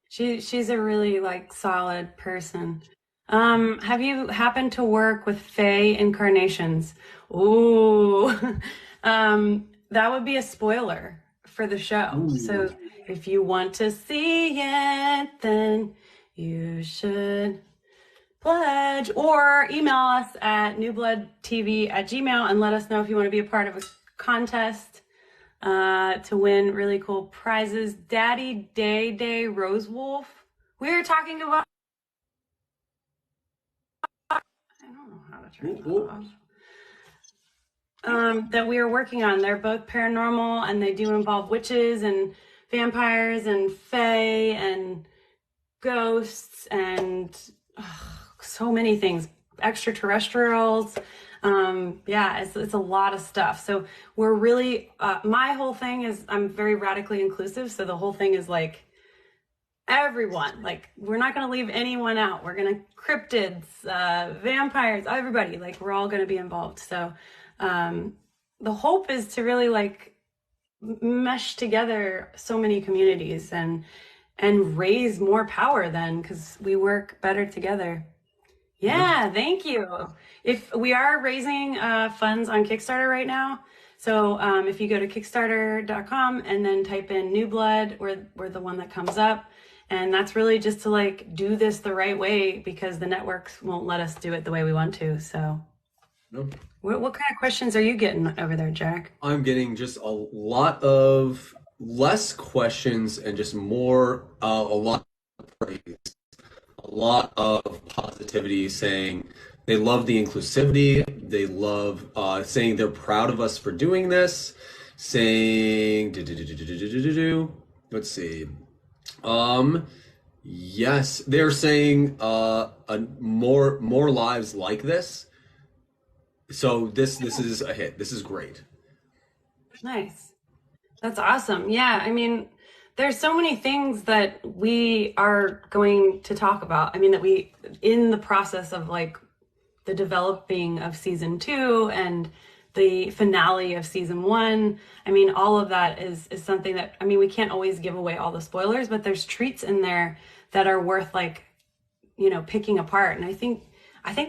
She's a really like solid person. Have you happened to work with Fae incarnations? Ooh, that would be a spoiler for the show. Ooh. So if you want to see it, then you should pledge or email us at newbloodtv@gmail and let us know if you want to be a part of a contest to win really cool prizes. Daddy Day Rose Wolf. We were talking about. I don't know how to turn that off. That we are working on. They're both paranormal, and they do involve witches and vampires and fae and ghosts and so many things. Extraterrestrials. Yeah, it's a lot of stuff. So we're really, my whole thing is I'm very radically inclusive. So the whole thing is like everyone. Like, we're not going to leave anyone out. We're going to cryptids, vampires, everybody. Like, we're all going to be involved. So the hope is to really like mesh together so many communities and raise more power then, because we work better together. Yeah, thank you. If we are raising funds on Kickstarter right now, so if you go to kickstarter.com and then type in New Blood, we're the one that comes up, and that's really just to like do this the right way, because the networks won't let us do it the way we want to. So, what kind of questions are you getting over there, Jack? I'm getting just a lot of less questions and just more, a lot of praise, a lot of positivity, saying they love the inclusivity, they love saying they're proud of us for doing this, saying, let's see, yes, they're saying more lives like this. So this is a hit. This is great. Nice. That's awesome. Yeah, I mean, there's so many things that we are going to talk about. I mean, that we, in the process of like the developing of season 2 and the finale of season 1, I mean, all of that is something that, I mean, we can't always give away all the spoilers, but there's treats in there that are worth like, you know, picking apart. And I think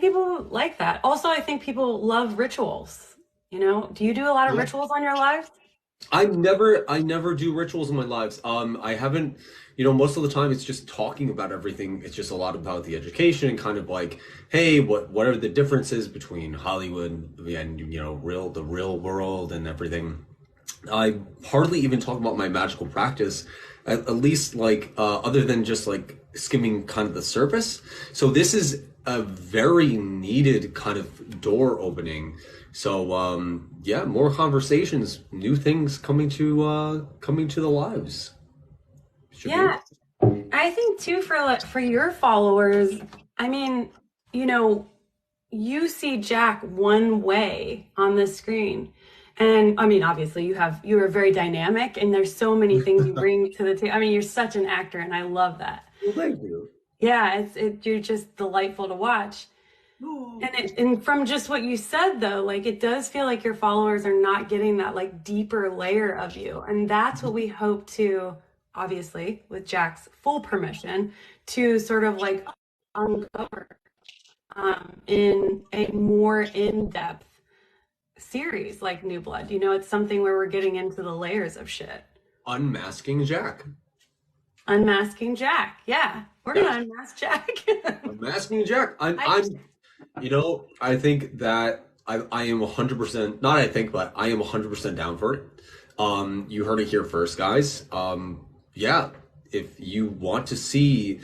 people like that. Also, I think people love rituals. You know, do you do a lot of rituals on your lives? I never do rituals in my lives. I haven't, you know, most of the time it's just talking about everything. It's just a lot about the education and kind of like, hey, what are the differences between Hollywood and, you know, the real world and everything. I hardly even talk about my magical practice, at least like, other than just like skimming kind of the surface. So this is a very needed kind of door opening. So yeah, more conversations, new things coming to the lives. Yeah, I think too for your followers. I mean, you know, you see Jack one way on the screen, and I mean, obviously you are very dynamic, and there's so many things you bring to the table. I mean, you're such an actor, and I love that. Well, thank you. Yeah, you're just delightful to watch. And from just what you said though, like it does feel like your followers are not getting that like deeper layer of you. And that's what we hope to, obviously, with Jack's full permission, to sort of like uncover in a more in-depth series like New Blood. You know, it's something where we're getting into the layers of shit. Unmasking Jack. Unmasking Jack. Yeah. We're gonna unmask Jack. Unmasking Jack. I'm you know, I think that I am 100%, not I think, but I am 100% down for it. You heard it here first, guys. Yeah, if you want to see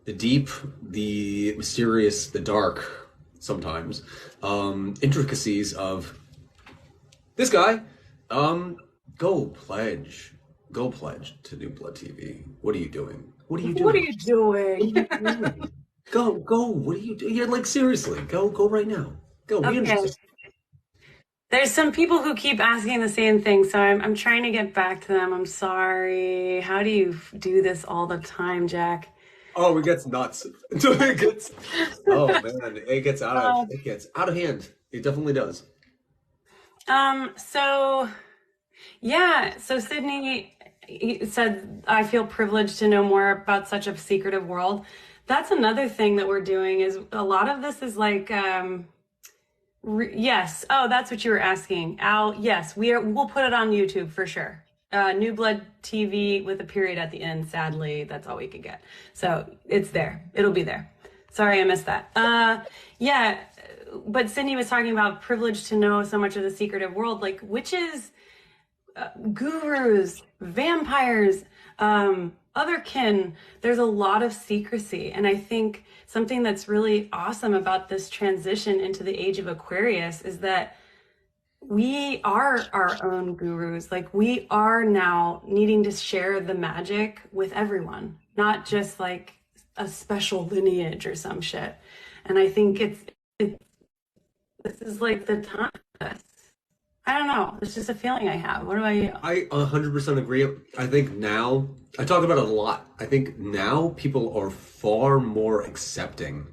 the deep, the mysterious, the dark, sometimes, intricacies of this guy, go pledge to New Blood TV. What are you doing? What are you doing? What are you doing? Go. What are you doing? Yeah, like seriously, go right now. Go. Okay. There's some people who keep asking the same thing, so I'm trying to get back to them. I'm sorry. How do you do this all the time, Jack? Oh, it gets nuts. Oh man, it gets out of hand. It definitely does. So Sydney said, I feel privileged to know more about such a secretive world. That's another thing that we're doing, is a lot of this is like, yes. Oh, that's what you were asking, Al. Yes, we'll put it on YouTube for sure. New Blood TV with a period at the end. Sadly, that's all we could get. So it's there. It'll be there. Sorry, I missed that. Yeah, but Sydney was talking about privilege to know so much of the secretive world, like witches, gurus, vampires, otherkin. There's a lot of secrecy. And I think something that's really awesome about this transition into the age of Aquarius is that we are our own gurus. Like we are now needing to share the magic with everyone, not just like a special lineage or some shit. And I think this is like the time for this. I don't know. It's just a feeling I have. What about you? I 100% agree. I think now, I talk about it a lot. I think now people are far more accepting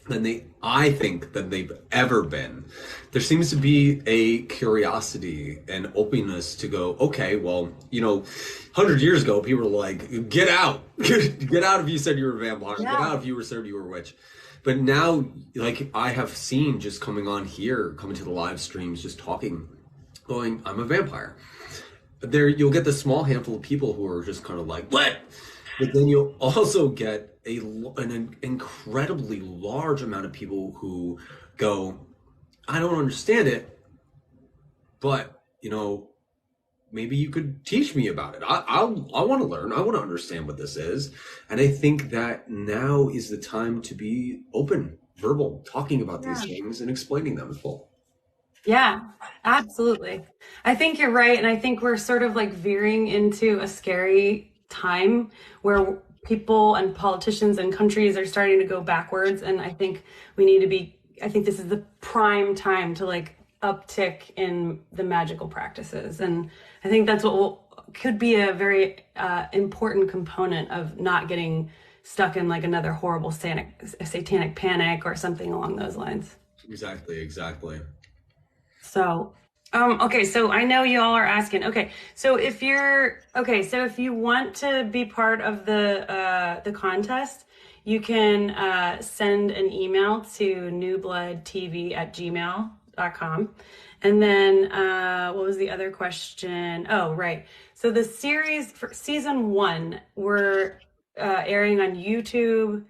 than they've ever been. There seems to be a curiosity and openness to go, okay, well, 100 years ago, people were like, get out. Get out if you said you were a vampire. Yeah. Get out if you said you were a witch. But now, like, I have seen just coming on here, coming to the live streams, just talking, going, I'm a vampire. There, you'll get the small handful of people who are just kind of like, what? But then you'll also get an incredibly large amount of people who go, I don't understand it, but, maybe you could teach me about it. I want to learn. I want to understand what this is. And I think that now is the time to be open, verbal, talking about these things and explaining them in full. Yeah, absolutely. I think you're right. And I think we're sort of like veering into a scary time where people and politicians and countries are starting to go backwards. And I think I think this is the prime time to like uptick in the magical practices. And I think that's what could be a very important component of not getting stuck in like another horrible satanic panic or something along those lines. Exactly. So, okay, so I know you all are asking. Okay, so if you want to be part of the contest, you can send an email to newbloodtv@gmail.com. And then what was the other question? Oh, right. So the series for season 1 we're airing on YouTube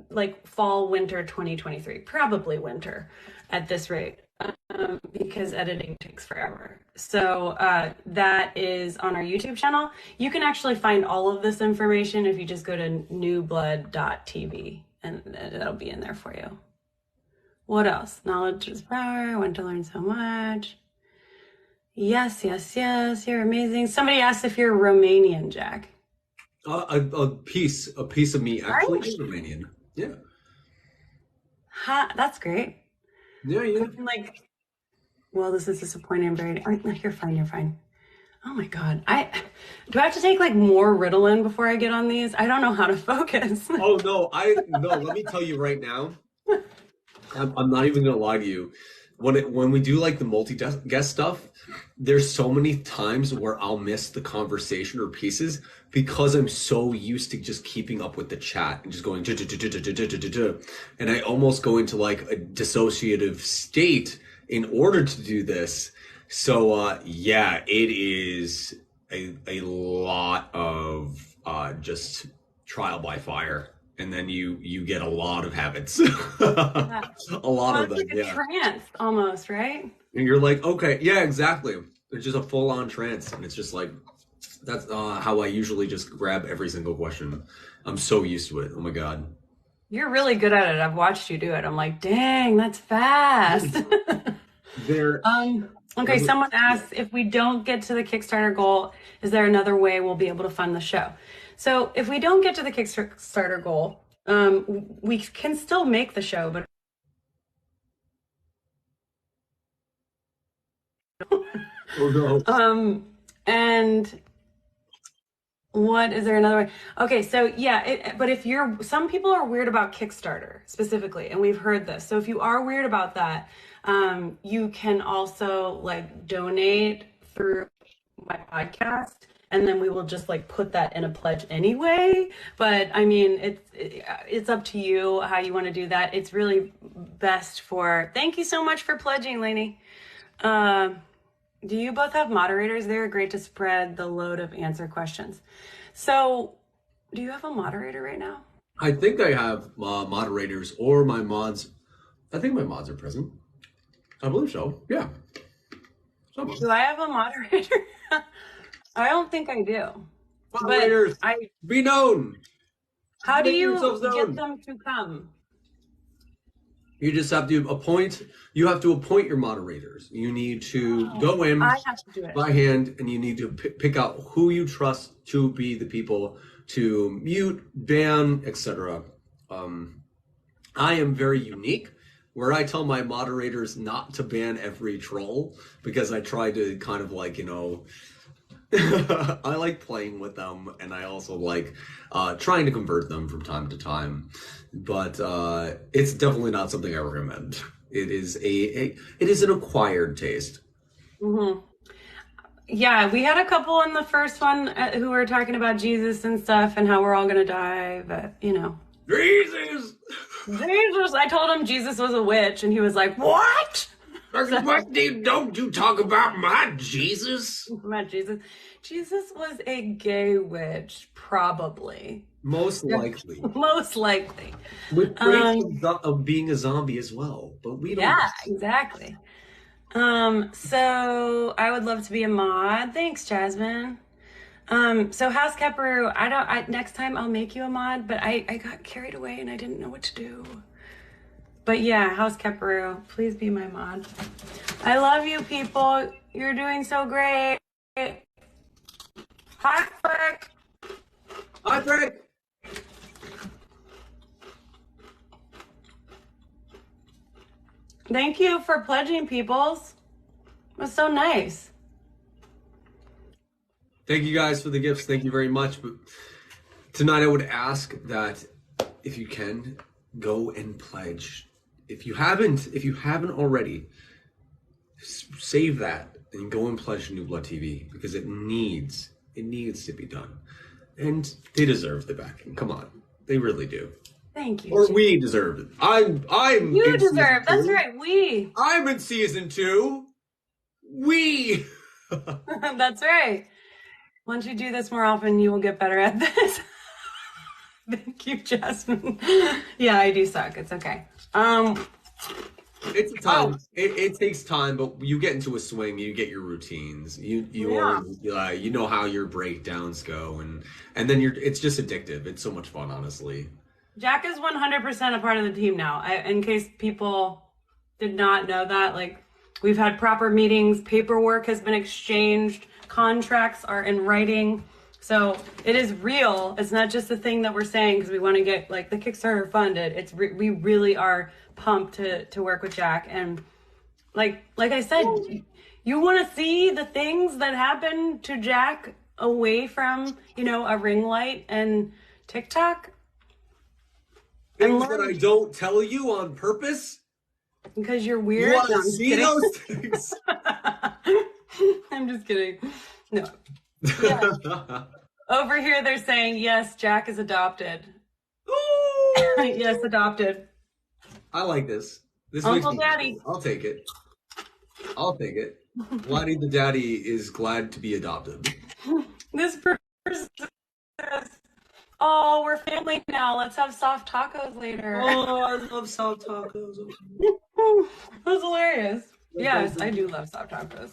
like fall, winter 2023, probably winter at this rate. Because editing takes forever. So that is on our YouTube channel. You can actually find all of this information if you just go to newblood.tv, and it'll be in there for you. What else? Knowledge is power. I want to learn so much. Yes. You're amazing. Somebody asked if you're Romanian, Jack. A piece of me actually is Romanian. Yeah. That's great. Yeah. Well, this is disappointing. You're fine. Oh my God. Do I have to take like more Ritalin before I get on these? I don't know how to focus. Oh no, let me tell you right now. I'm not even gonna lie to you. When we do like the multi-guest stuff, there's so many times where I'll miss the conversation or pieces because I'm so used to just keeping up with the chat and just going and I almost go into like a dissociative state in order to do this. So it is a lot of just trial by fire. And then you get a lot of habits. A lot of them. It's like a trance almost, right? And you're like, okay, yeah, exactly. It's just a full-on trance. And it's just like, that's how I usually just grab every single question. I'm so used to it. Oh my God. You're really good at it. I've watched you do it. I'm like, dang, that's fast. Okay, someone asked, if we don't get to the Kickstarter goal, is there another way we'll be able to fund the show? So if we don't get to the Kickstarter goal, we can still make the show, but and what is there another way? Okay, so yeah, but some people are weird about Kickstarter specifically, and we've heard this. So if you are weird about that, you can also like donate through my podcast, and then we will just like put that in a pledge anyway. But I mean, it's up to you how you want to do that. It's really best thank you so much for pledging, Lainey. Do you both have moderators? They're great to spread the load of answer questions. So do you have a moderator right now? I think I have moderators or my mods. I think my mods are present. I believe so. Yeah. Do I have a moderator? I don't think I do. Moderators, be known. How do you get them to come? You just have to appoint your moderators. You need to go in I have to do it by hand, and you need to pick out who you trust to be the people to mute, ban, etc. I am very unique. where I tell my moderators not to ban every troll because I try to kind of like, you know, I like playing with them, and I also like trying to convert them from time to time. But it's definitely not something I recommend. It is it is an acquired taste. Mm-hmm. Yeah, we had a couple in the first one who were talking about Jesus and stuff and how we're all gonna die, but you know. Jesus! I told him Jesus was a witch, and he was like, "What? What? Don't you talk about my Jesus?" My Jesus. Jesus was a gay witch, probably. Most likely. Most likely. With traits of being a zombie as well, but we don't. Yeah, exactly. So I would love to be a mod. Thanks, Jasmine. So House Keperu, next time I'll make you a mod, but I got carried away and I didn't know what to do. But yeah, House Keperu, please be my mod. I love you people. You're doing so great. Hi, Frick. Hi, Frick. Thank you for pledging, peoples. It was so nice. Thank you guys for the gifts. Thank you very much. But tonight I would ask that if you can, go and pledge. If you haven't already, save that and go and pledge New Blood TV because it needs to be done. And they deserve the backing. Come on. They really do. Thank you. Or we deserve it. I'm You deserve. That's right. We. I'm in season 2. We. That's right. Once you do this more often, you will get better at this. Thank you, Jasmine. Yeah, I do suck. It's okay. It's a time. It takes time, but you get into a swing. You get your routines. You know how your breakdowns go, and then it's just addictive. It's so much fun, honestly. Jack is 100% a part of the team now. In case people did not know that, like, we've had proper meetings, paperwork has been exchanged, contracts are in writing. So it is real. It's not just a thing that we're saying because we want to get like the Kickstarter funded. We really are pumped to work with Jack. And like I said, you want to see the things that happen to Jack away from, a ring light and TikTok. Things that I don't tell you on purpose? Because you're weird. You want to see those things? I'm just kidding. No. Yeah. Over here, they're saying, yes, Jack is adopted. Yes, adopted. I like this. This Uncle makes me Daddy. happy. I'll take it. Vladdy the Daddy is glad to be adopted. This person says, oh, we're family now. Let's have soft tacos later. Oh, I love soft tacos. That's hilarious. Yes, I do love soft tacos.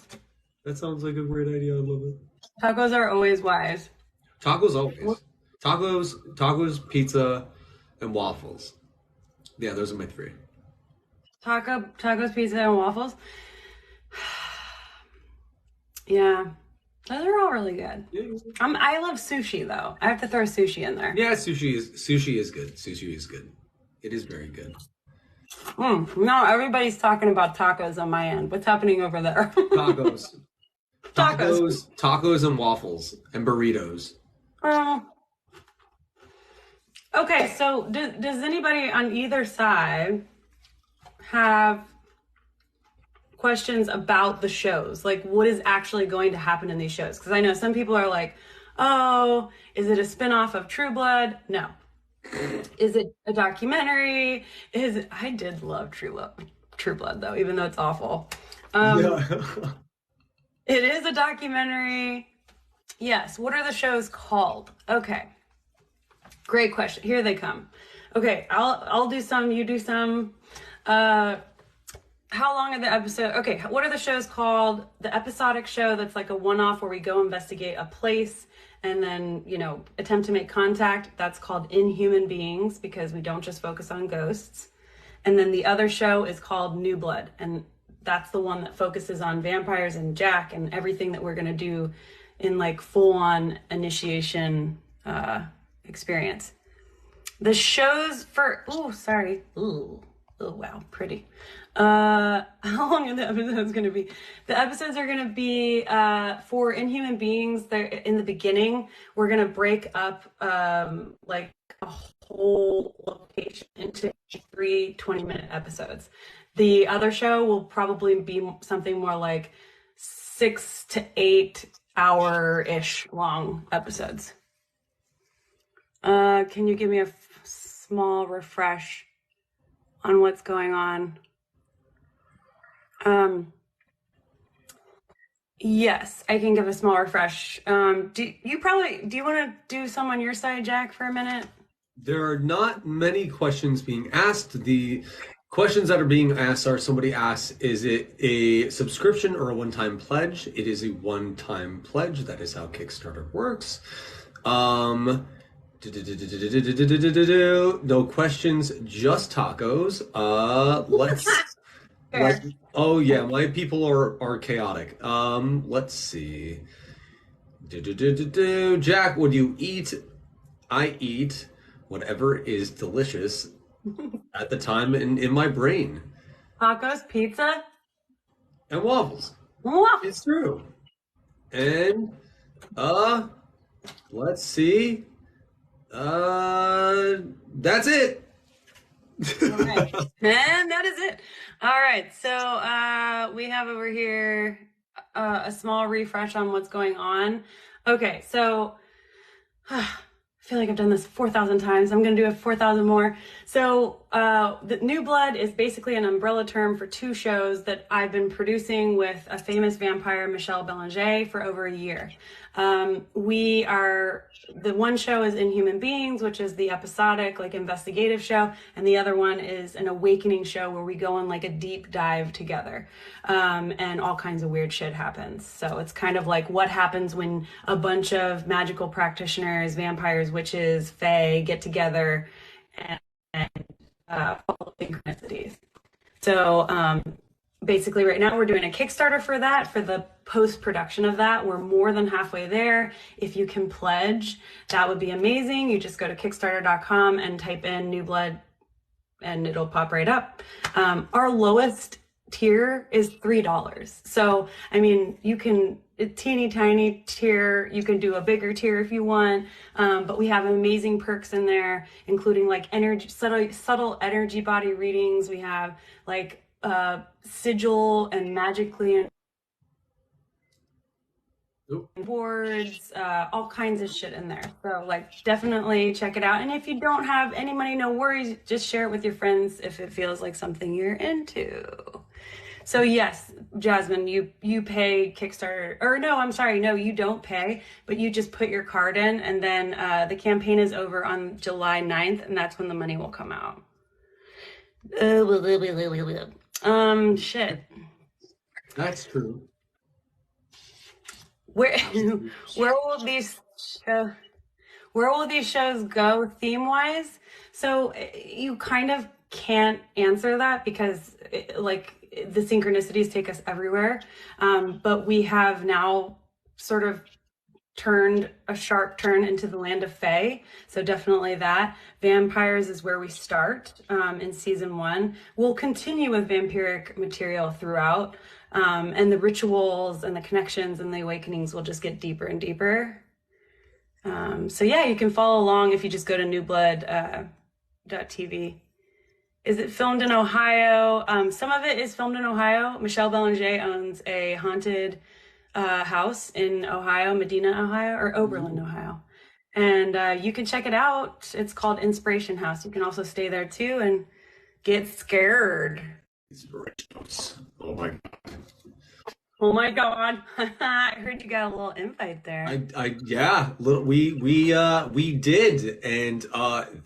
That sounds like a great idea. I love it. Tacos are always wise. Tacos always. Tacos, pizza, and waffles. Yeah, those are my 3. Tacos, pizza, and waffles. Yeah, those are all really good. Yeah. I love sushi though. I have to throw sushi in there. Yeah, sushi is good. Sushi is good. It is very good. No, everybody's talking about tacos on my end. What's happening over there? Tacos and waffles and burritos. Okay, so does anybody on either side have questions about the shows? Like, what is actually going to happen in these shows? Because I know some people are like, oh, is it a spinoff of True Blood? No. Is it a documentary? I did love True Blood though, even though it's awful. It is a documentary. Yes. What are the shows called? Okay. Great question. Here they come. Okay, I'll do some, you do some. How long are the episodes? Okay, what are the shows called? The episodic show that's like a one-off where we go investigate a place and then, attempt to make contact. That's called Inhuman Beings because we don't just focus on ghosts. And then the other show is called New Blood. And that's the one that focuses on vampires and Jack and everything that we're going to do in like full-on initiation experience. The shows for, Oh, wow, pretty. How long are the episodes going to be? The episodes are going to be for Inhuman Beings. They're in the beginning. We're going to break up like a whole location into 3 20-minute episodes. The other show will probably be something more like 6 to 8 hour-ish long episodes. Can you give me a small refresh on what's going on? Yes, I can give a small refresh. Do you want to do some on your side, Jack, for a minute? There are not many questions being asked. The questions that are being asked are, somebody asks, is it a subscription or a one-time pledge? It is a one-time pledge. That is how Kickstarter works. No questions, just tacos. Oh yeah, my people are chaotic. Let's see. Jack, what do you eat? I eat whatever is delicious at the time in my brain. Tacos, pizza, and waffles. Waffles. It's true. And let's see. That's it. All right. And that is it. All right. So we have over here a small refresh on what's going on. Okay. So I feel like I've done this 4,000 times. I'm going to do it 4,000 more. So the New Blood is basically an umbrella term for 2 shows that I've been producing with a famous vampire, Michelle Belanger, for over a year. The one show is Inhuman Beings, which is the episodic, like, investigative show, and the other one is an awakening show where we go on like a deep dive together, and all kinds of weird shit happens. So it's kind of like what happens when a bunch of magical practitioners, vampires, witches, fae get together and follow synchronicities. So basically right now we're doing a Kickstarter for that, for the post-production of that. We're more than halfway there. If you can pledge, that would be amazing. You just go to kickstarter.com and type in New Blood and it'll pop right up. Our lowest tier is $3. So, I mean, you can, a teeny tiny tier, you can do a bigger tier if you want, but we have amazing perks in there, including like energy, subtle energy body readings. We have like sigil and magically boards, all kinds of shit in there. So like definitely check it out. And if you don't have any money, no worries, just share it with your friends if it feels like something you're into. So yes, Jasmine, you pay Kickstarter, or no, I'm sorry, no, you don't pay, but you just put your card in, and then the campaign is over on July 9th, and that's when the money will come out. Shit. That's true. Where will these shows go theme-wise? So you kind of can't answer that because the synchronicities take us everywhere. But we have now sort of turned a sharp turn into the land of fae. So definitely that. Vampires is where we start in season 1. We'll continue with vampiric material throughout. And the rituals and the connections and the awakenings will just get deeper and deeper. So yeah, you can follow along if you just go to newblood.tv. Is it filmed in Ohio? Some of it is filmed in Ohio. Michelle Belanger owns a haunted house in Ohio, Medina, Ohio, or Oberlin, Ohio. And you can check it out. It's called Inspiration House. You can also stay there too and get scared. Oh my god. Oh my god. I heard you got a little invite there. We did, and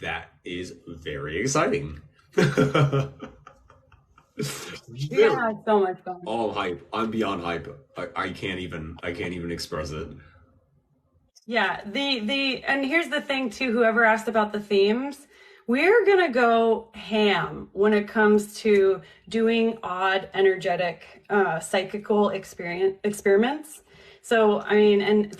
that is very exciting. Yeah, it's so much fun. Oh, hype. I'm beyond hype. I can't even express it. Yeah, and here's the thing too, whoever asked about the themes, we're gonna go ham when it comes to doing odd, energetic, psychical experiments. So, I mean, and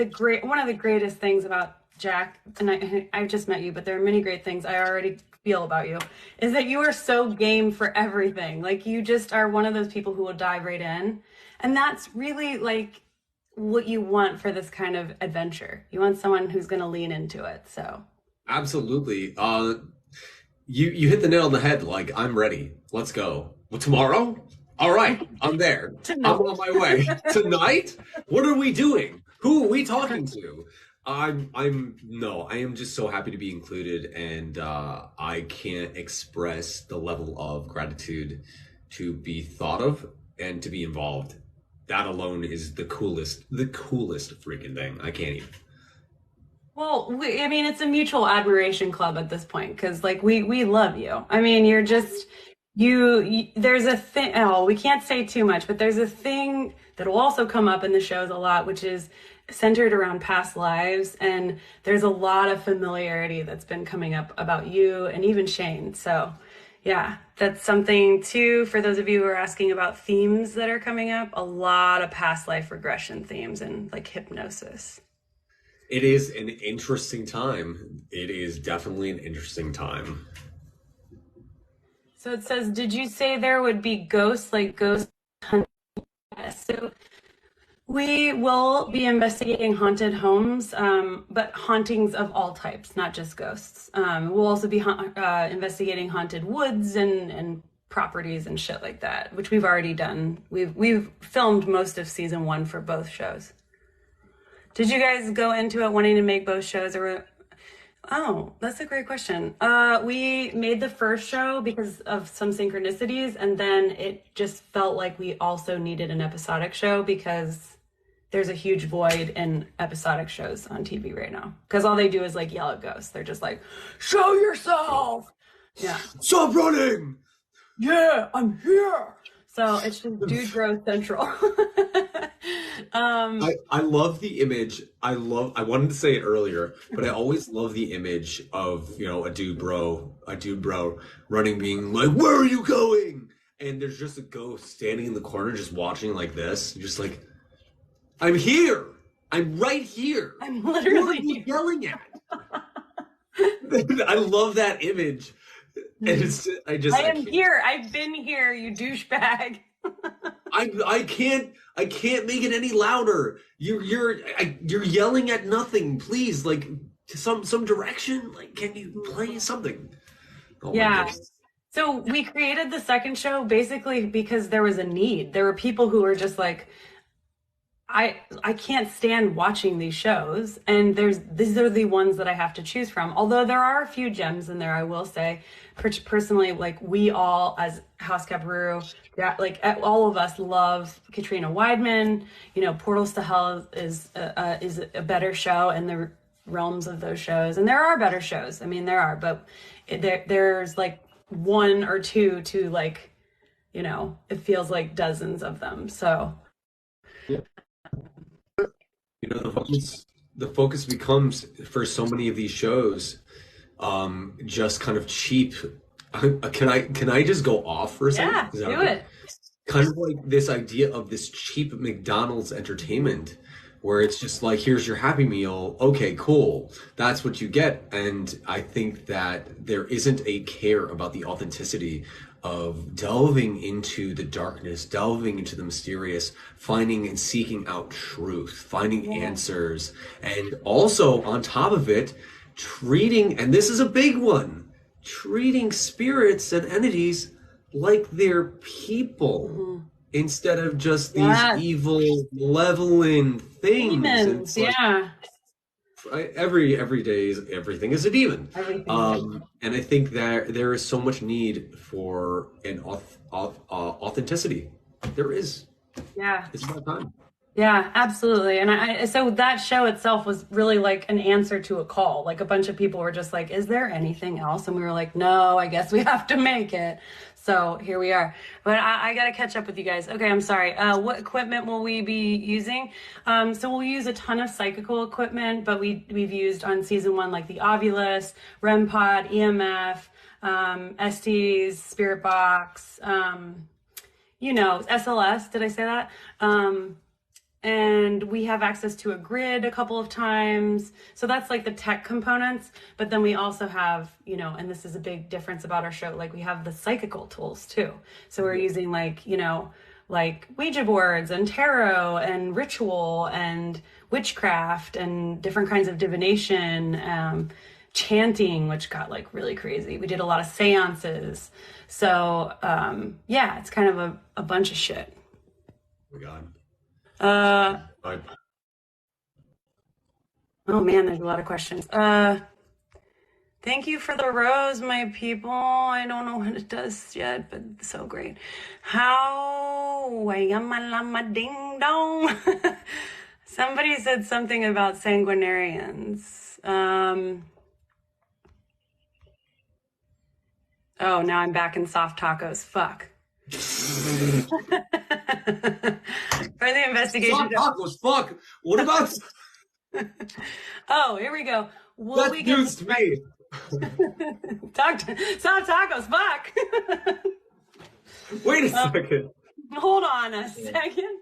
one of the greatest things about Jack, and I've just met you, but there are many great things I already feel about you, is that you are so game for everything. Like, you just are one of those people who will dive right in. And that's really like what you want for this kind of adventure. You want someone who's going to lean into it. So Absolutely. You hit the nail on the head. Like, I'm ready. Let's go. Well, tomorrow? All right, I'm there. I'm on my way. Tonight? What are we doing? Who are we talking to? I am just so happy to be included, and I can't express the level of gratitude to be thought of and to be involved. That alone is the coolest freaking thing. I can't even. well, I mean, it's a mutual admiration club at this point, because like we love you. I mean, you're just you there's a thing. Oh, we can't say too much, but there's a thing that will also come up in the shows a lot, which is centered around past lives, and there's a lot of familiarity that's been coming up about you and even Shane. So yeah, that's something too, for those of you who are asking about themes that are coming up, a lot of past life regression themes and like hypnosis. It is an interesting time. It is definitely an interesting time. So it says, did you say there would be ghosts, like ghost hunting? Yes. So we will be investigating haunted homes, but hauntings of all types, not just ghosts. We'll also be investigating haunted woods and properties and shit like that, which we've already done. We've filmed most of season 1 for both shows. Did you guys go into it wanting to make both shows, or? Oh, that's a great question. We made the first show because of some synchronicities, and then it just felt like we also needed an episodic show because there's a huge void in episodic shows on TV right now. Because all they do is like yell at ghosts. They're just like, show yourself! Yeah. Stop running! Yeah, I'm here! So it's just dude growth central. I love the image. I wanted to say it earlier, but I always love the image of, a dude bro running, being like, where are you going? And there's just a ghost standing in the corner just watching like this, just like, I'm here. I'm right here. I'm literally what are you yelling at? I love that image. And I am here. I've been here, you douchebag. I can't make it any louder. You're yelling at nothing. Please, like, some direction. Like, can you play something? Oh, yeah. So we created the second show basically because there was a need. There were people who were just like, I can't stand watching these shows, and these are the ones that I have to choose from. Although there are a few gems in there, I will say. Personally, like, we all as House Caparoo, like all of us love Katrina Weidman. Portals to Hell is a better show in the realms of those shows, and there are better shows. I mean, there are, but there's like one or two to like, it feels like dozens of them. So. Yeah. The focus becomes, for so many of these shows, just kind of cheap. Can I just go off for a second? Yeah, do it. Kind of like this idea of this cheap McDonald's entertainment, where it's just like, here's your Happy Meal. Okay, cool. That's what you get. And I think that there isn't a care about the authenticity of delving into the darkness, delving into the mysterious, finding and seeking out truth, finding answers, and also on top of it, treating, and this is a big one, treating spirits and entities like they're people instead of just these evil, malevolent things. Demons, Every day everything is a demon. And I think that there is so much need for an authenticity. There is. Yeah. It's about time. Yeah, absolutely. And so that show itself was really like an answer to a call. Like, a bunch of people were just like, is there anything else? And we were like, no, I guess we have to make it. So here we are. But I got to catch up with you guys. Okay, I'm sorry. What equipment will we be using? So we'll use a ton of psychical equipment, but we've used on season 1 like the Ovulus, REM Pod, EMF, STs, Spirit Box, SLS. Did I say that? and we have access to a grid a couple of times. So that's like the tech components. But then we also have, you know, and this is a big difference about our show, like we have the psychical tools too. So we're using like, you know, like Ouija boards and tarot and ritual and witchcraft and different kinds of divination, chanting, which got like really crazy. We did a lot of seances. So yeah, it's kind of a bunch of shit. Oh my God. Oh man, there's a lot of questions. Thank you for the rose, my people. I don't know what it does yet, but it's so great. How? Ding dong. Somebody said something about sanguinarians. Oh, now I'm back in soft tacos. Fuck. For the investigation. Soft tacos, fuck. What about? Oh, here we go. That's news to me. Soft tacos, fuck. Wait a second. Hold on a second.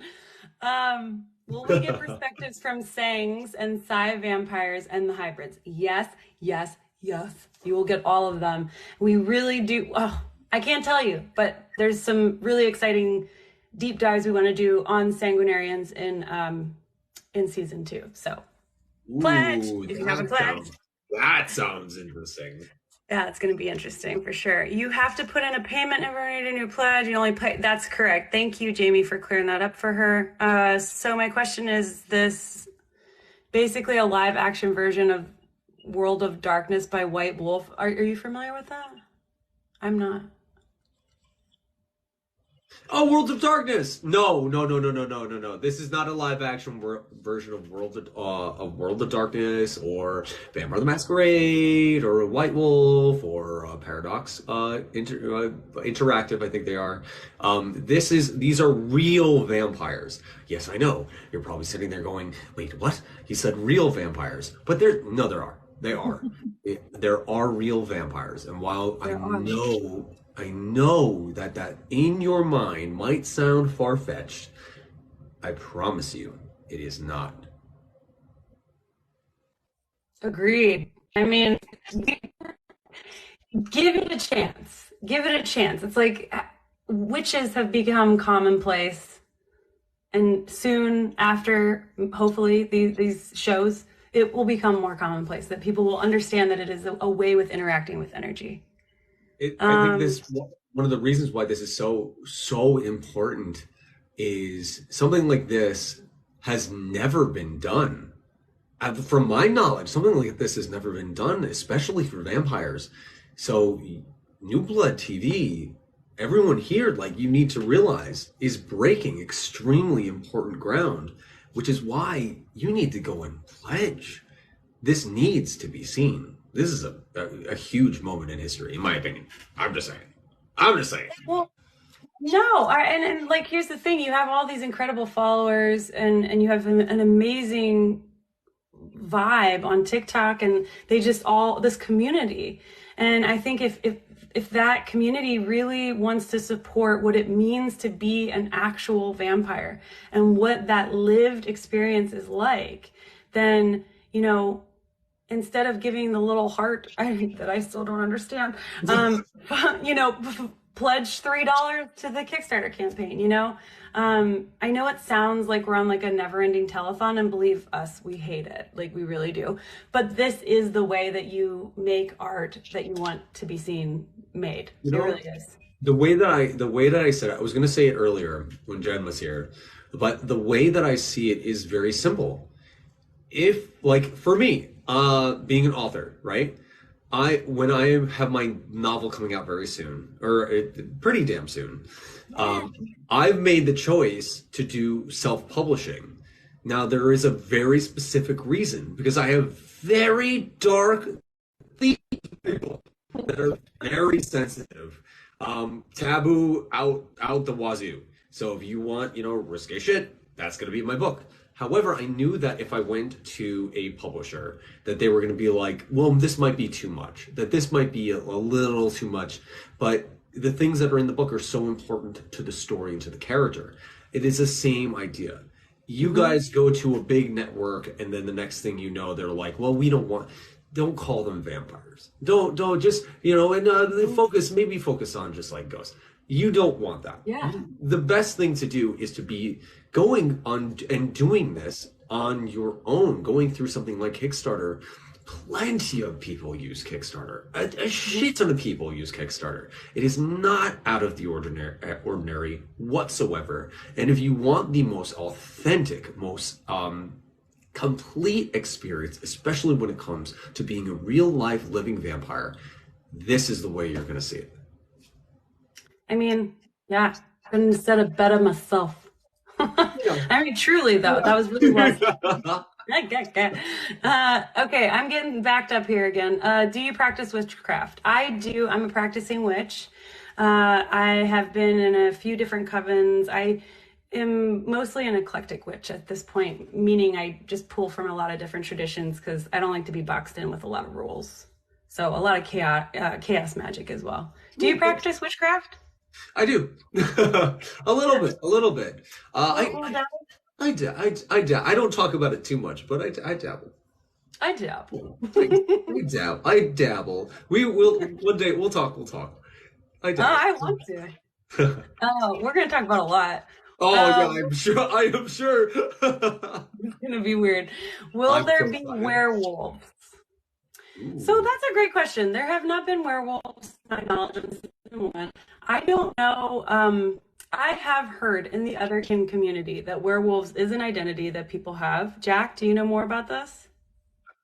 Will we get perspectives from Sangs and Psy vampires and the hybrids? Yes, yes, yes. You will get all of them. We really do. Oh, I can't tell you, but there's some really exciting deep dives we want to do on sanguinarians in season 2. So pledge if you have a pledge. That sounds interesting. Yeah, it's going to be interesting for sure. You have to put in a payment if you need a new pledge. You only pay. That's correct. Thank you, Jamie, for clearing that up for her. So my question is this basically a live action version of World of Darkness by White Wolf. Are you familiar with that? I'm not. Oh, World of Darkness! No. This is not a live-action version of World of Darkness, or Vampire the Masquerade, or White Wolf, or Paradox Interactive. I think they are. These are real vampires. Yes, I know. You're probably sitting there going, "Wait, what? He said real vampires?" But there are. They are. There are real vampires, and while I know that in your mind might sound far-fetched, I promise you it is not. Agreed. I mean, give it a chance. Give it a chance. It's like witches have become commonplace, and soon after, hopefully, these shows, it will become more commonplace, that people will understand that it is a way with interacting with energy. I think this one of the reasons why this is so important is something like this has never been done. From my knowledge, something like this has never been done, especially for vampires. So New Blood TV, everyone here, like, you need to realize, is breaking extremely important ground, which is why you need to go and pledge. This needs to be seen. This is a huge moment in history, in my opinion. I'm just saying. Well, no, and like, here's the thing. You have all these incredible followers, and you have an amazing vibe on TikTok, and they just all, this community. And I think if that community really wants to support what it means to be an actual vampire and what that lived experience is like, then, you know, instead of giving the little heart that I still don't understand, you know, pledge $3 to the Kickstarter campaign, you know? I know it sounds like we're on like a never-ending telethon, and believe us, we hate it. Like, we really do. But this is the way that you make art that you want to be seen made. It really is. The way that I said it, I was going to say it earlier when Jen was here, but the way that I see it is very simple. If, like, for me, being an author, right? When I have my novel coming out very soon, or pretty damn soon, I've made the choice to do self-publishing. Now, there is a very specific reason, because I have very dark people that are very sensitive, taboo out the wazoo. So if you want, you know, risque shit, that's going to be my book. However, I knew that if I went to a publisher, that they were going to be like, well, this might be too much, that this might be a little too much, but the things that are in the book are so important to the story and to the character. It is the same idea. You guys go to a big network, and then the next thing you know, they're like, well, we don't call them vampires. Don't just, and maybe focus on just like ghosts. You don't want that. Yeah. The best thing to do is to be going on and doing this on your own, going through something like Kickstarter. Plenty of people use Kickstarter. A shit ton of people use Kickstarter. It is not out of the ordinary whatsoever. And if you want the most authentic, most complete experience, especially when it comes to being a real life living vampire, this is the way you're going to see it. I mean, yeah, couldn't have said it better myself. I mean, truly though, that was really well said. Okay, I'm getting backed up here again. Do you practice witchcraft? I do. I'm a practicing witch. I have been in a few different covens. I am mostly an eclectic witch at this point, meaning I just pull from a lot of different traditions because I don't like to be boxed in with a lot of rules. So a lot of chaos magic as well. Do you practice witchcraft? I do. a little bit. I don't talk about it too much, but I dabble. I dabble. I dabble. We will one day. We'll talk. I dabble. I want to. Oh, we're gonna talk about a lot. Oh yeah, I am sure. It's gonna be weird. Will there be werewolves? Ooh. So that's a great question. There have not been werewolves, to my knowledge, in season 1. I don't know. I have heard in the otherkin community that werewolves is an identity that people have. Jack, do you know more about this?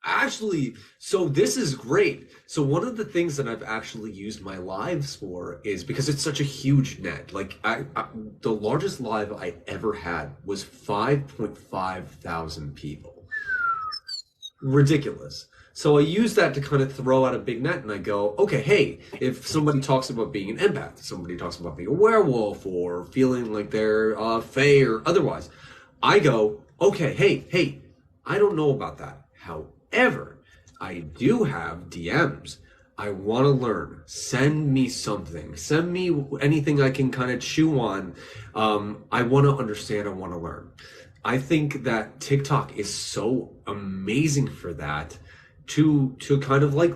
Actually, so this is great. So one of the things that I've actually used my lives for is because it's such a huge net. Like the largest live I ever had was 5.5 thousand people. Ridiculous. So I use that to kind of throw out a big net, and I go, okay, hey, if somebody talks about being an empath, somebody talks about being a werewolf or feeling like they're fae or otherwise, I go, okay, hey, I don't know about that. However, I do have DMs. I want to learn. Send me something. Send me anything I can kind of chew on. I want to understand. I want to learn. I think that TikTok is so amazing for that. To kind of like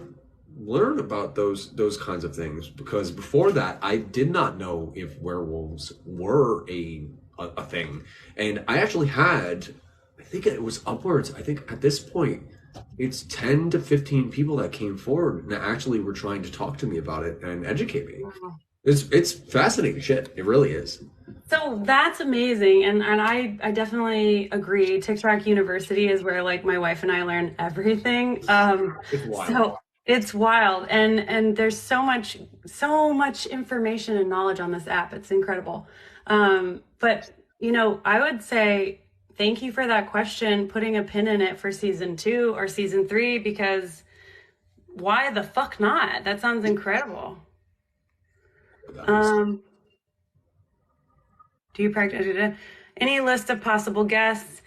learn about those kinds of things, because before that I did not know if werewolves were a thing, and I actually had, I think it was upwards, I think at this point it's 10 to 15 people that came forward and actually were trying to talk to me about it and educate me. Wow. It's fascinating shit. It really is. So that's amazing, and I definitely agree. TikTok University is where like my wife and I learn everything. It's wild. So it's wild, and there's so much information and knowledge on this app. It's incredible. But I would say thank you for that question, putting a pin in it for season 2 or season 3, because why the fuck not? That sounds incredible. Do you practice any list of possible guests?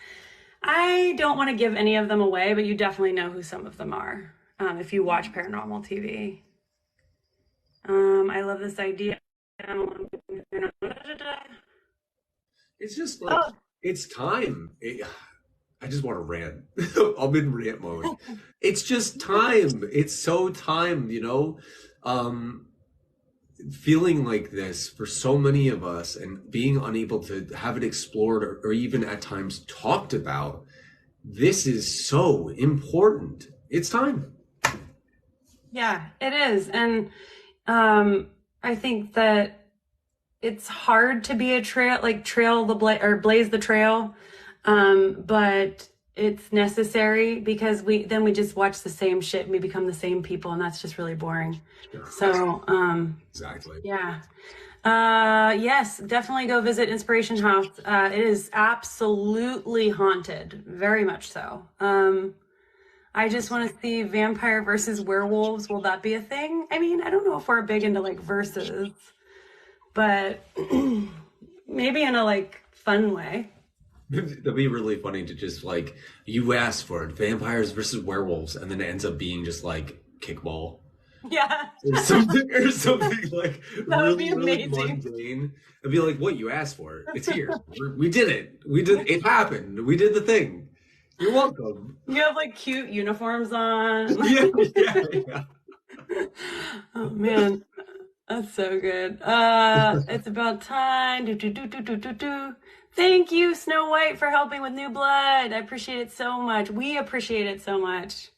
I don't want to give any of them away, but you definitely know who some of them are if you watch paranormal TV. I love this idea. It's just like, it's time. I just want to rant. I'm in rant mode. It's just time. It's so time, feeling like this for so many of us and being unable to have it explored or even at times talked about. This is so important. It's time. Yeah, it is. And I think that it's hard to be a blaze the trail. But it's necessary because we just watch the same shit and we become the same people, and that's just really boring. So exactly. Yeah. Yes, definitely go visit Inspiration House. It is absolutely haunted, very much so. I just want to see vampire versus werewolves. Will that be a thing? I mean, I don't know if we're big into like versus, but maybe in a like fun way. That'd be really funny to just like, you asked for it, vampires versus werewolves, and then it ends up being just like kickball. Yeah. or something like That would be really amazing. mundane. I'd be like, "What? You asked for it. It's here. We did it. It happened. We did the thing. You're welcome." You have like cute uniforms on. Yeah. Oh man, that's so good. It's about time. Do. Thank you, Snow White, for helping with New Blood. I appreciate it so much. We appreciate it so much.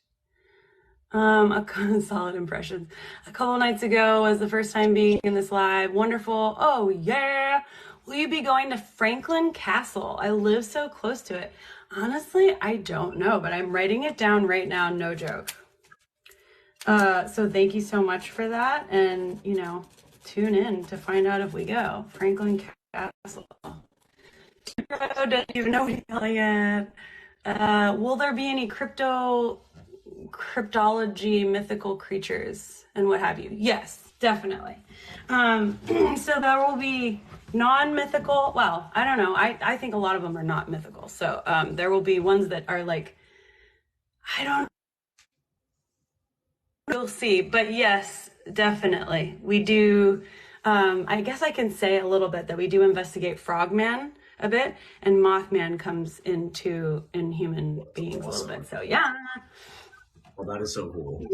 Solid impressions. A couple nights ago was the first time being in this live. Wonderful. Oh yeah. Will you be going to Franklin Castle? I live so close to it. Honestly, I don't know, but I'm writing it down right now. No joke. So thank you so much for that. And, you know, tune in to find out if we go. Franklin Castle. Doesn't even know what to tell yet. Will there be any cryptology, mythical creatures, and what have you? Yes, definitely. So there will be non-mythical. Well, I don't know. I think a lot of them are not mythical. So there will be ones that are like, I don't know. We'll see. But yes, definitely. We do. I guess I can say a little bit that we do investigate Frogman a bit, and Mothman comes in human beings a little bit. So yeah. Well, that is so cool.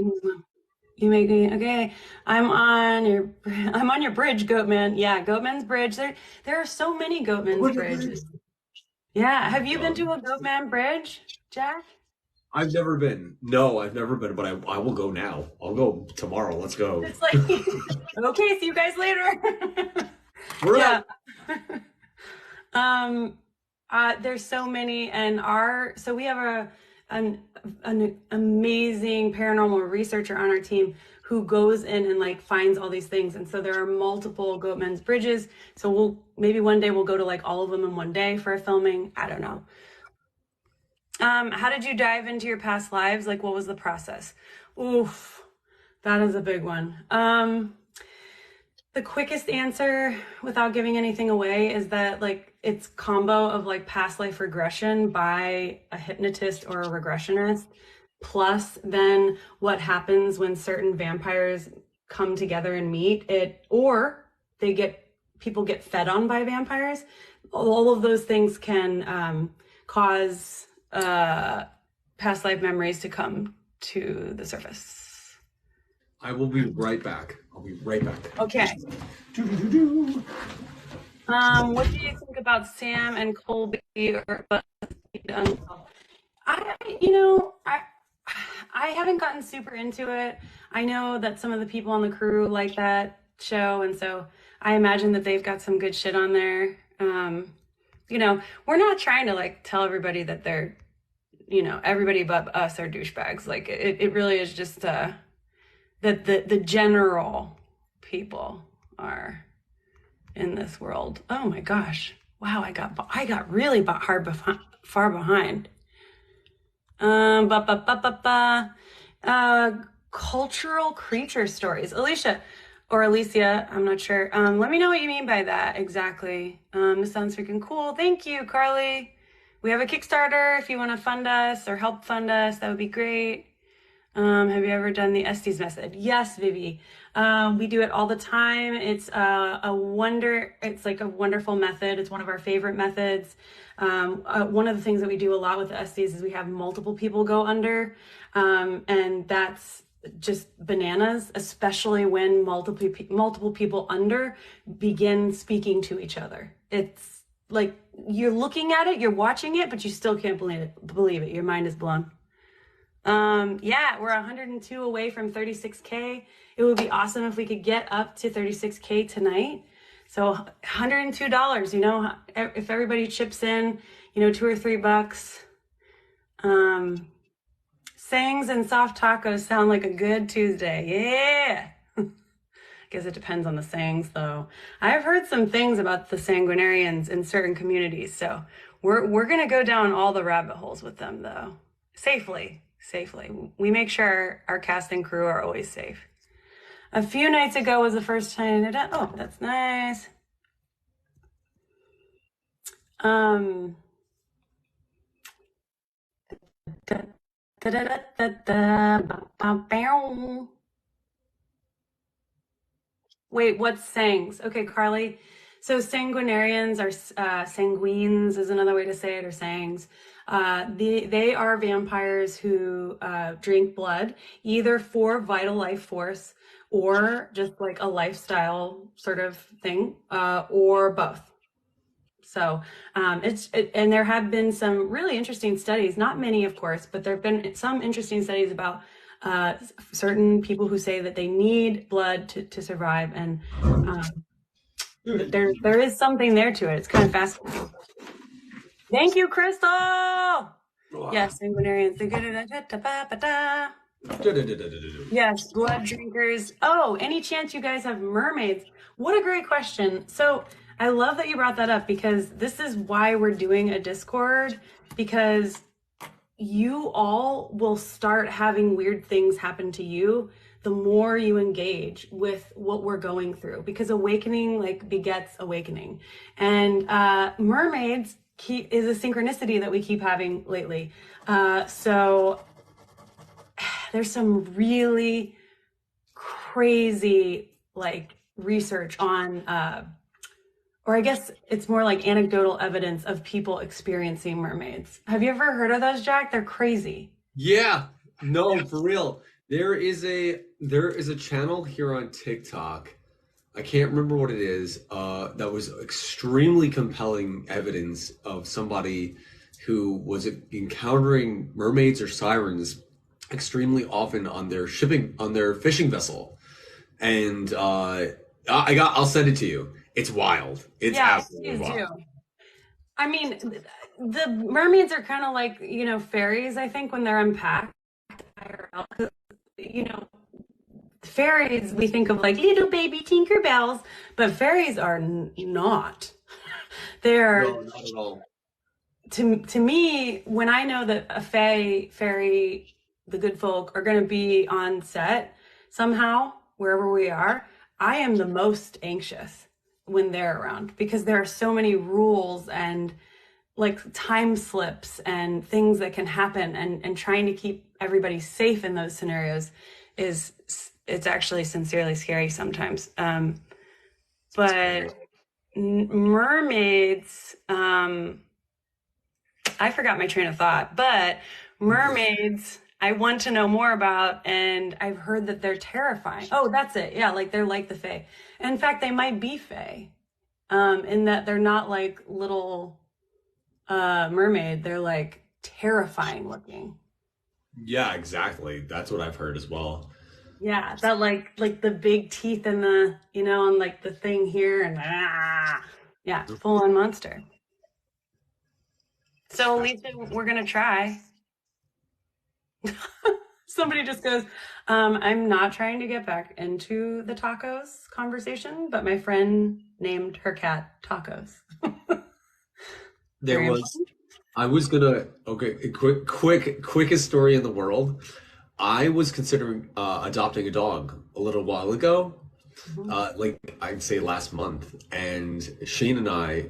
You make me okay. I'm on your bridge, Goatman. Yeah, Goatman's Bridge. There are so many Goatman's bridges. Yeah, have you been to a Goatman Bridge, Jack? I've never been. No, I've never been, but I will go now. I'll go tomorrow. Let's go. It's like, okay, see you guys later. We're up. There's so many, and so we have an amazing paranormal researcher on our team who goes in and like finds all these things. And so there are multiple Goatman's Bridges. So maybe one day we'll go to like all of them in one day for a filming. I don't know. How did you dive into your past lives? Like, what was the process? Oof, that is a big one. The quickest answer, without giving anything away, is that like it's combo of like past life regression by a hypnotist or a regressionist, plus then what happens when certain vampires come together and meet it, or people get fed on by vampires. All of those things can cause past life memories to come to the surface. I will be right back. I'll be right back. Okay. What do you think about Sam and Colby or I haven't gotten super into it. I know that some of the people on the crew like that show, and so I imagine that they've got some good shit on there. We're not trying to like tell everybody that they're, everybody but us are douchebags. Like it really is just that the general people are in this world. Oh my gosh. Wow, I got really far behind. Cultural creature stories. Alicia, I'm not sure. Let me know what you mean by that exactly. This sounds freaking cool. Thank you, Carly. We have a Kickstarter if you want to fund us or help fund us. That would be great. Have you ever done the Estes method? Yes, Vivi. We do it all the time. It's it's like a wonderful method. It's one of our favorite methods. One of the things that we do a lot with the Estes is we have multiple people go under, and that's just bananas, especially when multiple people under begin speaking to each other. It's like you're looking at it, you're watching it, but you still can't believe it. Your mind is blown. We're 102 away from 36K. It would be awesome if we could get up to 36K tonight. So $102, if everybody chips in, $2 or $3. Sangs and soft tacos sound like a good Tuesday. Yeah. Guess it depends on the Sangs though. I've heard some things about the sanguinarians in certain communities. So we're going to go down all the rabbit holes with them though. Safely. We make sure our cast and crew are always safe. A few nights ago was the first time. Oh, that's nice. Wait, what's sangs? Okay, Carly. So sanguinarians are sanguines is another way to say it, or sangs. They are vampires who drink blood either for vital life force or just like a lifestyle sort of thing, or both. So and there have been some really interesting studies, not many, of course, but there have been some interesting studies about certain people who say that they need blood to survive, and there is something there to it. It's kind of fascinating. Thank you, Crystal. Yes, sanguinarians. Yes, blood drinkers. Oh, any chance you guys have mermaids? What a great question. So I love that you brought that up, because this is why we're doing a Discord, because you all will start having weird things happen to you the more you engage with what we're going through, because awakening like begets awakening. And mermaids is a synchronicity that we keep having lately. So there's some really crazy like research on or I guess it's more like anecdotal evidence of people experiencing mermaids. Have you ever heard of those, Jack? They're crazy. Yeah, no, for real. There is a channel here on TikTok. I can't remember what it is. That was extremely compelling evidence of somebody who was encountering mermaids or sirens extremely often on their fishing vessel, and I'll send it to you. It's wild. It's absolutely wild. I mean, the mermaids are kind of like, fairies, I think, when they're unpacked. Fairies, we think of like little baby Tinkerbells, but fairies are not. They're, no, not at all. To me, when I know that a fairy, the good folk, are going to be on set somehow, wherever we are, I am the most anxious when they're around, because there are so many rules and like time slips and things that can happen, and trying to keep everybody safe in those scenarios it's actually sincerely scary sometimes. But mermaids, I forgot my train of thought, but mermaids I want to know more about, and I've heard that they're terrifying. Oh, that's it. Yeah, like they're like the Fae. In fact, they might be Fae, in that they're not like little mermaid. They're like terrifying looking. Yeah, exactly. That's what I've heard as well. Yeah, that like the big teeth and the, and like the thing here, and yeah, full on monster. So Lisa, we're gonna try. Somebody just goes, I'm not trying to get back into the tacos conversation, but my friend named her cat Tacos. Quickest story in the world. I was considering adopting a dog a little while ago, like I'd say last month, and Shane and I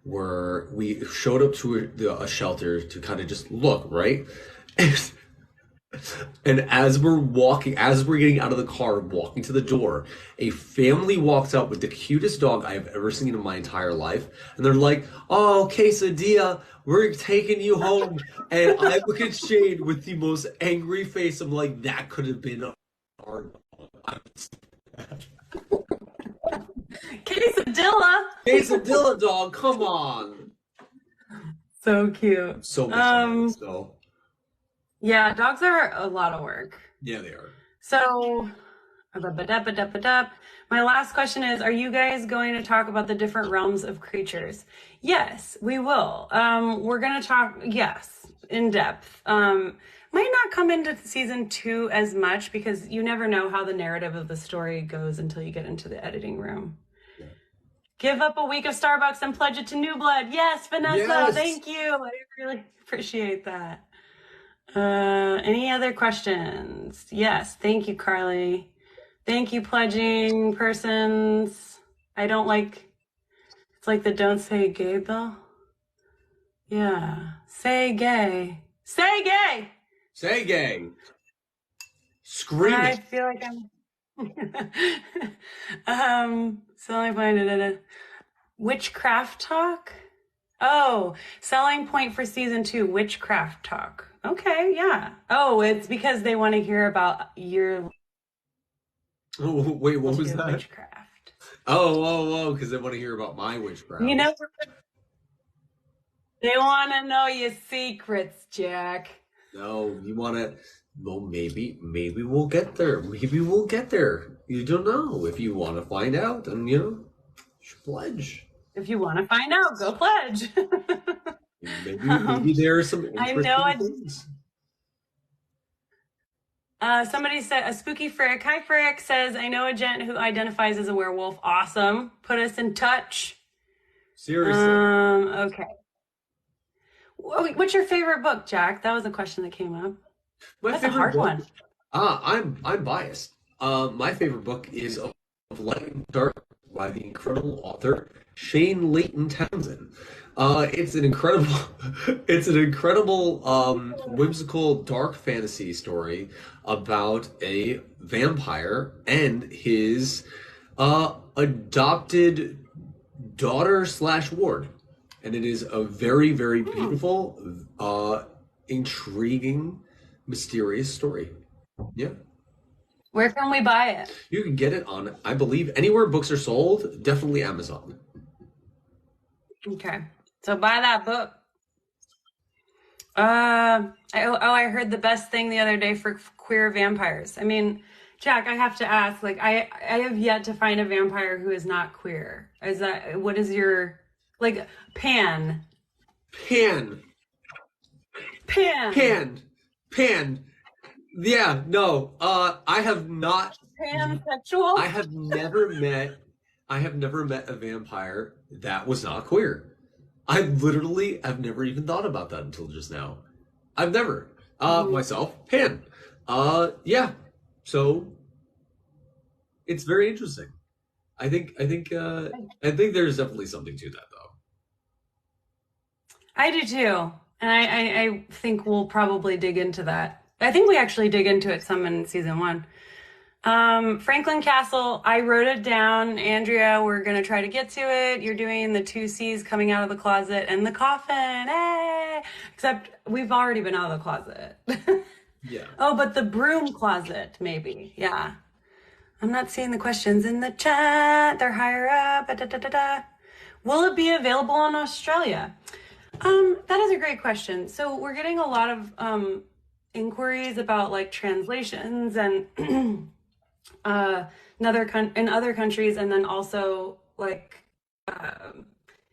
we showed up to a shelter to kind of just look, right? And as we're getting out of the car, walking to the door, a family walks out with the cutest dog I have ever seen in my entire life. And they're like, "Oh, quesadilla, we're taking you home." And I look at Shane with the most angry face. I'm like, that could have been our dog. Quesadilla dog, come on. So cute. So much fun, yeah, dogs are a lot of work. Yeah, they are. So, my last question is, are you guys going to talk about the different realms of creatures? Yes, we will. We're going to talk, yes, in depth. Might not come into season 2 as much, because you never know how the narrative of the story goes until you get into the editing room. Yeah. Give up a week of Starbucks and pledge it to New Blood. Yes, Vanessa, yes. Thank you. I really appreciate that. Any other questions? Yes, thank you, Carly. Thank you, pledging persons. It's like the don't say gay bill. Yeah, say gay. Say gay! Say gay! Scream it! I feel like Selling point. Witchcraft talk? Oh, selling point for season 2, witchcraft talk. Okay, yeah. Oh, it's because they want to hear about your Oh, wait, what was that? witchcraft. Oh, because they want to hear about my witchcraft. You know, they want to know your secrets, Jack. No, you want to. Well, maybe we'll get there. Maybe we'll get there. You don't know. If you want to find out, then you should pledge. If you want to find out, go pledge. Maybe there are some interesting things. Somebody said, a spooky Frick. Hi, Frick says, I know a gent who identifies as a werewolf. Awesome. Put us in touch. Seriously. Okay. What's your favorite book, Jack? That was a question that came up. That's a hard one. I'm biased. My favorite book is Of Light and Dark by the incredible author Shane Layton Townson. It's an incredible whimsical dark fantasy story about a vampire and his adopted daughter / ward. And it is a very, very beautiful, intriguing, mysterious story. Yeah. Where can we buy it? You can get it on, I believe, anywhere books are sold. Definitely Amazon. Okay. So buy that book. I heard the best thing the other day for queer vampires. I mean, Jack, I have to ask, like, I have yet to find a vampire who is not queer. What is your, like, Pan. Yeah, no. I have not. Pansexual? I have never met a vampire that was not queer. I literally have never even thought about that until just now. I've never. Myself, Pan. Yeah. So it's very interesting. I think there's definitely something to that, though. I do too. And I think we'll probably dig into that. I think we actually dig into it some in season 1. Franklin Castle, I wrote it down. Andrea, we're going to try to get to it. You're doing the 2 C's, coming out of the closet and the coffin. Hey! Except we've already been out of the closet. Yeah. Oh, but the broom closet, maybe. Yeah. I'm not seeing the questions in the chat. They're higher up. Will it be available in Australia? That is a great question. So we're getting a lot of inquiries about like translations and in other countries, and then also like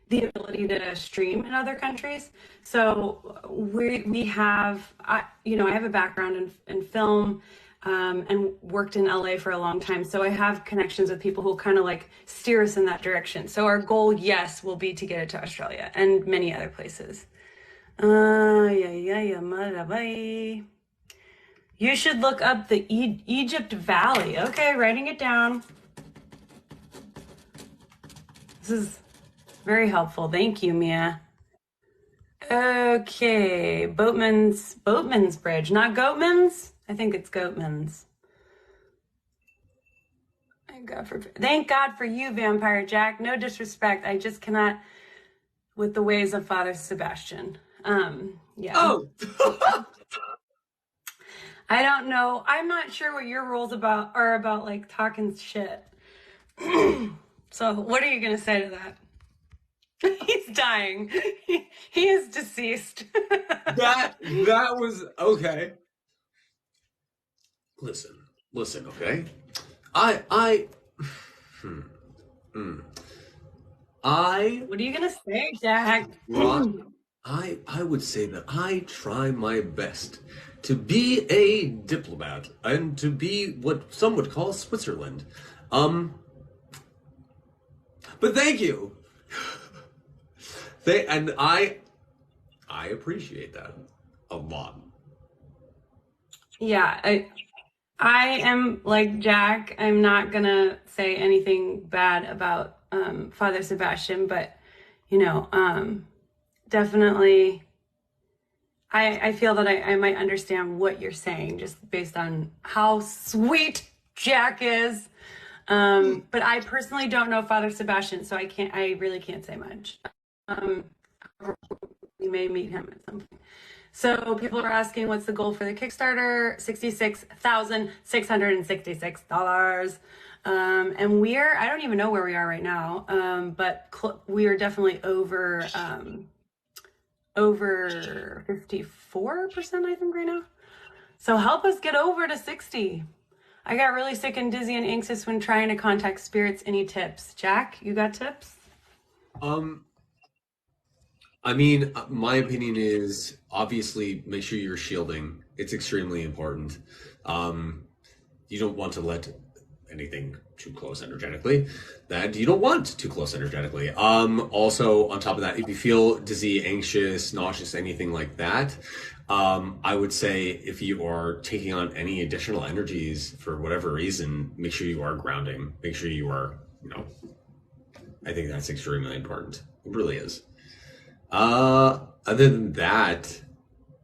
the ability to stream in other countries. So we have, I have a background in film and worked in LA for a long time. So I have connections with people who kind of like steer us in that direction. So our goal, yes, will be to get it to Australia and many other places. You should look up the Egypt Valley. Okay, writing it down. This is very helpful. Thank you, Mia. Okay, Boatman's Bridge, not Goatman's. I think it's Goatman's. Thank God for you, Vampire Jack. No disrespect. I just cannot with the ways of Father Sebastian. Yeah. Oh. I don't know. I'm not sure what your rules are about like talking shit. So what are you gonna say to that? He's dying. He is deceased. That was okay. Listen, okay? What are you gonna say, Jack? I would say that I try my best to be a diplomat and to be what some would call Switzerland. But thank you. And I appreciate that a lot. Yeah, I am like Jack. I'm not gonna say anything bad about Father Sebastian, but definitely I feel that I might understand what you're saying just based on how sweet Jack is. But I personally don't know Father Sebastian, so I really can't say much. We may meet him at some point. So people are asking, what's the goal for the Kickstarter? $66,666. And I don't even know where we are right now, but we are definitely over 54%, I think, right now. So help us get over to 60. I got really sick and dizzy and anxious when trying to contact spirits. Any tips? Jack, you got tips? I mean, my opinion is obviously make sure you're shielding. It's extremely important. You don't want to let anything too close energetically that you don't want too close energetically. Also, on top of that, if you feel dizzy, anxious, nauseous, anything like that, I would say if you are taking on any additional energies for whatever reason, make sure you are grounding. Make sure you are, I think that's extremely important. It really is. Other than that,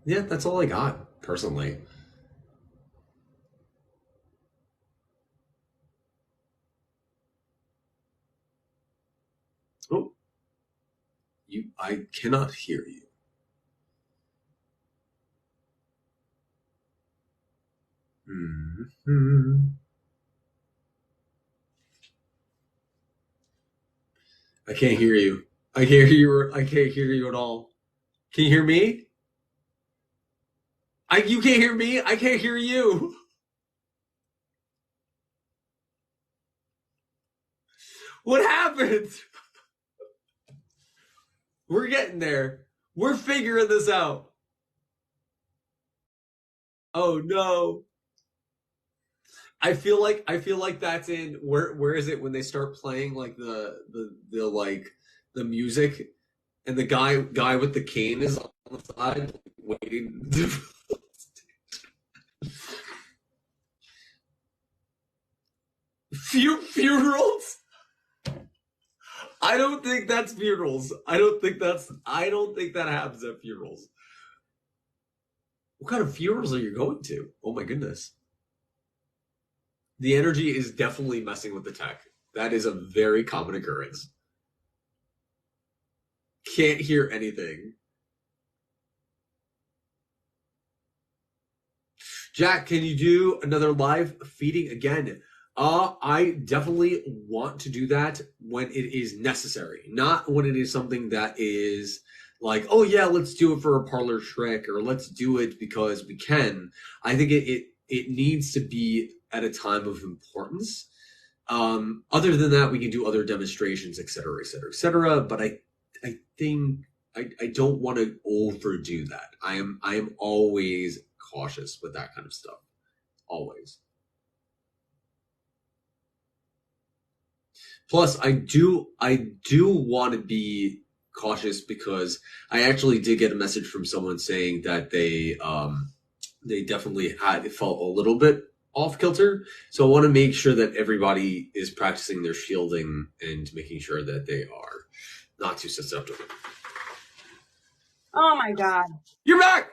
yeah, that's all I got personally. Oh, I cannot hear you. I can't hear you. I can't hear you at all. Can you hear me? You can't hear me? I can't hear you. What happened? We're getting there. We're figuring this out. Oh no. I feel like that's in where is it when they start playing like the music and the guy with the cane is on the side waiting. Funerals? I don't think that's funerals. I don't think that happens at funerals. What kind of funerals are you going to? Oh my goodness. The energy is definitely messing with the tech. That is a very common occurrence. Can't hear anything. Jack, can you do another live feeding again? I definitely want to do that when it is necessary, not when it is something that is like, oh yeah, let's do it for a parlor trick or let's do it because we can. I think it needs to be at a time of importance. Other than that, we can do other demonstrations, et cetera, et cetera, et cetera. But I think I don't want to overdo that. I am always cautious with that kind of stuff. Always. Plus, I do want to be cautious because I actually did get a message from someone saying that they definitely felt a little bit off kilter. So I want to make sure that everybody is practicing their shielding and making sure that they are not too susceptible. Oh my God. You're back!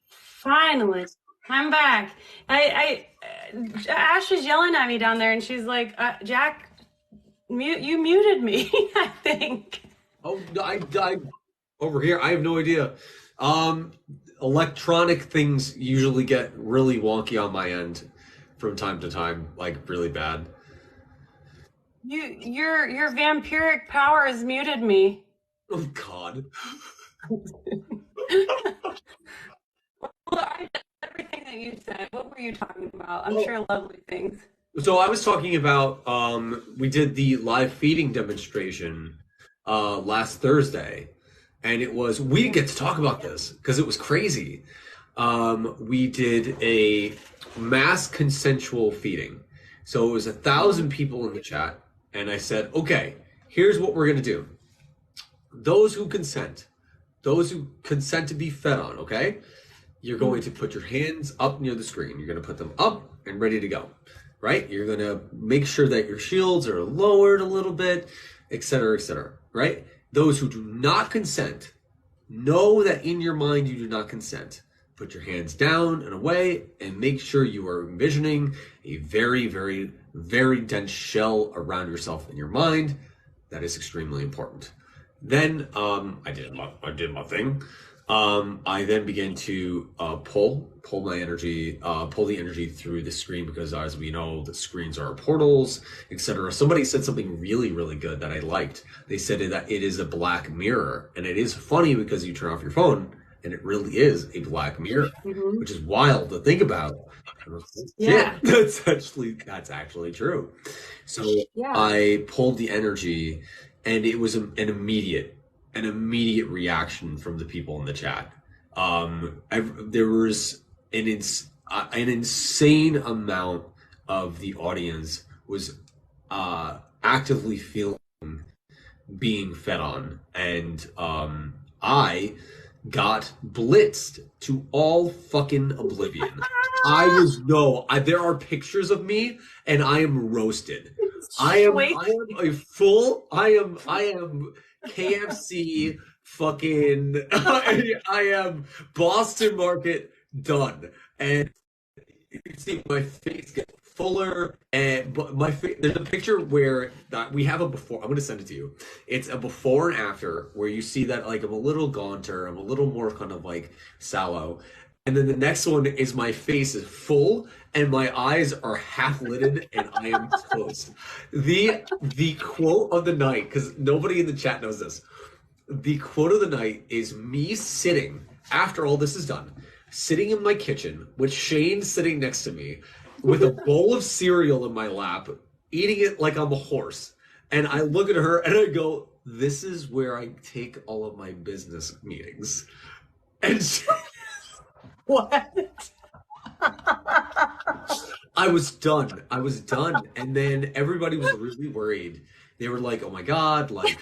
Finally. I'm back. Ash is yelling at me down there and she's like, Jack, you muted me, I think. Oh, I over here. I have no idea. Electronic things usually get really wonky on my end from time to time, like really bad. Your vampiric power has muted me. Oh God. Well, everything that you said. What were you talking about? I'm sure lovely things. So I was talking about we did the live feeding demonstration last Thursday, and we didn't get to talk about this because it was crazy. We did a mass consensual feeding. So it was 1,000 people in the chat, and I said, okay, here's what we're gonna do. Those who consent to be fed on, okay? You're going to put your hands up near the screen. You're going to put them up and ready to go, right? You're going to make sure that your shields are lowered a little bit, et cetera, right? Those who do not consent, know that in your mind you do not consent. put your hands down and away, and make sure you are envisioning a very, very, very dense shell around yourself in your mind. That is extremely important. Then I did my thing. I then began to pull my energy, pull the energy through the screen, because as we know, the screens are portals, etc. Somebody said something really, really good that I liked. They said that it is a black mirror, and it is funny because you turn off your phone and it really is a black mirror, which is wild to think about. Yeah. That's actually true. So I pulled the energy, and it was an immediate reaction from the people in the chat. There was an insane amount of the audience was actively feeling being fed on, and I got blitzed to all fucking oblivion. There are pictures of me, and I am roasted. I am KFC fucking I am Boston Market done, and you can see my face get fuller, and but there's a picture where we have a before. I'm gonna send it to you. It's a before and after where you see that like I'm a little gaunter, I'm a little more kind of like sallow, and then the next one is my face is full and my eyes are half lidded and I am closed. The quote of the night, because nobody in the chat knows this. The quote of the night is me sitting, after all this is done, sitting in my kitchen with Shane sitting next to me with a bowl of cereal in my lap, eating it like I'm a horse. And I look at her and I go, this is where I take all of my business meetings. And she, What? I was done. And then everybody was really worried. They were like, oh my God, like,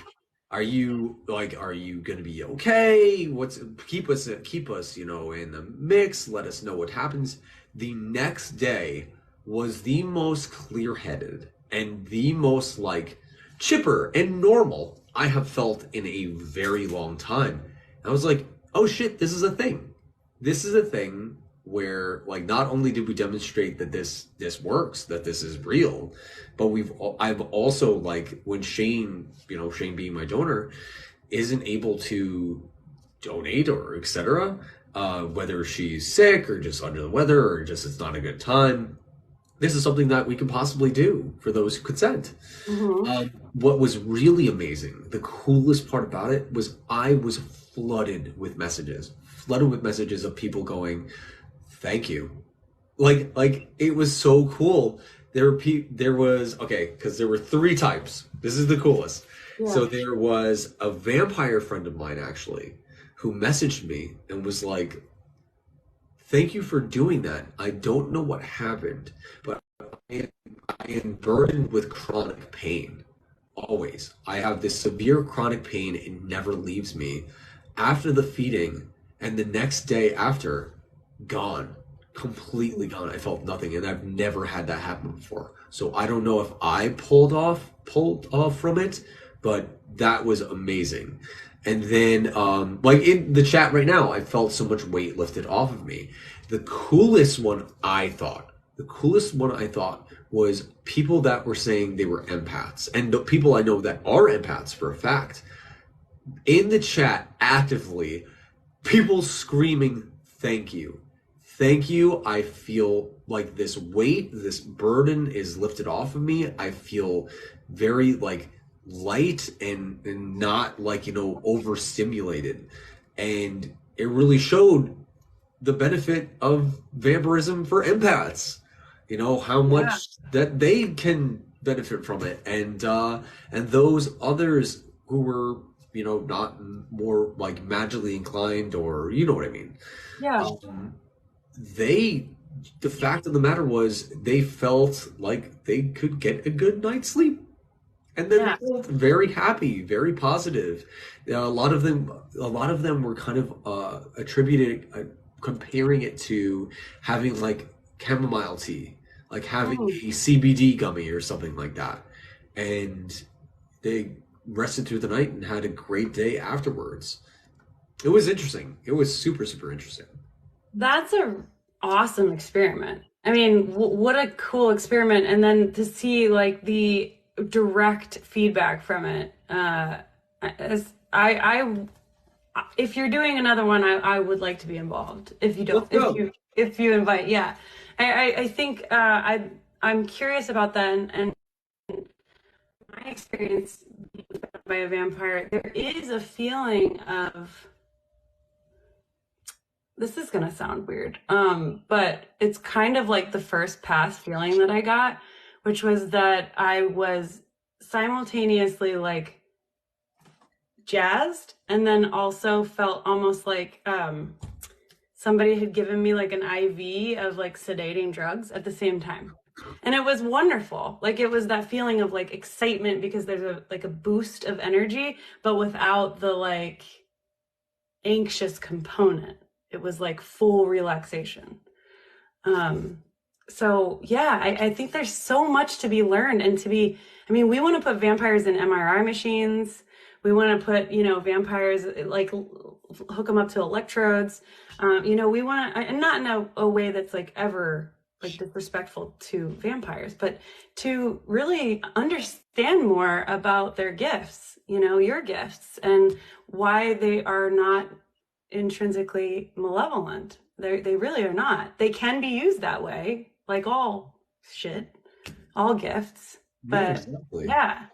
are you gonna be okay? Keep us, in the mix, let us know what happens. The next day was the most clear-headed and the most like chipper and normal I have felt in a very long time. I was like, oh shit, this is a thing. This is a thing where like not only did we demonstrate that this works, that this is real, but I've also like when Shane being my donor isn't able to donate or etc. Whether she's sick or just under the weather or just it's not a good time, this is something that we can possibly do for those who consent. What was really amazing, the coolest part about it was I was flooded with messages of people going, thank you. Like it was so cool. There was because there were 3 types. This is the coolest. Yeah. So there was a vampire friend of mine actually who messaged me and was like, thank you for doing that. I don't know what happened, but I am burdened with chronic pain. Always. I have this severe chronic pain. It never leaves me. After the feeding and the next day after, gone. Completely gone. I felt nothing, and I've never had that happen before. So I don't know if I pulled off from it, but that was amazing. And then, like in the chat right now, I felt so much weight lifted off of me. The coolest one I thought was people that were saying they were empaths, and the people I know that are empaths for a fact. In the chat, actively, people screaming, "Thank you, thank you." I feel like this weight, this burden is lifted off of me. I feel very like light and not like overstimulated, and it really showed the benefit of vampirism for empaths, how much that they can benefit from it, and those others who were not more like magically inclined, or you know what I mean. The fact of the matter was they felt like they could get a good night's sleep. And then they felt very happy, very positive. A lot of them were kind of comparing it to having like chamomile tea, like having a CBD gummy or something like that. And they rested through the night and had a great day afterwards. It was interesting. It was super, super interesting. That's a awesome experiment. I mean, what a cool experiment. And then to see like the direct feedback from it. As if you're doing another one, I would like to be involved. If you don't, if you invite, yeah. I think I'm curious about that, and my experience by a vampire, there is a feeling of, this is gonna sound weird, but it's kind of like the first pass feeling that I got, which was that I was simultaneously like jazzed, and then also felt almost like somebody had given me like an IV of like sedating drugs at the same time. And it was wonderful. Like it was that feeling of like excitement because there's a boost of energy, but without the like anxious component. It was like full relaxation. So yeah, I think there's so much to be learned and I mean, we want to put vampires in MRI machines. We want to put, vampires, like hook them up to electrodes. We want to, and not in a way that's like ever like disrespectful to vampires, but to really understand more about their gifts, your gifts, and why they are not intrinsically malevolent. They really are not. They can be used that way, like all shit, all gifts. But yeah, exactly. Yeah.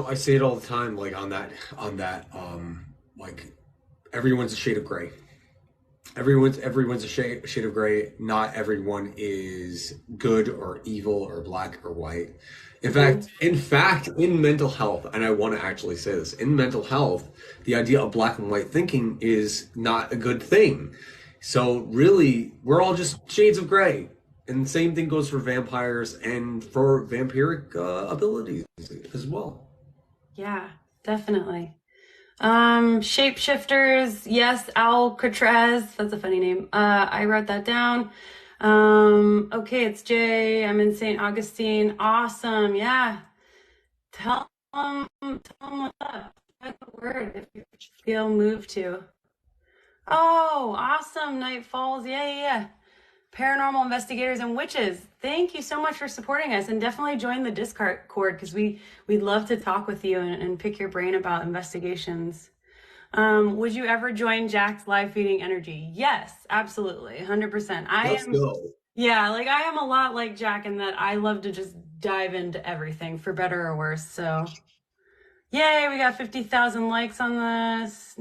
I say it all the time, like on that, like everyone's a shade of gray. Everyone's a shade of gray. Not everyone is good or evil or black or white. In fact, in mental health, and I want to actually say this, in mental health, the idea of black and white thinking is not a good thing. So really, we're all just shades of gray. And the same thing goes for vampires and for vampiric abilities as well. Yeah, definitely. Shapeshifters, yes, Alcatraz, that's a funny name. I wrote that down. Okay, it's Jay. I'm in St. Augustine. Awesome, yeah. Tell them what's up. Spread the word if you feel moved to. Oh, awesome, Night Falls. Yeah. Paranormal investigators and witches. Thank you so much for supporting us, and definitely join the Discord because we'd love to talk with you and pick your brain about investigations. Would you ever join Jack's live feeding energy? Yes, absolutely, 100%. Let's go. Yeah, like I am a lot like Jack in that I love to just dive into everything for better or worse. So, yay, we got 50,000 likes on this.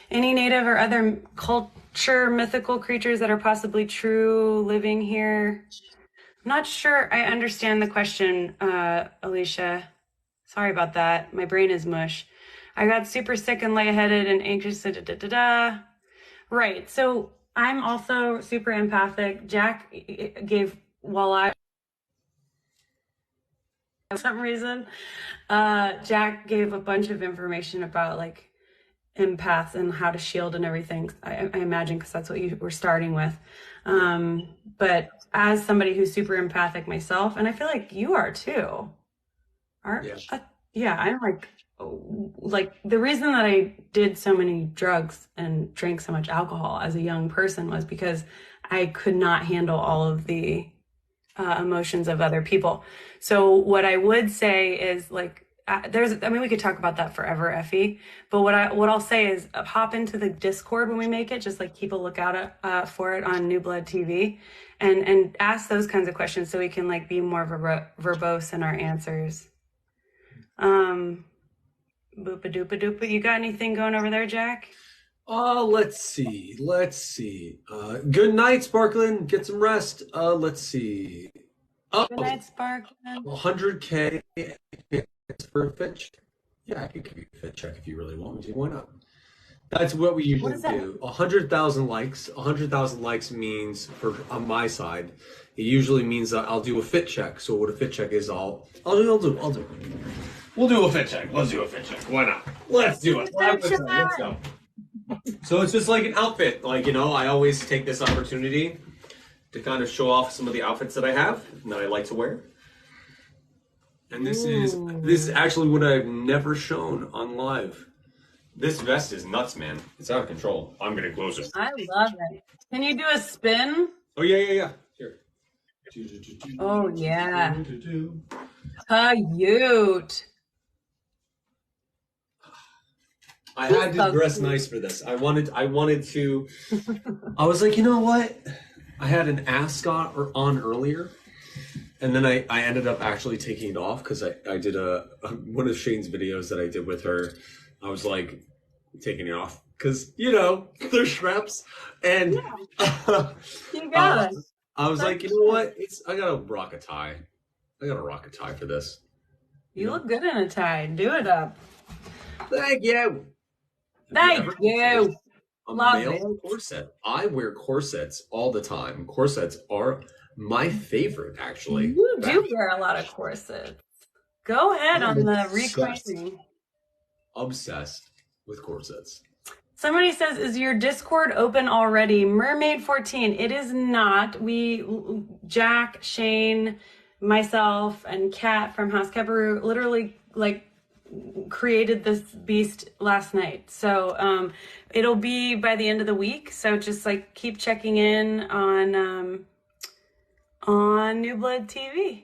Any native or other culture mythical creatures that are possibly true living here? I'm not sure I understand the question, Alicia. Sorry about that. My brain is mush. I got super sick and lightheaded and anxious. Right. So I'm also super empathic. Jack gave, for some reason, Jack gave a bunch of information about like empaths and how to shield and everything. I imagine because that's what you were starting with. But as somebody who's super empathic myself, and I feel like you are too. I'm like the reason that I did so many drugs and drank so much alcohol as a young person was because I could not handle all of the emotions of other people. So what I would say is like, we could talk about that forever, Effie. But what I'll say is hop into the Discord when we make it. Just like keep a lookout for it on New Blood TV, and ask those kinds of questions so we can like be more verbose in our answers. Boopa doopa doopa. You got anything going over there, Jack? Let's see. Good night, Sparklin. Get some rest. Let's see. Good night, Sparklin. 100K. For a fit check. Yeah, I could give you a fit check if you really want me to. Why not? That's what we usually do. 100,000 likes. 100,000 likes means, on my side, it usually means that I'll do a fit check. So what a fit check is, I'll do. We'll do a fit check. Let's do a fit check. Why not? Let's do it. Let's go. So it's just like an outfit. Like, I always take this opportunity to kind of show off some of the outfits that I have and that I like to wear. And this is actually what I've never shown on live. This vest is nuts, man. It's out of control. I'm gonna close it. I love it. Can you do a spin? Oh yeah. Here. Oh yeah. Cute. I had to dress nice for this. I wanted to. I was like, you know what? I had an ascot on earlier, and then I ended up actually taking it off because I did one of Shane's videos that I did with her. I was like taking it off because they're Shreps, and you got it. I was like, you know what? I gotta rock a tie. I gotta rock a tie for this. You look good in a tie. Do it up. Thank you. Thank you. A Love male it. corset. I wear corsets all the time. Corsets are my favorite, actually. You do wear a lot of corsets. Go ahead on the reclaiming. Obsessed with corsets. Somebody says, is your Discord open already? Mermaid 14. It is not. Jack, Shane, myself, and Kat from House Keperu literally created this beast last night. So it'll be by the end of the week. So just keep checking in on New Blood TV.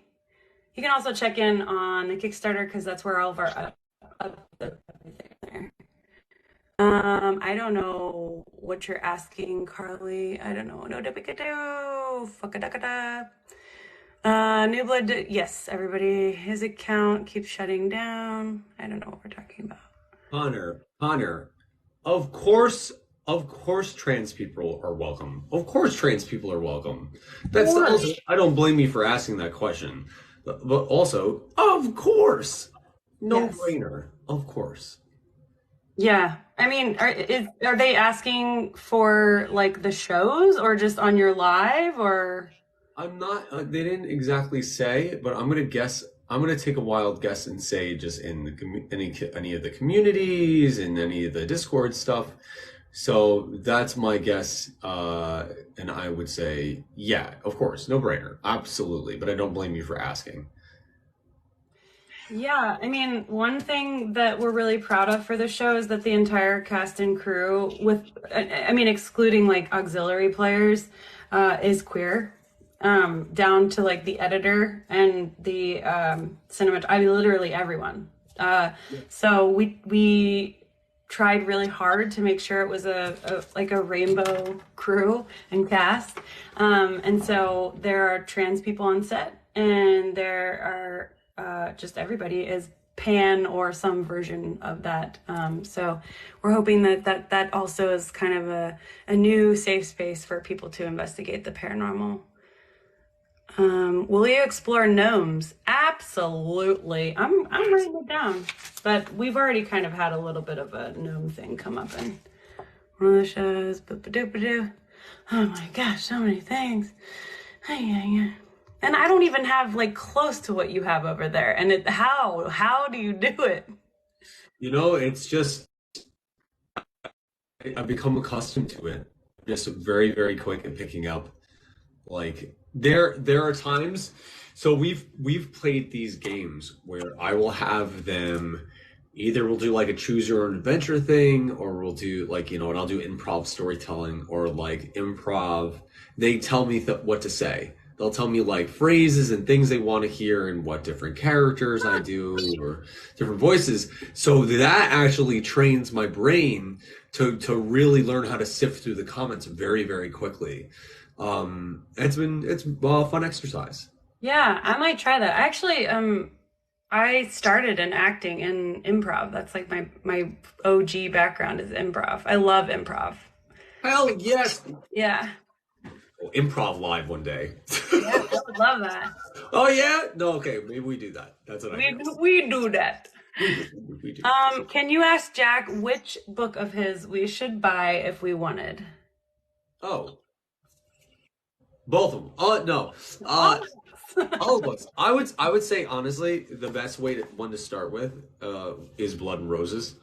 You can also check in on the Kickstarter because that's where all of our everything there. I don't know what you're asking, Carly. I don't know. No, New Blood, yes, everybody. His account keeps shutting down. I don't know what we're talking about. Connor, of course trans people are welcome. Of course trans people are welcome. I don't blame you for asking that question. But also, of course. No brainer. Of course. Yeah. I mean, are they asking for the shows or just on your live or? I'm not. They didn't exactly say, but I'm gonna guess. I'm gonna take a wild guess and say just in any of the communities and any of the Discord stuff. So that's my guess, and I would say, yeah, of course, no brainer, absolutely. But I don't blame you for asking. Yeah, I mean, one thing that we're really proud of for the show is that the entire cast and crew, excluding auxiliary players, is queer. Down to the editor and the literally everyone. So we tried really hard to make sure it was a rainbow crew and cast. And so there are trans people on set, and there are just everybody is pan or some version of that. So we're hoping that also is kind of a new safe space for people to investigate the paranormal. Will you explore gnomes? Absolutely. I'm writing it down, but we've already kind of had a little bit of a gnome thing come up in one of the shows. Oh my gosh, so many things. And I don't even have close to what you have over there. And how do you do it? It's just I've become accustomed to it. Just very, very quick at picking up. There are times, so we've played these games where I will have them either we'll do a choose your own adventure thing, or we'll do and I'll do improv storytelling or improv. They tell me what to say. They'll tell me phrases and things they want to hear and what different characters I do or different voices. So that actually trains my brain to really learn how to sift through the comments very, very quickly. It's a fun exercise. Yeah, I might try that. Actually, I started in acting and improv. That's my OG background is improv. I love improv. Hell yes. Yeah. Improv live one day. Yeah, I would love that. Oh yeah? No, okay, maybe we do that. That's what we do that. We do. Can you ask Jack which book of his we should buy if we wanted? Oh. Both of them. Oh no. All of us. I would say honestly, the best one to start with is Blood and Roses.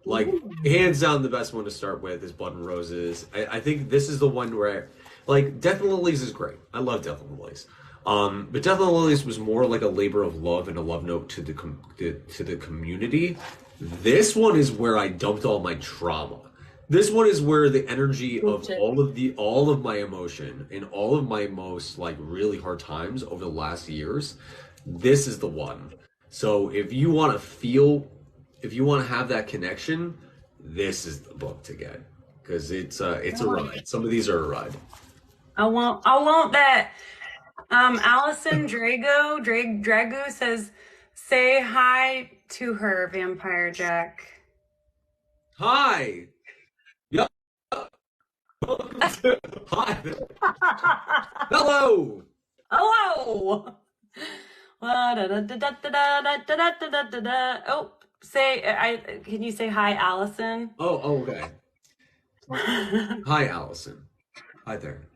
Hands down, the best one to start with is Blood and Roses. I think this is the one where Death and Lilies is great. I love Death and Lilies. But Death and Lilies was more like a labor of love and a love note to the community This one is where I dumped all my trauma. This one is where the energy of all of my emotion and all of my most like really hard times over the last years, this is the one. So if you want to have that connection, this is the book to get, because it's a ride. Some of these are a ride. I want that. Allison Drago says, say hi to her, Vampire Jack. Hi. Yeah. Hi. Hello. Hello. Oh, can you say hi, Allison? Oh, okay. Hi, Allison. Hi there.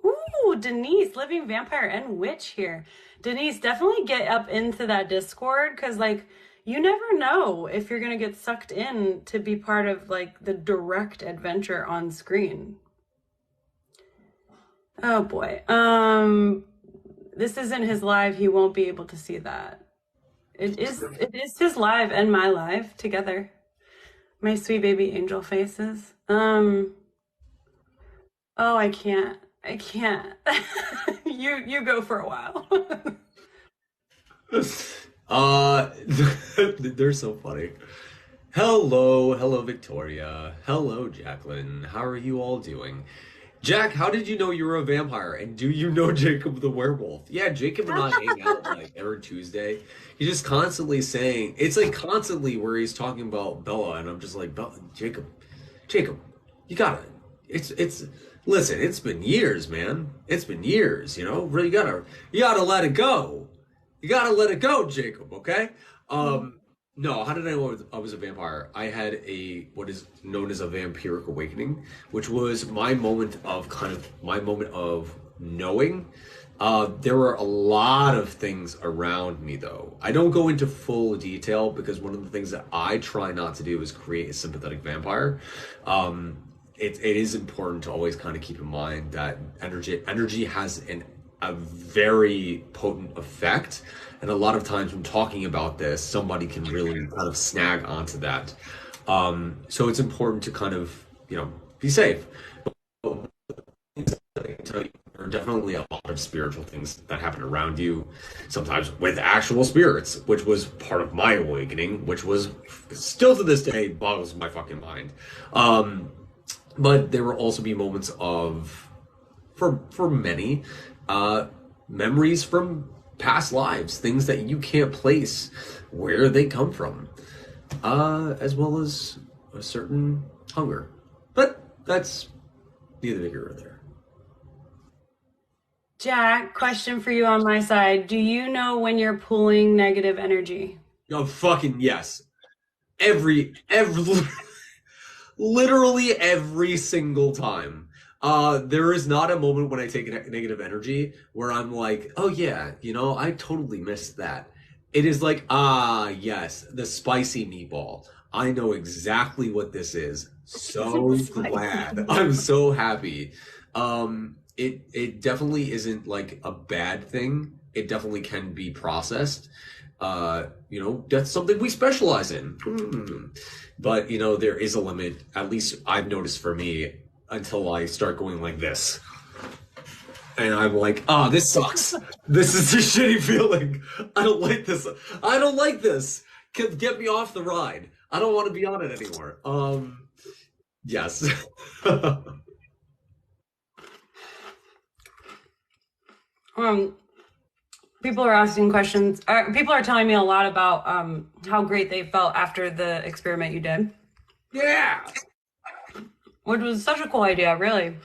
Ooh, Denise, living vampire and witch here. Denise, definitely get up into that Discord, because like you never know if you're gonna get sucked in to be part of like the direct adventure on screen. Oh boy. This isn't his live. He won't be able to see that. It is his live and my live together. My sweet baby angel faces. Oh, I can't. You go for a while. They're so funny. Hello, Victoria. Hello, Jacqueline. How are you all doing? Jack, how did you know you were a vampire? And do you know Jacob the werewolf? Yeah, Jacob and I hang out like every Tuesday. He's just constantly saying, it's like constantly where he's talking about Bella, and I'm just like, Jacob, you gotta, listen, it's been years, man. It's been years, you know? Really you gotta let it go. You gotta let it go, Jacob, okay? No, how did I know I was a vampire? I had what is known as a vampiric awakening, which was my moment of knowing. There were a lot of things around me, though. I don't go into full detail because one of the things that I try not to do is create a sympathetic vampire. It is important to always kind of keep in mind that energy has a very potent effect, and a lot of times when talking about this, somebody can really kind of snag onto that. So it's important to kind of, be safe. There are definitely a lot of spiritual things that happen around you, sometimes with actual spirits, which was part of my awakening, which was still to this day boggles my fucking mind. But there will also be moments of, for many, memories from past lives, things that you can't place where they come from, as well as a certain hunger. But that's neither here nor there. Jack, question for you on my side. Do you know when you're pulling negative energy? Oh, fucking yes. Literally every single time. There is not a moment when I take negative energy where I'm like, oh yeah, I totally missed that. It is like, yes, the spicy meatball. I know exactly what this is. So glad. I'm so happy. It definitely isn't like a bad thing. It definitely can be processed. That's something we specialize in. But, there is a limit, at least I've noticed for me, until I start going like this. And I'm like, this sucks. This is a shitty feeling. I don't like this. I don't like this. Get me off the ride. I don't want to be on it anymore. Yes. People are asking questions. People are telling me a lot about how great they felt after the experiment you did. Yeah. Which was such a cool idea, really.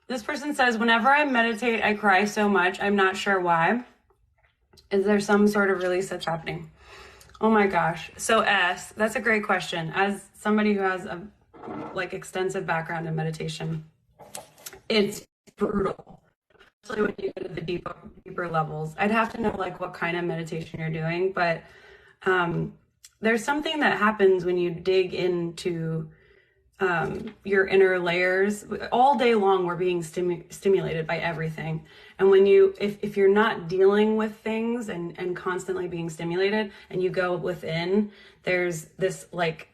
This person says, whenever I meditate, I cry so much. I'm not sure why. Is there some sort of release that's happening? Oh my gosh. So that's a great question. As somebody who has a extensive background in meditation, it's brutal. Especially when you go to the deeper levels. I'd have to know what kind of meditation you're doing, but there's something that happens when you dig into your inner layers. All day long, we're being stimulated by everything. And when you, if you're not dealing with things and constantly being stimulated, and you go within, there's this like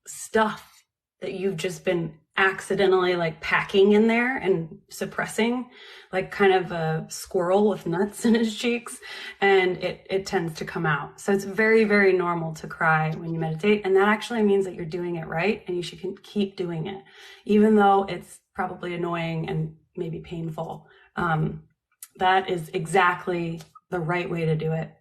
stuff that you've just been accidentally like packing in there and suppressing, like kind of a squirrel with nuts in his cheeks, and it tends to come out. So it's very, very normal to cry when you meditate, and that actually means that you're doing it right, and you should keep doing it, even though it's probably annoying and maybe painful. That is exactly the right way to do it.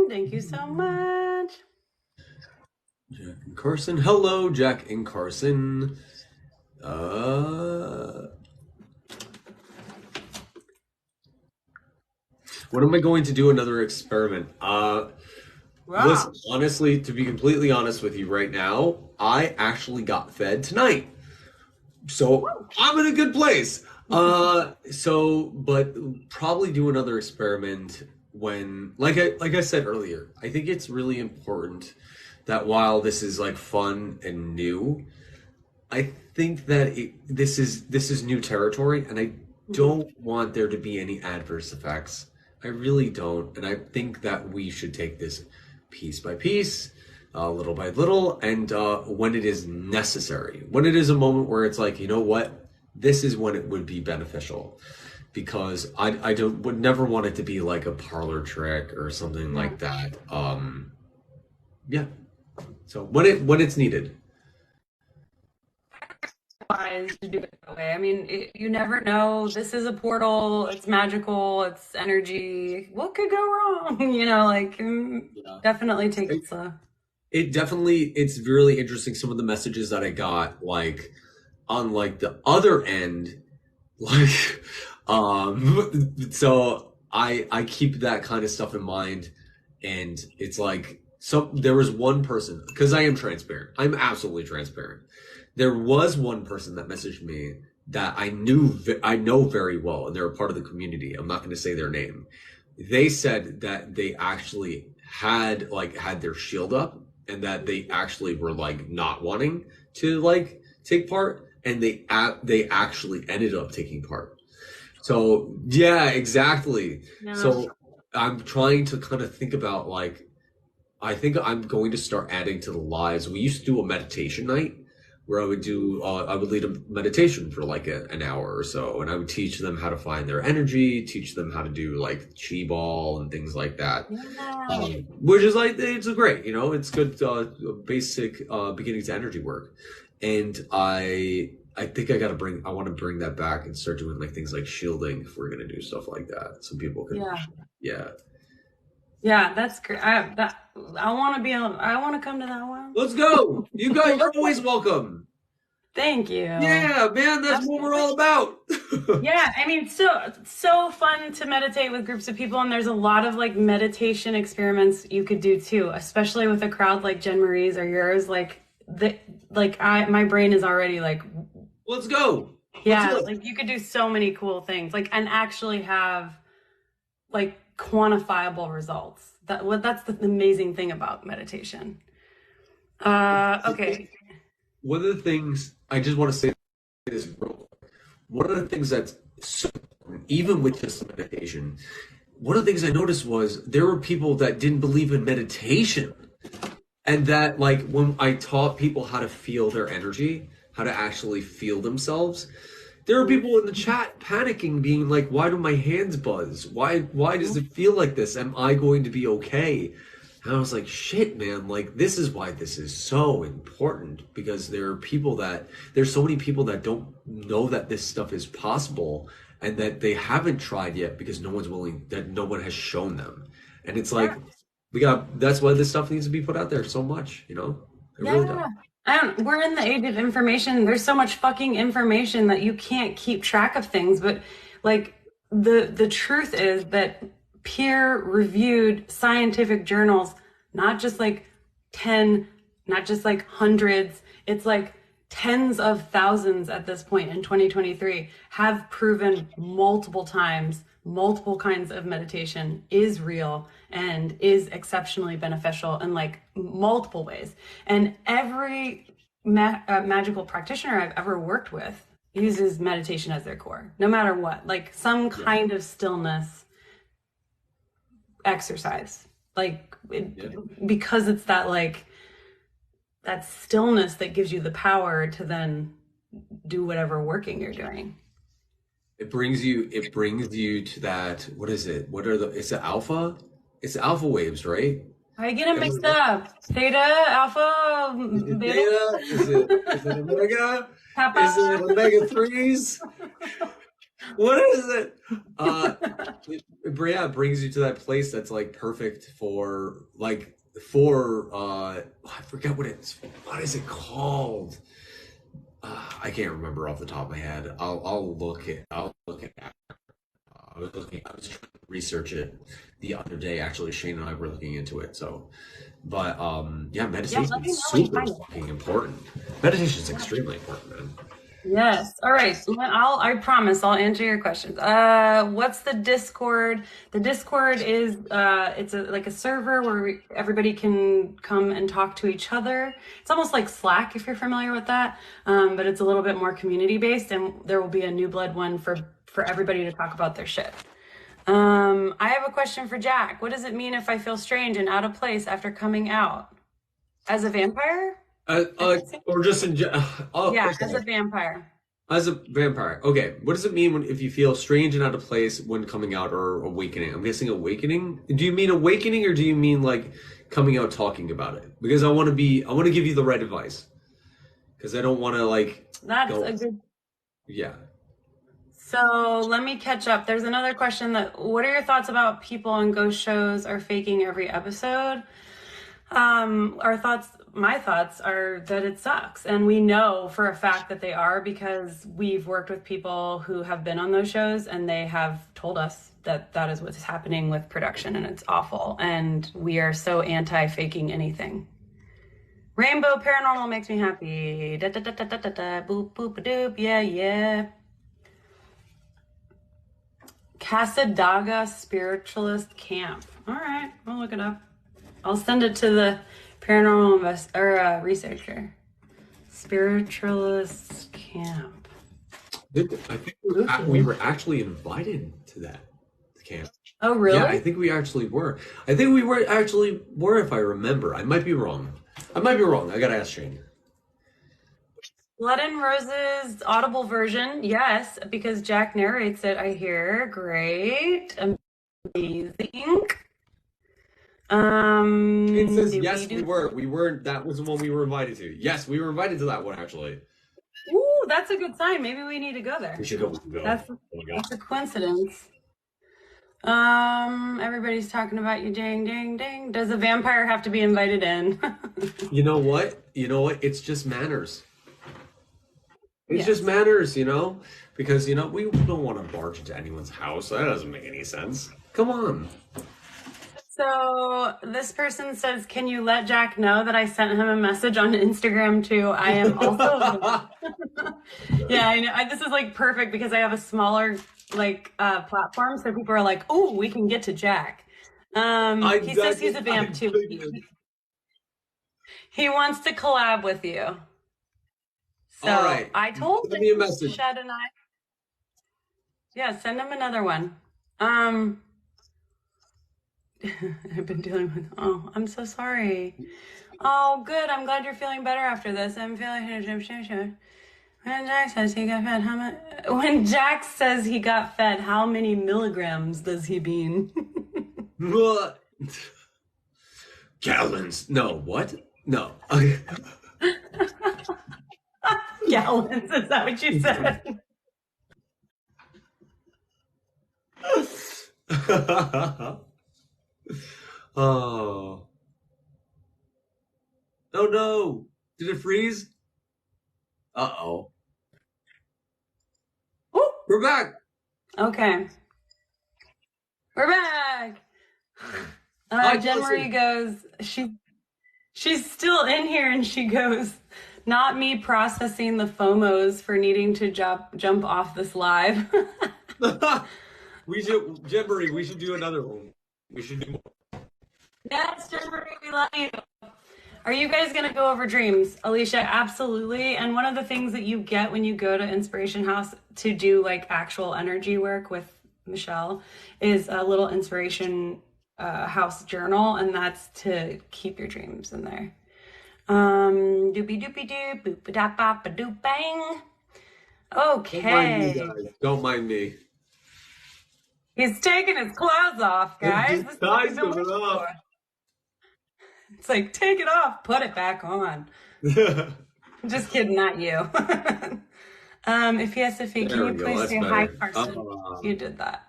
Thank you so much. Jack and Carson. Hello, Jack and Carson. When am I going to do another experiment? Listen, honestly, to be completely honest with you right now, I actually got fed tonight. So I'm in a good place. But probably do another experiment when, like I said earlier, I think it's really important that while this is like fun and new, I think that this is new territory, and I don't want there to be any adverse effects. I really don't, and I think that we should take this piece by piece, little by little, and when it is necessary, when it is a moment where it's like, you know what, this is when it would be beneficial, because I would never want it to be like a parlor trick or something like that. Yeah. So when it's needed. Wise to do it that way. I mean, you never know. This is a portal. It's magical. It's energy. What could go wrong? Definitely take it slow. It's really interesting. Some of the messages that I got, like on like the other end, like, so I keep that kind of stuff in mind, and it's like, there was one person, because I am transparent. I'm absolutely transparent. There was one person that messaged me that I know very well, and they're a part of the community. I'm not going to say their name. They said that they actually had their shield up, and that they actually were like not wanting to like take part, and they actually ended up taking part. So yeah, exactly. No. So I'm trying to kind of think about, like, I think I'm going to start adding to the lives. We used to do a meditation night where I would lead a meditation for like an hour or so, and I would teach them how to find their energy, teach them how to do like chi ball and things like that. Yeah. Which is like, it's great, it's good basic beginning to energy work. And I think I want to bring that back and start doing like things like shielding if we're going to do stuff like that. So people can, yeah, that's great. I want to come to that one. Let's go. You guys are always welcome. Thank you. Yeah, man, that's what we're all about. Yeah, I mean, so fun to meditate with groups of people, and there's a lot of like meditation experiments you could do too, especially with a crowd like Jen Marie's or yours. My brain is already like, let's go. Yeah, like you could do so many cool things, like, and actually have like quantifiable results. That's the amazing thing about meditation. Okay. One of the things I just want to say is, one of the things that's so important, even with just meditation, one of the things I noticed was there were people that didn't believe in meditation, and that like when I taught people how to feel their energy, how to actually feel themselves, there were people in the chat panicking, being like, why do my hands buzz? Why does it feel like this? Am I going to be okay? And I was like, shit, man, like, this is why this is so important, because there's so many people that don't know that this stuff is possible, and that they haven't tried yet because no one has shown them. And it's like, that's why this stuff needs to be put out there so much, It really does. We're in the age of information. There's so much fucking information that you can't keep track of things. But like the truth is that peer-reviewed scientific journals, not just like 10, not just like hundreds, it's like tens of thousands at this point in 2023 have proven multiple times, multiple kinds of meditation is real and is exceptionally beneficial in like multiple ways. And every magical practitioner I've ever worked with uses meditation as their core, no matter what, like some kind of stillness exercise, like because it's that like that stillness that gives you the power to then do whatever working you're doing. It brings you to that, what is it? It's the alpha? It's the alpha waves, right? I get them mixed up. Theta, alpha, beta? Beta? Is it omega? Kappa? Is it omega 3s? What is it? It brings you to that place that's like perfect for I forget what is it called? I can't remember off the top of my head. I'll look it. I was trying to research it the other day. Actually, Shane and I were looking into it. So, but meditation is super fucking important. Meditation is extremely important, man. Yes. All right. I promise I'll answer your questions. What's the Discord? The Discord is it's like a server where everybody can come and talk to each other. It's almost like Slack if you're familiar with that, but it's a little bit more community based, and there will be a New Blood one for everybody to talk about their shit. I have a question for Jack. What does it mean if I feel strange and out of place after coming out as a vampire? Or just in general. As a vampire. As a vampire. Okay. What does it mean if you feel strange and out of place when coming out or awakening? I'm guessing awakening. Do you mean awakening or do you mean like coming out talking about it? Because I want to give you the right advice. Because I don't want to like. That's a good. Yeah. So let me catch up. There's another question what are your thoughts about people on ghost shows are faking every episode? My thoughts are that it sucks. And we know for a fact that they are because we've worked with people who have been on those shows and they have told us that that is what's happening with production and it's awful. And we are so anti-faking anything. Rainbow Paranormal makes me happy. Da da da da da da da. Boop boop a doop. Yeah. Casadaga Spiritualist Camp. All right, we'll look it up. I'll send it to the paranormal researcher. Spiritualist Camp. I think we were actually invited to that camp. Oh, really? Yeah, I think we actually were. If I remember. I might be wrong. I gotta ask Shane. Blood and Roses audible version, yes, because Jack narrates it, I hear. Great. Amazing. It says yes, we were. We weren't. That was the one we were invited to. Yes, we were invited to that one actually. Ooh, that's a good sign. Maybe we need to go there. We should go. That's a coincidence. Everybody's talking about you. Ding, ding, ding. Does a vampire have to be invited in? You know what? It's just manners. It's just manners, because we don't want to barge into anyone's house. That doesn't make any sense. Come on. So this person says, can you let Jack know that I sent him a message on Instagram too? I am also. Yeah, I know. This is like perfect because I have a smaller platform, so people are like, "Oh, we can get to Jack." He says he's a vamp too. He wants to collab with you. So all right. I told Send me a message. Shed and I. Yeah, send him another one. I've been dealing with. Oh, I'm so sorry. Oh, good. I'm glad you're feeling better after this. I'm feeling. When Jack says he got fed, when Jack says he got fed, how many milligrams does he mean? What? Gallons? No. What? No. Gallons? Is that what you said? Oh. Oh no. Did it freeze? Uh-oh. Oh, we're back. Okay. We're back. Jen Marie goes, she's still in here and she goes, Not me processing the FOMOs for needing to jump off this live. We should, Jimbery, we should do another one. We should do more. Yes, Jimbery, we love you. Are you guys going to go over dreams? Alicia, absolutely. And one of the things that you get when you go to Inspiration House to do like actual energy work with Michelle is a little Inspiration House journal, and that's to keep your dreams in there. Doopy doopy doop, boop da ba ba doop bang. Okay. Don't mind me, guys. Don't mind me. He's taking his clothes off, guys. This is what he's doing off. for. It's like, take it off, put it back on. Just kidding, not you. If yes, Sophie, can you please say hi, Carson? You did that.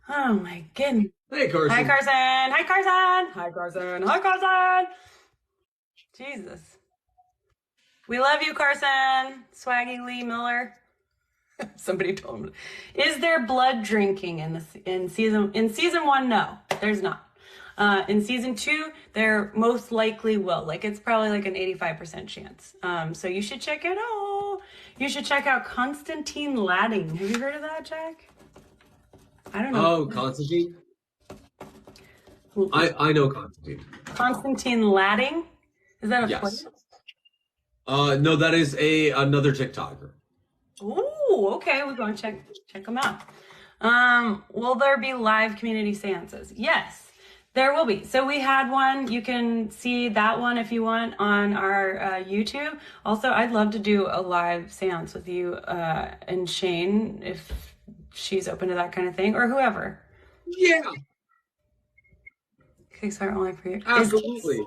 Oh my goodness. Hey, Carson. Hi, Carson. Hi, Carson. Hi, Carson. Hi, Carson. Jesus. We love you, Carson. Swaggy Lee Miller. Somebody told me. Is there blood drinking in season 1? No, there's not. In season 2, there most likely will. Like, it's probably like an 85% chance. So you should check it out. You should check out Constantine Ladding. Have you heard of that, Jack? I don't know. Oh, Constantine? I know Constantine. Constantine Ladding? Is that a place? No, that is another TikToker. Ooh, okay. We're going to check them out. Will there be live community seances? Yes. There will be. So we had one. You can see that one if you want on our YouTube. Also, I'd love to do a live seance with you and Shane if she's open to that kind of thing, or whoever. Yeah. Kickstarter only for you. Absolutely.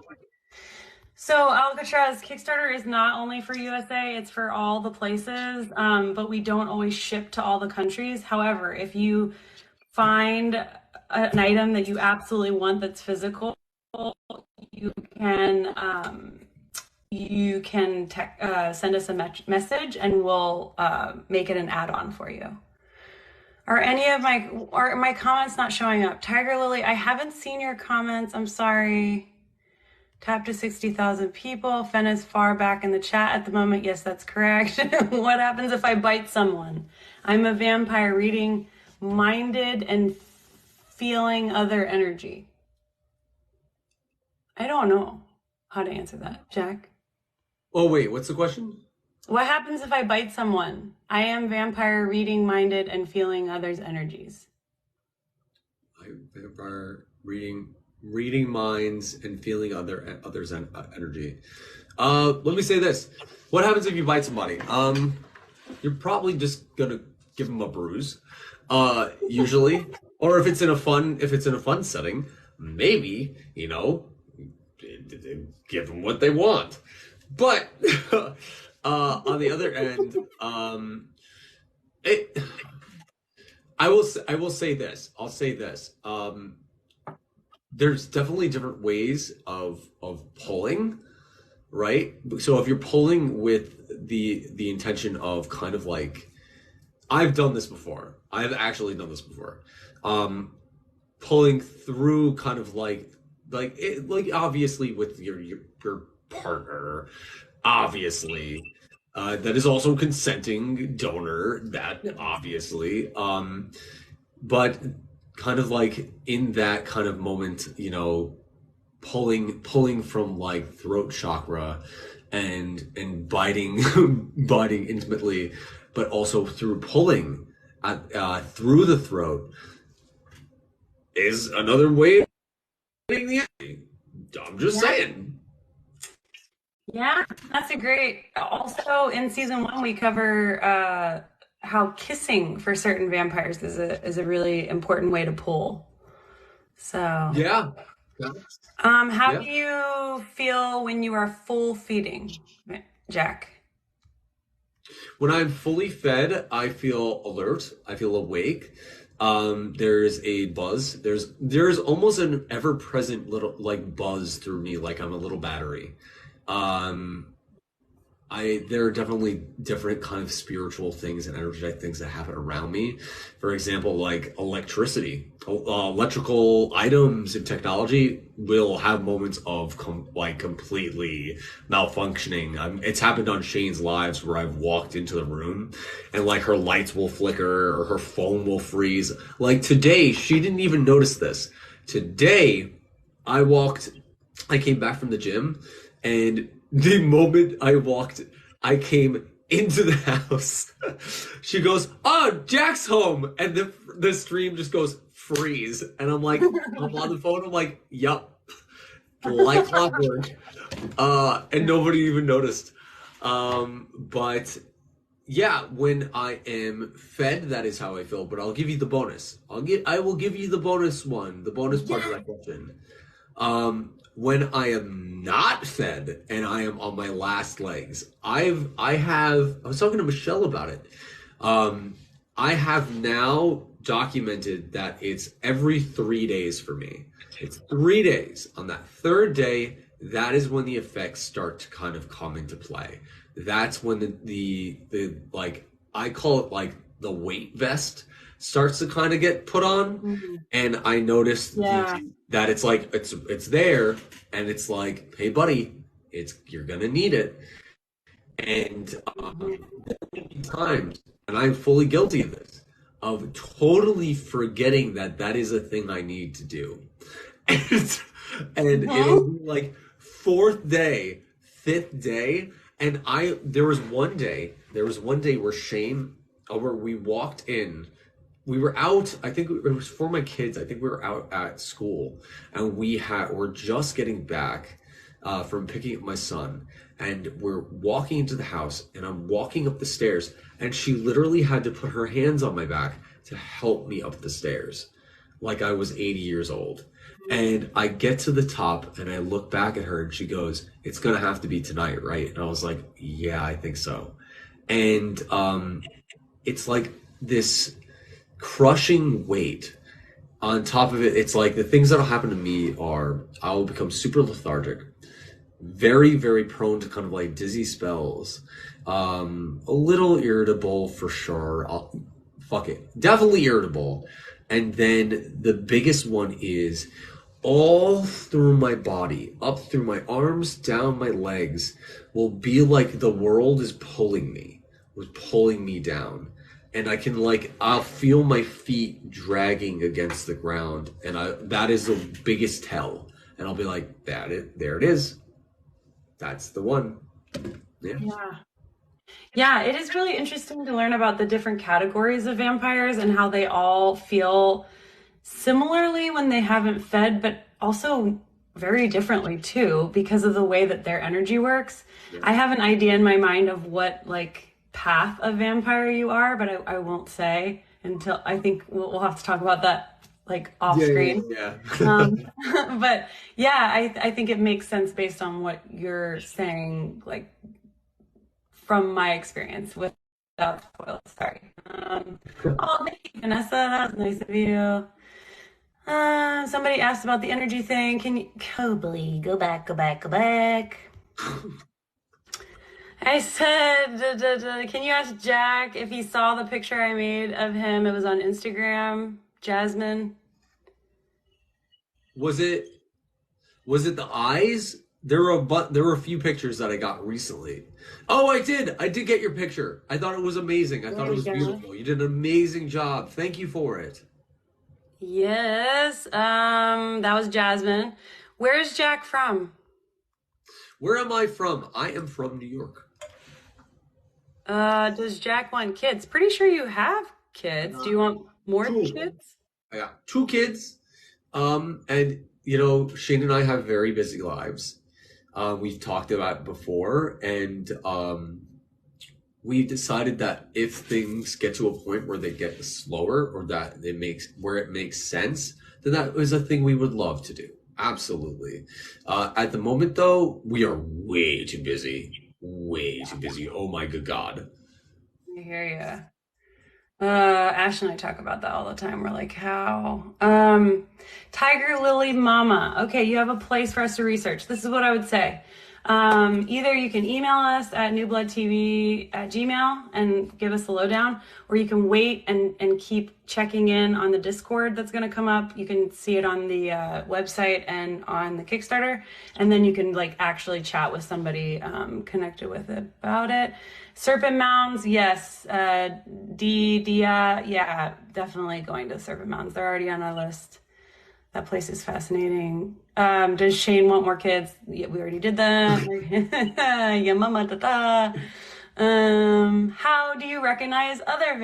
So Alcatraz Kickstarter is not only for USA, it's for all the places, but we don't always ship to all the countries. However, if you find an item that you absolutely want that's physical, you can send us a message and we'll make it an add-on for you. Are my comments not showing up? Tiger Lily, I haven't seen your comments. I'm sorry. Tap to 60,000 people. Fen is far back in the chat at the moment. Yes, that's correct. What happens if I bite someone? I'm a vampire reading minded and feeling other energy. I don't know how to answer that, Jack. Oh, wait, what's the question? What happens if I bite someone? I am vampire reading minded and feeling others' energies. I'm vampire reading minds and feeling others' energy. Let me say this. What happens if you bite somebody? You're probably just gonna give them a bruise, usually. Or if it's in a fun setting, maybe, give them what they want. But on the other end, I will say this. I'll say this. There's definitely different ways of pulling, right? So if you're pulling with the intention of kind of like, I've done this before. I've actually done this before. Pulling through kind of like obviously with your partner, obviously, that is also consenting donor, that obviously, but kind of like in that kind of moment, pulling from like throat chakra and biting intimately, but also through pulling through the throat is another way of getting the energy. I'm just saying. Yeah, that's a great. Also, in season 1, we cover how kissing for certain vampires is a really important way to pull. So yeah. How do you feel when you are full feeding, Jack? When I'm fully fed, I feel alert. I feel awake. There's a buzz. There's almost an ever-present little like buzz through me, like I'm a little battery. there are definitely different kind of spiritual things and energetic things that happen around me. For example, like electricity, electrical items and technology will have moments of completely malfunctioning. It's happened on Shane's lives where I've walked into the room and like her lights will flicker or her phone will freeze. Like today, she didn't even notice this. Today, I came back from the gym, and the moment I came into the house, she goes, "Oh, Jack's home," and the stream just goes freeze, and I'm like, I'm on the phone, I'm like, "Yup, like clockwork," and nobody even noticed. But yeah, when I am fed, that is how I feel. But I'll give you the bonus. I will give you the bonus one, the bonus part of that question. When I am not fed and I am on my last legs, I was talking to Michelle about it. I have now documented that it's every 3 days for me. It's 3 days. On that third day, that is when the effects start to kind of come into play. That's when the like, I call it like the weight vest starts to kind of get put on. And I noticed that it's like it's there, and it's like, hey buddy, you're gonna need it. And there will be times, and I'm fully guilty of this, of totally forgetting that is a thing I need to do. And it'll be like fourth day, fifth day, and there was one day where Shane, where we walked in. We were out, I think it was for my kids. I think we were out at school, and we're just getting back from picking up my son, and we're walking into the house, and I'm walking up the stairs, and she literally had to put her hands on my back to help me up the stairs, like I was 80 years old. And I get to the top, and I look back at her, and she goes, "It's gonna have to be tonight, right?" And I was like, "Yeah, I think so." And it's like this crushing weight. On top of it, it's like the things that'll happen to me are I'll become super lethargic, very, very prone to kind of like dizzy spells, a little irritable for sure. Definitely irritable. And then the biggest one is all through my body, up through my arms, down my legs, will be like the world is pulling me down. And I'll feel my feet dragging against the ground, and that is the biggest tell. And I'll be like, there it is. That's the one. Yeah, it is really interesting to learn about the different categories of vampires and how they all feel similarly when they haven't fed, but also very differently too, because of the way that their energy works. I have an idea in my mind of what like path of vampire you are, but I won't say until I think we'll have to talk about that like off screen. But yeah, I think it makes sense based on what you're saying, like from my experience without spoilers. Sorry. Oh, thank you, Vanessa. That was nice of you. Somebody asked about the energy thing. Can you go back? I said, can you ask Jack if he saw the picture I made of him? It was on Instagram. Jasmine. Was it the eyes? There were a few pictures that I got recently. Oh, I did get your picture. I thought it was amazing. I thought it was beautiful. You did an amazing job. Thank you for it. Yes. That was Jasmine. Where's Jack from? Where am I from? I am from New York. Does Jack want kids? Pretty sure you have kids. Do you want more kids? I got 2 kids. And Shane and I have very busy lives. We've talked about it before, and we decided that if things get to a point where they get slower, or that it makes sense, then that is a thing we would love to do. Absolutely. At the moment, though, we are way too busy. Oh my good God. I hear you. Ash and I talk about that all the time. We're like, how? Tiger Lily Mama. Okay, you have a place for us to research. This is what I would say. Either you can email us at newbloodtv@gmail and give us a lowdown, or you can wait and keep checking in on the Discord that's going to come up. You can see it on the website and on the Kickstarter, and then you can like actually chat with somebody connected with it about it. Serpent Mounds, yes. Yeah, definitely going to Serpent Mounds. They're already on our list. That place is fascinating. Does Shane want more kids? Yeah, we already did that. Yeah, mama, da. How do you recognize other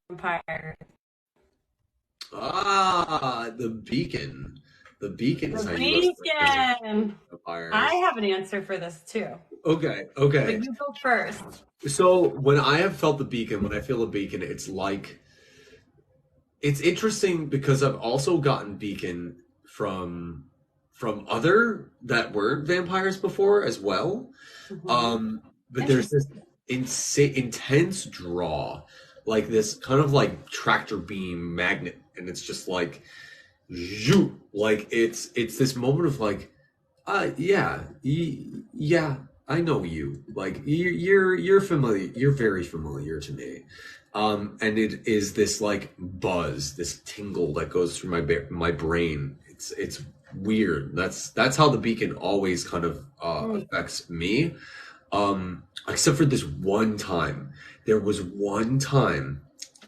vampires? The beacon. The beacon is The how you recognize beacon. vampires. I have an answer for this too. Okay. But you go first. So when I have felt the beacon, when I feel a beacon, it's like, it's interesting because I've also gotten beacon from other that weren't vampires before as well. But there's this intense draw, like this kind of like tractor beam magnet, and it's just like, zoom, like it's this moment of like, yeah, I know you. Like you're familiar. You're very familiar to me. And it is this like buzz, this tingle that goes through my brain. It's weird. That's how the beacon always kind of affects me. Except for this one time. There was one time,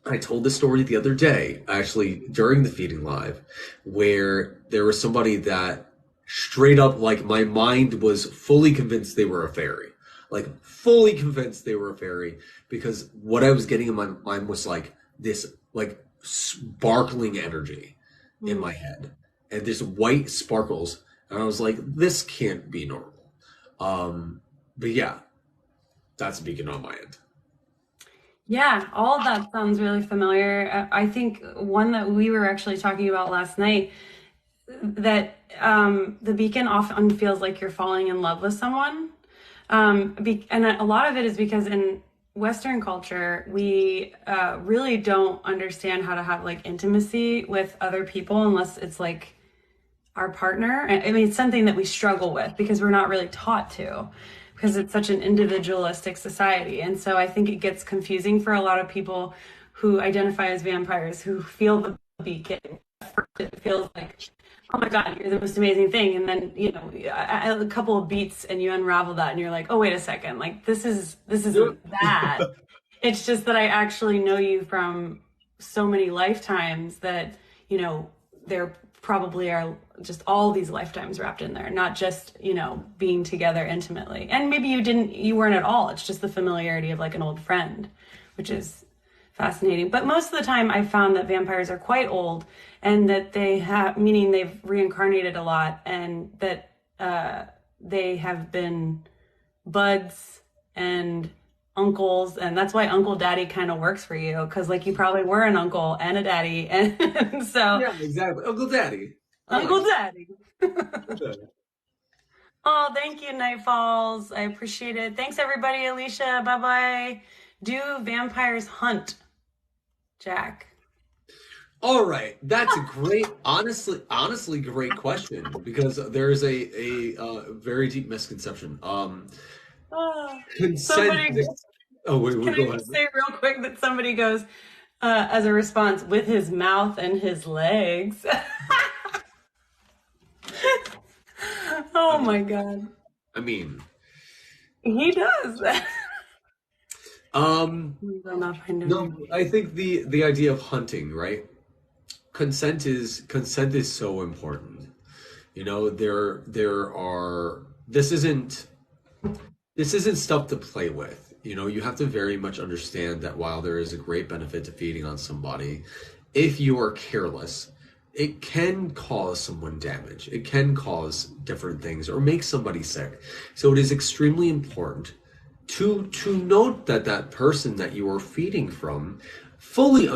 I told this story the other day, actually during the feeding live, where there was somebody that straight up, like, my mind was fully convinced they were a fairy. Like, fully convinced they were a fairy, because what I was getting in my mind was like this like sparkling energy in my head, and this white sparkles, and I was like, this can't be normal. But yeah, that's a beacon on my end. Yeah, all of that sounds really familiar. I think one that we were actually talking about last night, that the beacon often feels like you're falling in love with someone. And a lot of it is because in Western culture, we really don't understand how to have like intimacy with other people unless it's like our partner. I mean, it's something that we struggle with because we're not really taught to, because it's such an individualistic society. And so I think it gets confusing for a lot of people who identify as vampires, who feel the beacon. It feels like, oh my God, you're the most amazing thing. And then, you know, a couple of beats and you unravel that and you're like, oh, wait a second. Like, this isn't that. It's just that I actually know you from so many lifetimes that, you know, there probably are just all these lifetimes wrapped in there, not just, you know, being together intimately. And maybe you weren't at all. It's just the familiarity of like an old friend, which is fascinating. But most of the time I found that vampires are quite old, and that they have, meaning they've reincarnated a lot, and that they have been buds and uncles, and that's why Uncle Daddy kind of works for you, because like you probably were an uncle and a daddy, and so yeah, exactly, Uncle Daddy. Daddy. Oh, thank you, Nightfalls. I appreciate it. Thanks, everybody. Alicia, bye-bye. Do vampires hunt, Jack? All right, that's a great, honestly great question, because there's a very deep misconception. Consent. Can I just say real quick that somebody goes as a response, with his mouth and his legs. Oh my God. I mean, he does that. No, I think the idea of hunting, right? Consent is so important. You know, this isn't stuff to play with. You know, you have to very much understand that while there is a great benefit to feeding on somebody, if you are careless, it can cause someone damage. It can cause different things or make somebody sick. So it is extremely important to note that person that you are feeding from fully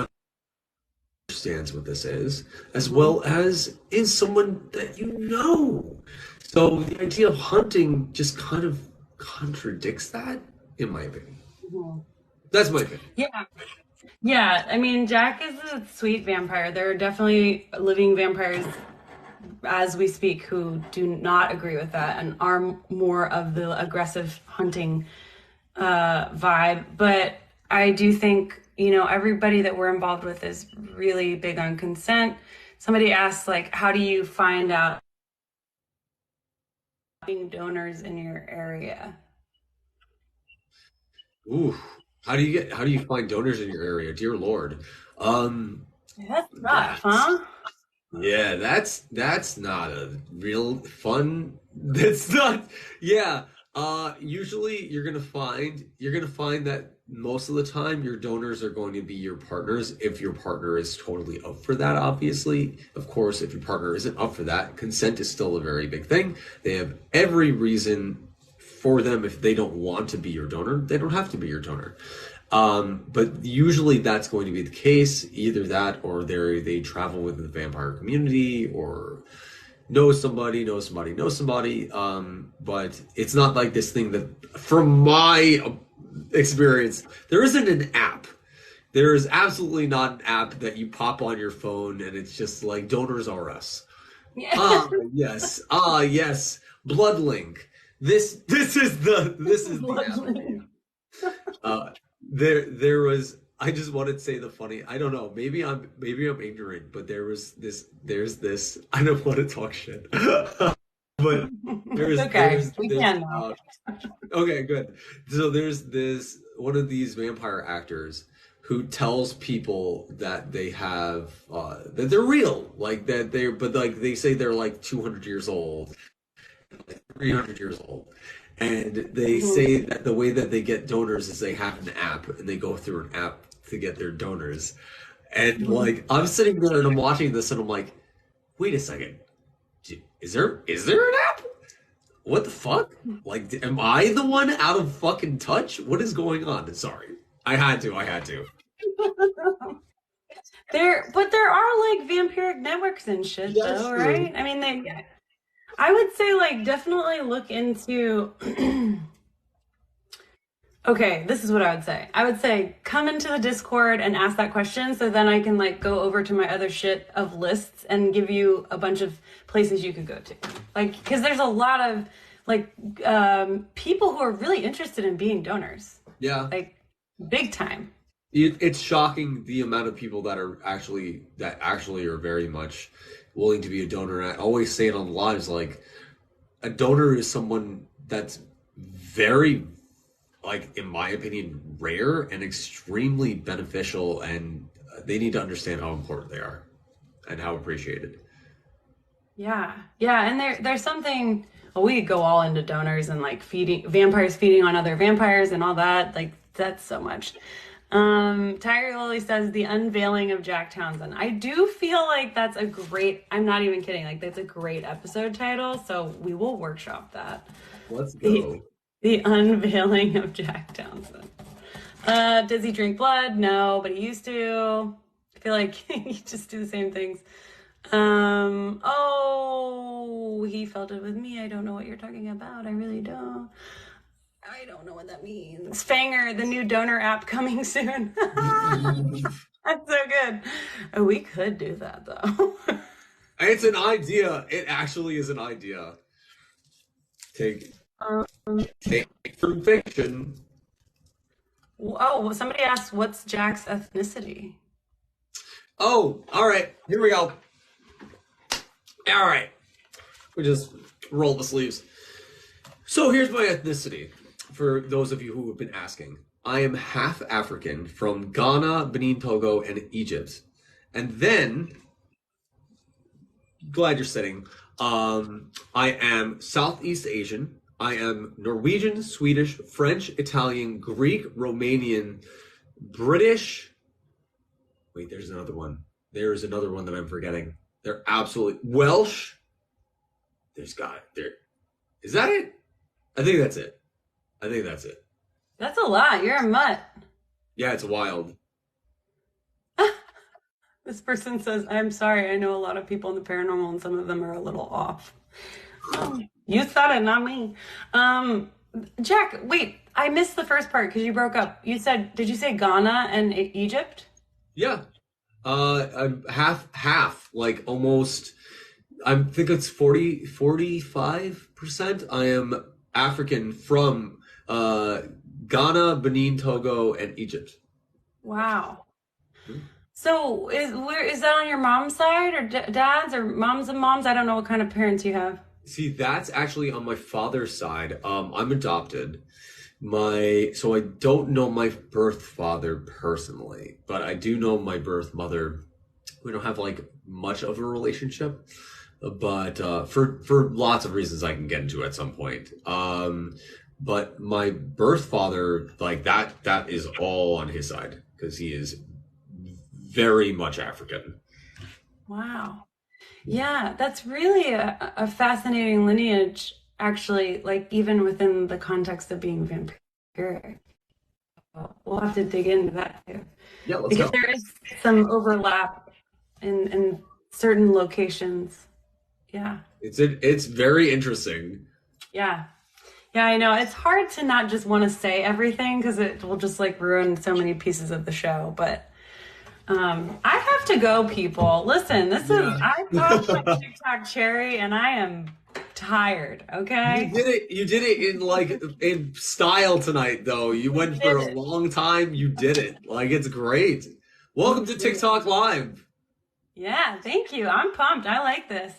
understands what this is, as well as is someone that you know. So the idea of hunting just kind of contradicts that, in my opinion. That's my opinion. Yeah, I mean, Jack is a sweet vampire. There are definitely living vampires as we speak who do not agree with that and are more of the aggressive hunting vibe. But I do think, you know, everybody that we're involved with is really big on consent. Somebody asked, like, how do you find out donors in your area? Ooh, how do you find donors in your area? Dear Lord. That's tough, huh? Yeah, that's not a real fun. That's not. Yeah. Usually you're gonna find that most of the time your donors are going to be your partners if your partner is totally up for that, obviously. Of course, if your partner isn't up for that, consent is still a very big thing. They have every reason for them. If they don't want to be your donor, they don't have to be your donor. But usually that's going to be the case. Either that or they travel with the vampire community or know somebody. But it's not like this thing that, from my experience, there isn't an app. There is absolutely not an app that you pop on your phone and it's just like Donors R Us. Yeah. Yes. Yes. Bloodlink. This is the app. There was, I just wanted to say the funny, I don't know, maybe I'm ignorant, but there's this, I don't want to talk shit. But okay, good. So there's this one of these vampire actors who tells people that they have that they're real, like that they say they're like 200 years old, like 300 years old. And they say that the way that they get donors is they have an app and they go through an app to get their donors. And like, I'm sitting there and I'm watching this and I'm like, wait a second. Is there an app? What the fuck? Like, am I the one out of fucking touch? What is going on? Sorry. I had to. There are like vampiric networks and shit, though, right? I mean, I would say, like, definitely look into. Okay, this is what I would say. I would say come into the Discord and ask that question, so then I can like go over to my other shit of lists and give you a bunch of places you could go to. Like, because there's a lot of like people who are really interested in being donors. Yeah. Like, big time. It's shocking the amount of people that actually are very much willing to be a donor. And I always say it on lives, like, a donor is someone that's very, like, in my opinion, rare and extremely beneficial, and they need to understand how important they are and how appreciated. Yeah, and there's something. Well, we could go all into donors and like vampires feeding on other vampires and all that. Like, that's so much. Tiger Lily says the unveiling of Jack Townsend. I do feel like that's a great, I'm not even kidding, like that's a great episode title, so we will workshop that. Let's go. The unveiling of Jack Townsend. Does he drink blood? No, but he used to. I feel like he just do the same things. He felt it with me. I don't know what you're talking about. I really don't. I don't know what that means. Fanger, the new donor app coming soon. That's so good. Oh, we could do that though. It's an idea. It actually is an idea. Take from fiction. Oh, somebody asked, what's Jack's ethnicity? Oh, all right. Here we go. All right. We just roll the sleeves. So here's my ethnicity. For those of you who have been asking, I am half African from Ghana, Benin, Togo, and Egypt. And then, glad you're sitting, I am Southeast Asian. I am Norwegian, Swedish, French, Italian, Greek, Romanian, British. Wait, there's another one. There's another one that I'm forgetting. They're absolutely Welsh. There's got it. There. Is that it? I think that's it. That's a lot. You're a mutt. Yeah, it's wild. This person says, I'm sorry, I know a lot of people in the paranormal and some of them are a little off. You thought it, not me. Jack, wait, I missed the first part because you broke up. Did you say Ghana and Egypt? Yeah. I'm half, like almost I think it's 45%. I am African from Ghana, Benin, Togo, and Egypt. Wow. So is that on your mom's side or dad's or moms and moms? I don't know what kind of parents you have. See, that's actually on my father's side. I'm adopted. So I don't know my birth father personally, but I do know my birth mother. We don't have like much of a relationship, but for lots of reasons I can get into at some point. But my birth father, like that is all on his side because he is very much African. Wow. Yeah, that's really a fascinating lineage, actually, like even within the context of being vampiric. We'll have to dig into that too. Yeah, let's because go. there is some overlap in certain locations. Yeah. It's very interesting. Yeah. Yeah, I know. It's hard to not just want to say everything because it will just like ruin so many pieces of the show, but I have to go, people. Listen, I popped my TikTok cherry and I am tired, okay? You did it in style tonight though. You went for a long time. You did it. Like it's great. Welcome to TikTok Live. Yeah, thank you. I'm pumped. I like this.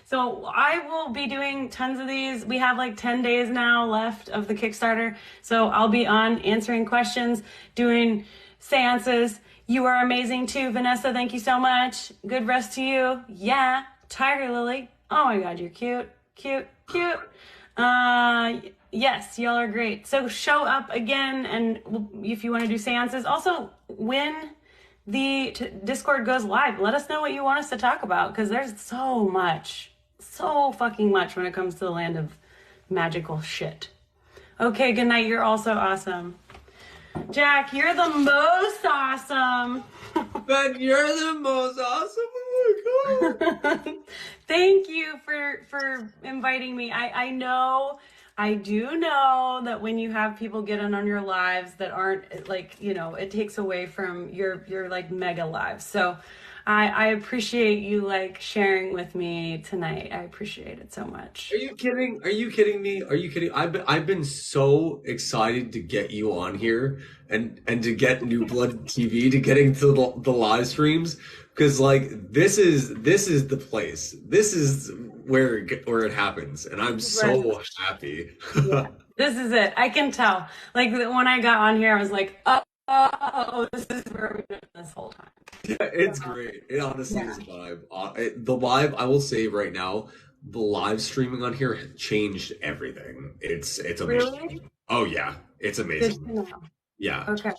So I will be doing tons of these. We have like 10 days now left of the Kickstarter. So I'll be on answering questions, doing seances. You are amazing too, Vanessa. Thank you so much. Good rest to you. Yeah. Tiger Lily. Oh my God, you're cute. Cute. Yes, y'all are great. So show up again, and if you want to do seances, also when the Discord goes live, let us know what you want us to talk about, because there's so fucking much when it comes to the land of magical shit. Okay, good night. You're also awesome. Jack, you're the most awesome. Ben, you're the most awesome. Oh my God. Thank you for inviting me. I do know that when you have people get in on your lives that aren't like, it takes away from your like mega lives. So I appreciate you like sharing with me tonight. I appreciate it so much. Are you kidding? Are you kidding me? Are you kidding? I've been so excited to get you on here and to get New Blood TV to get into the live streams, because like this is the place. This is where it happens, and I'm so happy. Yeah, this is it. I can tell. Like when I got on here, I was like, oh, this is where we've been this whole time. Yeah, it's great. It honestly is a vibe. The live, I will say right now, the live streaming on here has changed everything. It's amazing. Really? Oh yeah, it's amazing. Good to know. Yeah. Okay.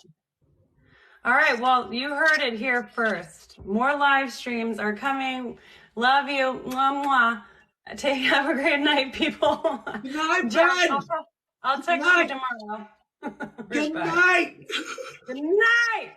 All right. Well, you heard it here first. More live streams are coming. Love you. Mwah, mwah. Have a great night, people. Good night, Jack, Ben. I'll text you tomorrow. Good night. Good night.